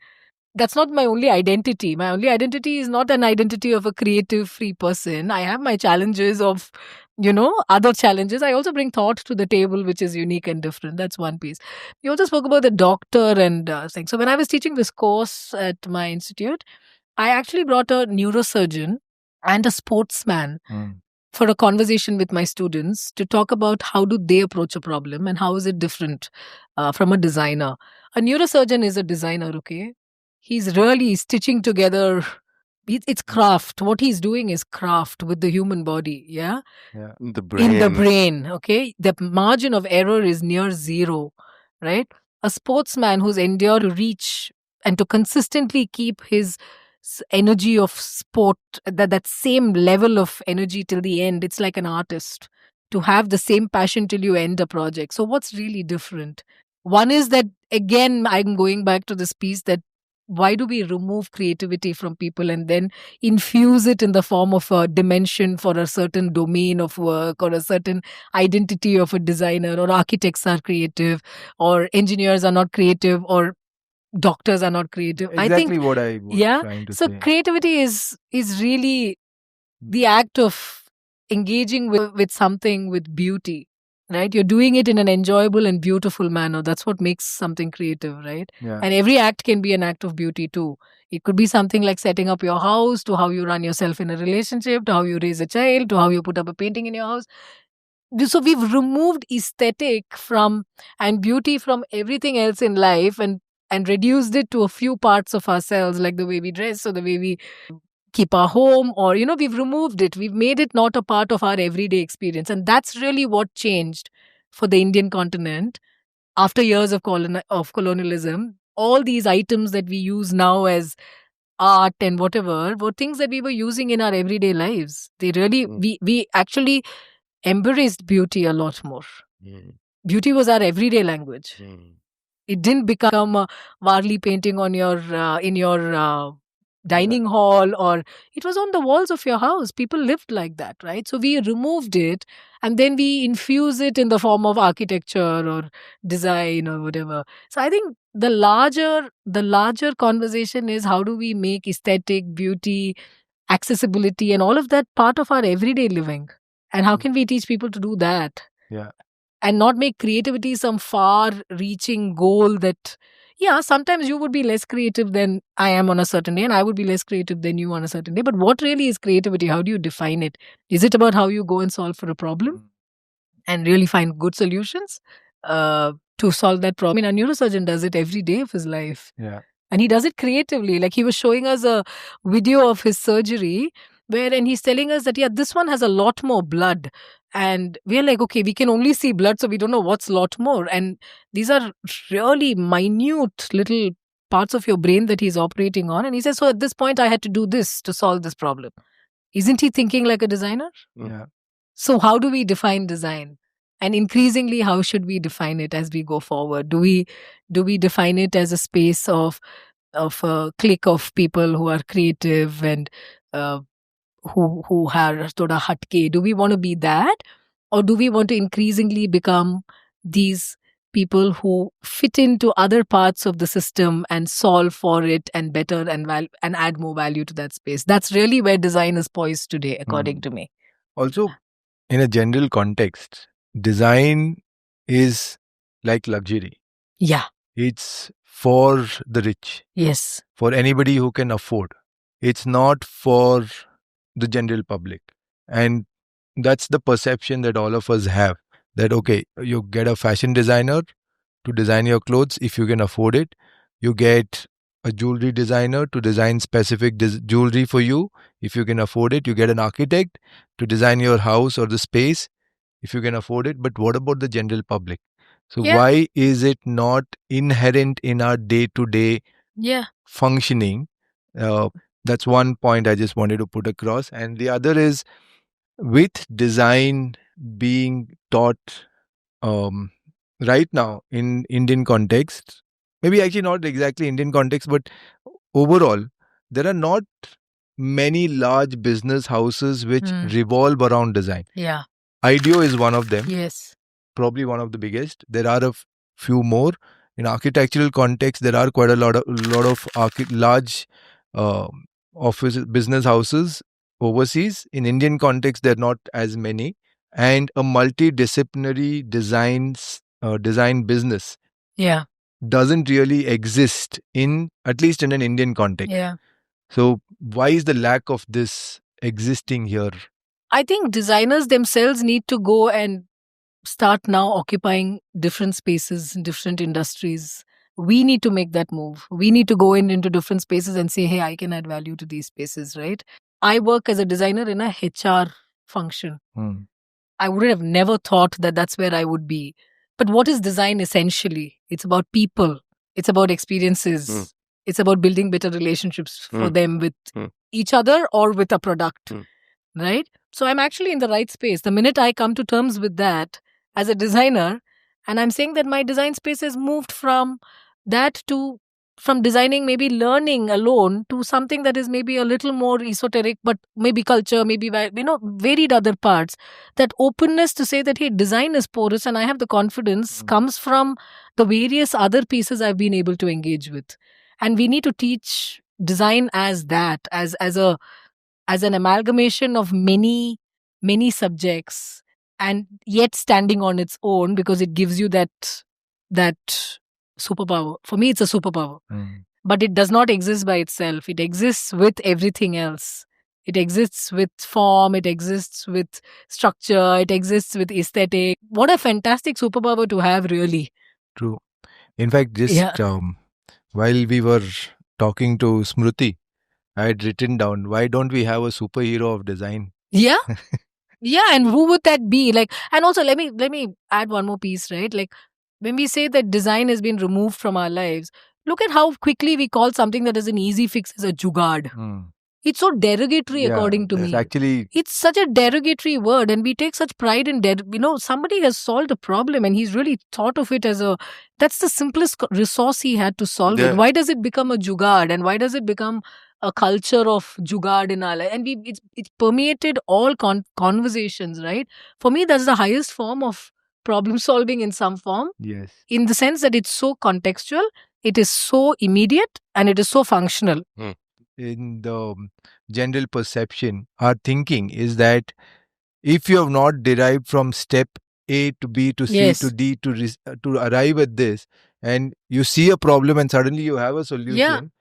that's not my only identity. My only identity is not an identity of a creative, free person. I have my challenges of, other challenges. I also bring thought to the table, which is unique and different. That's one piece. You also spoke about the doctor and things. So when I was teaching this course at my institute, I actually brought a neurosurgeon and a sportsman for a conversation with my students to talk about how do they approach a problem and how is it different from a designer. A neurosurgeon is a designer, okay? He's really stitching together. It's craft. What he's doing is craft with the human body, yeah? In the brain. In the brain, okay? The margin of error is near zero, right? A sportsman who's endured to reach and to consistently keep his energy of sport, that same level of energy till the end. It's like an artist to have the same passion till you end a project. So what's really different? One is that, again, I'm going back to this piece that why do we remove creativity from people and then infuse it in the form of a dimension for a certain domain of work or a certain identity of a designer, or architects are creative or engineers are not creative or doctors are not creative. Exactly, I think what I was trying to say. So creativity is really the act of engaging with something with beauty, right? You're doing it in an enjoyable and beautiful manner. That's what makes something creative, right? Yeah. And every act can be an act of beauty too. It could be something like setting up your house, to how you run yourself in a relationship, to how you raise a child, to how you put up a painting in your house. So we've removed aesthetic from and beauty from everything else in life and reduced it to a few parts of ourselves, like the way we dress or the way we keep our home, or, we've removed it. We've made it not a part of our everyday experience. And that's really what changed for the Indian continent after years of colonialism. All these items that we use now as art and whatever were things that we were using in our everyday lives. They really, we actually embraced beauty a lot more. Beauty was our everyday language. It didn't become a Varli painting on your in your dining hall, or it was on the walls of your house. People lived like that, right? So we removed it and then we infuse it in the form of architecture or design or whatever. So I think the larger conversation is, how do we make aesthetic, beauty, accessibility and all of that part of our everyday living, and how can we teach people to do that? Yeah. And not make creativity some far reaching goal that, yeah, sometimes you would be less creative than I am on a certain day and I would be less creative than you on a certain day. But what really is creativity? How do you define it? Is it about how you go and solve for a problem and really find good solutions to solve that problem? I mean, a neurosurgeon does it every day of his life. Yeah. And he does it creatively. Like, he was showing us a video of his surgery and he's telling us that, yeah, this one has a lot more blood. And we're like, okay, we can only see blood, so we don't know what's a lot more. And these are really minute little parts of your brain that he's operating on. And he says, so at this point, I had to do this to solve this problem. Isn't he thinking like a designer? Yeah. So how do we define design? And increasingly, how should we define it as we go forward? Do we define it as a space of a clique of people who are creative and who are thoda hatke? Do we want to be that, or do we want to increasingly become these people who fit into other parts of the system and solve for it and better and add more value to that space? That's really where design is poised today, according to me. Also, in a general context, design is like luxury. Yeah. It's for the rich. Yes. For anybody who can afford. It's not for the general public. And that's the perception that all of us have. That, okay, you get a fashion designer to design your clothes if you can afford it. You get a jewelry designer to design specific jewelry for you if you can afford it. You get an architect to design your house or the space if you can afford it. But what about the general public? So why is it not inherent in our day-to-day functioning? That's one point I just wanted to put across. And the other is, with design being taught right now in Indian context, maybe actually not exactly Indian context, but overall, there are not many large business houses which revolve around design. Yeah. IDEO is one of them. Yes. Probably one of the biggest. There are a few more. In architectural context, there are quite a lot of large office business houses overseas. In Indian context, there are not as many. And a multidisciplinary design business doesn't really exist at least in an Indian context. Yeah. So why is the lack of this existing here? I think designers themselves need to go and start now occupying different spaces, different industries. We need to make that move. We need to go into different spaces and say, hey, I can add value to these spaces, right? I work as a designer in a HR function. I would have never thought that that's where I would be. But what is design essentially? It's about people. It's about experiences. It's about building better relationships for them with each other or with a product, right? So I'm actually in the right space. The minute I come to terms with that as a designer, and I'm saying that my design space has moved from that to from designing, maybe learning alone, to something that is maybe a little more esoteric, but maybe culture, maybe, varied other parts. That openness to say that, hey, design is porous and I have the confidence comes from the various other pieces I've been able to engage with. And we need to teach design as that, as an amalgamation of many subjects, and yet standing on its own, because it gives you that superpower. For me, it's a superpower. But it does not exist by itself. It exists with everything else. It exists with form. It exists with structure. It exists with aesthetic. What a fantastic superpower to have, really. True. In fact, just while we were talking to Smriti, I had written down, why don't we have a superhero of design? Yeah. Yeah, and who would that be? Like, and also let me add one more piece, right? Like, when we say that design has been removed from our lives, Look at how quickly we call something that is an easy fix as a jugaad. It's so derogatory, according to me. Actually, it's such a derogatory word, and we take such pride in somebody has solved a problem and he's really thought of it as that's the simplest resource he had to solve it. Why does it become a jugaad, and why does it become a culture of jugaad in our life? And it's permeated all conversations, right? For me, that's the highest form of problem solving in some form. Yes. In the sense that it's so contextual, it is so immediate, and it is so functional. In the general perception, our thinking is that if you have not derived from step A to B to C to D to arrive at this, and you see a problem and suddenly you have a solution,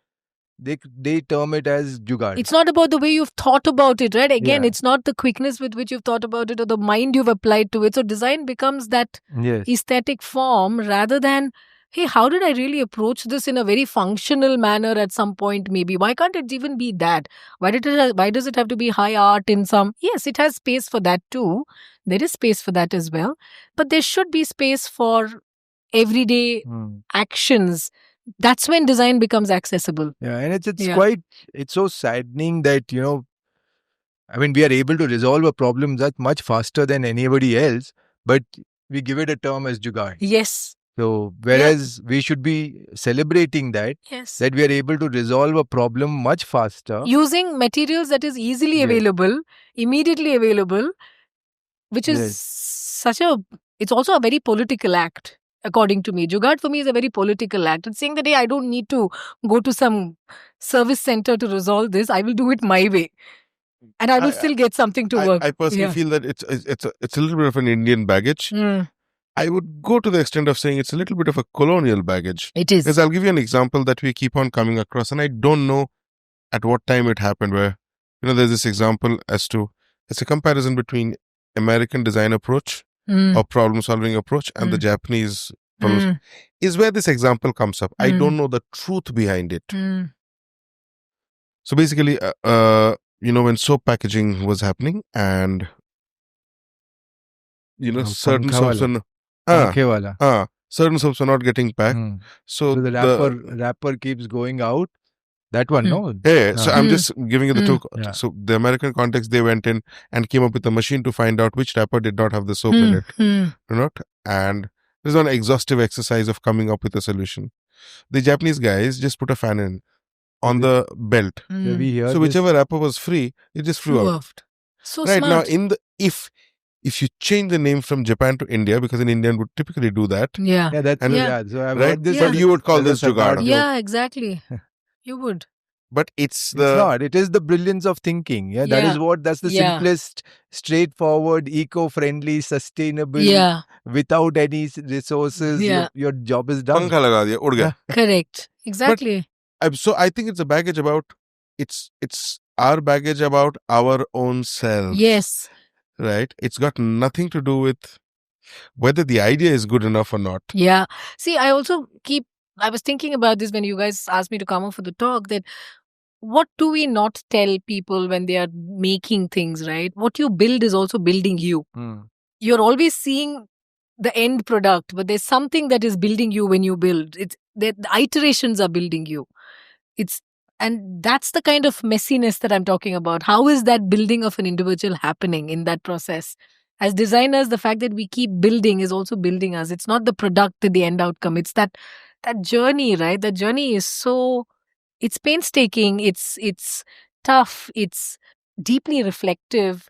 they term it as jugaad. It's not about the way you've thought about it, right? Again, it's not the quickness with which you've thought about it or the mind you've applied to it. So design becomes that aesthetic form rather than, hey, how did I really approach this in a very functional manner at some point maybe? Why can't it even be that? Why does it have to be high art in some? Yes, it has space for that too. There is space for that as well. But there should be space for everyday actions. That's when design becomes accessible. Yeah, and it's so saddening that, I mean, we are able to resolve a problem that much faster than anybody else, but we give it a term as jugaad. Yes. So, whereas we should be celebrating that we are able to resolve a problem much faster. Using materials that is easily available, immediately available, which is it's also a very political act, according to me. Jugaad for me is a very political act. It's saying that, hey, I don't need to go to some service center to resolve this. I will do it my way. And I will still get something to work. I personally feel that it's a little bit of an Indian baggage. I would go to the extent of saying it's a little bit of a colonial baggage. It is. Because I'll give you an example that we keep on coming across, and I don't know at what time it happened, where, there's this example as to, it's a comparison between American design approach or problem solving approach and the Japanese problem is where this example comes up. I don't know the truth behind it. So basically, when soap packaging was happening and, certain soaps certain soaps are not getting packed. So the wrapper keeps going out. That one, no? Yeah. So I'm just giving you the two. So the American context, they went in and came up with a machine to find out which wrapper did not have the soap in it. And there's an exhaustive exercise of coming up with a solution. The Japanese guys just put a fan on the belt. So whichever wrapper was free, it just flew out. So right smart. Now, if you change the name from Japan to India, because an Indian would typically do that. So I've heard this. But you would call this jugaad. Yeah, exactly. You would. But it is the brilliance of thinking. That's the simplest, straightforward, eco-friendly, sustainable, without any resources. Your job is done. Pankha laga diya, ud gaya. Correct. Exactly. So I think it's a baggage about, it's our baggage about our own selves. Yes. Right? It's got nothing to do with whether the idea is good enough or not. Yeah. See, I was thinking about this when you guys asked me to come up for the talk, that what do we not tell people when they are making things, right? What you build is also building you. You're always seeing the end product, but there's something that is building you when you build. The iterations are building you. And that's the kind of messiness that I'm talking about. How is that building of an individual happening in that process? As designers, the fact that we keep building is also building us. It's not the product, the end outcome. It's that journey, right? That journey is it's painstaking, it's tough, it's deeply reflective.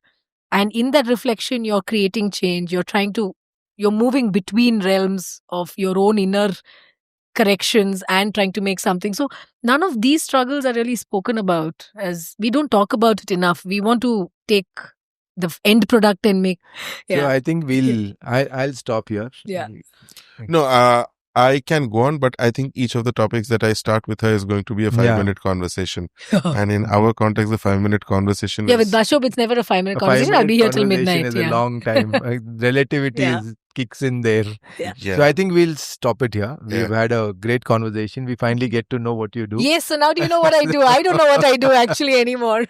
And in that reflection, you're creating change. You're moving between realms of your own inner corrections and trying to make something. So none of these struggles are really spoken about, as we don't talk about it enough. We want to take the end product and make. So I think I'll stop here. Yeah. No, I can go on, but I think each of the topics that I start with her is going to be a 5-minute conversation. And in our context, the 5-minute conversation is... with Dashop, it's never a 5-minute conversation. I'll be here till midnight. It's a long time. Relativity kicks in there. So I think we'll stop it here. We've had a great conversation. We finally get to know what you do. Yes, so now do you know what I do? I don't know what I do actually anymore.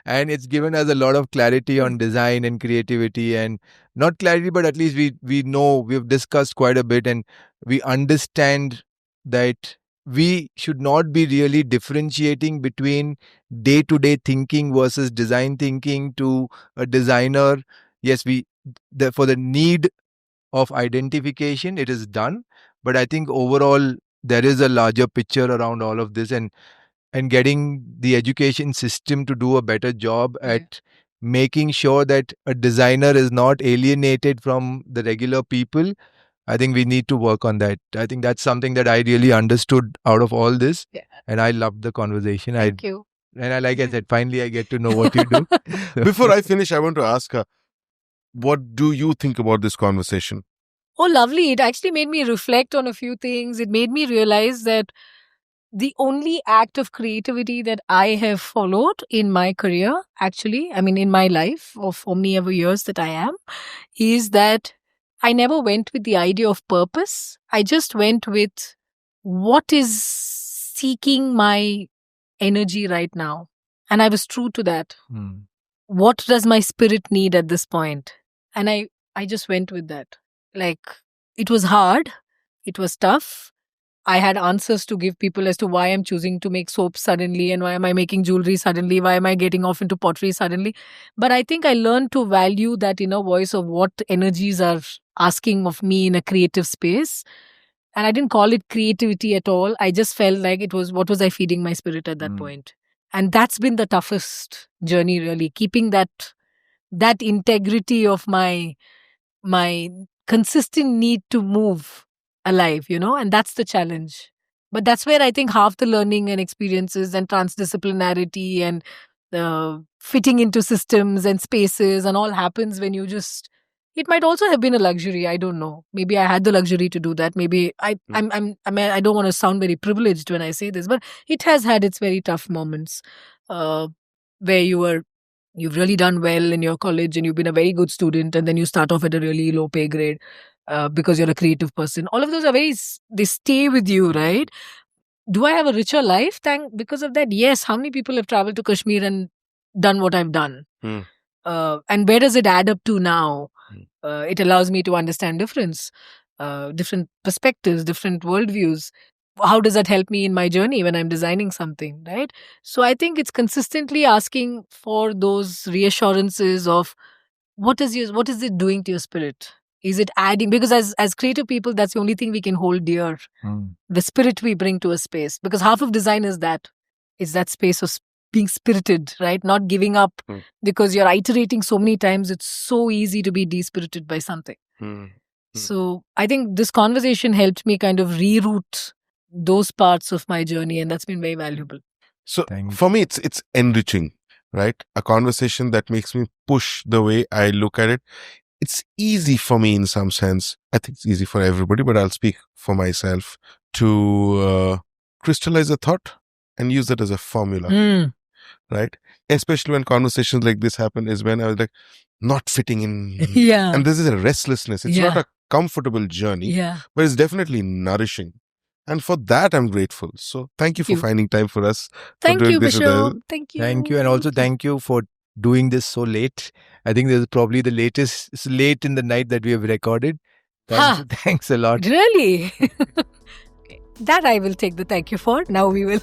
And it's given us a lot of clarity on design and creativity, and not clarity, but at least we know, we've discussed quite a bit, and we understand that we should not be really differentiating between day-to-day thinking versus design thinking to a designer. Yes, for the need of identification, it is done. But I think overall, there is a larger picture around all of this, and getting the education system to do a better job at making sure that a designer is not alienated from the regular people. I think we need to work on that. I think that's something that I really understood out of all this. Yeah. And I loved the conversation. Thank you. And like I said, finally I get to know what you do. Before I finish, I want to ask her, what do you think about this conversation? Oh, lovely. It actually made me reflect on a few things. It made me realize that the only act of creativity that I have followed in my career, actually, I mean, in my life of how many ever years that I am, is that I never went with the idea of purpose. I just went with what is seeking my energy right now. And I was true to that. What does my spirit need at this point? And I just went with that. Like, it was hard. It was tough. I had answers to give people as to why I'm choosing to make soap suddenly and why am I making jewelry suddenly, why am I getting off into pottery suddenly. But I think I learned to value that inner voice of what energies are asking of me in a creative space. And I didn't call it creativity at all. I just felt like it was, what was I feeding my spirit at that point? And that's been the toughest journey, really, keeping that integrity of my consistent need to move alive, and that's the challenge. But that's where I think half the learning and experiences and transdisciplinarity and fitting into systems and spaces and all happens when you just. It might also have been a luxury. I don't know. Maybe I had the luxury to do that. Maybe I mean, I don't want to sound very privileged when I say this, but it has had its very tough moments where you've really done well in your college and you've been a very good student, and then you start off at a really low pay grade because you're a creative person. All of those are they stay with you, right? Do I have a richer life because of that? Yes. How many people have traveled to Kashmir and done what I've done? And where does it add up to now? It allows me to understand different perspectives, different worldviews. How does that help me in my journey when I'm designing something, right? So I think it's consistently asking for those reassurances of what is it doing to your spirit? Is it adding? Because as creative people, that's the only thing we can hold dear. The spirit we bring to a space. Because half of design is that. It's that space of being spirited, right? Not giving up because you're iterating so many times. It's so easy to be de-spirited by something. So I think this conversation helped me kind of reroute those parts of my journey, and that's been very valuable. So for me, it's enriching, right? A conversation that makes me push the way I look at it. It's easy for me in some sense. I think it's easy for everybody, but I'll speak for myself to crystallize a thought and use it as a formula, right? Especially when conversations like this happen is when I was like, not fitting in. Yeah. And this is a restlessness. It's not a comfortable journey, but it's definitely nourishing. And for that, I'm grateful. So thank you for finding time for us. Thank you, Bishop. Thank you. Thank you. And also thank you for doing this so late. I think this is probably the latest, it's late in the night that we have recorded. Thanks a lot. Really? Okay. That I will take the thank you for. Now we will.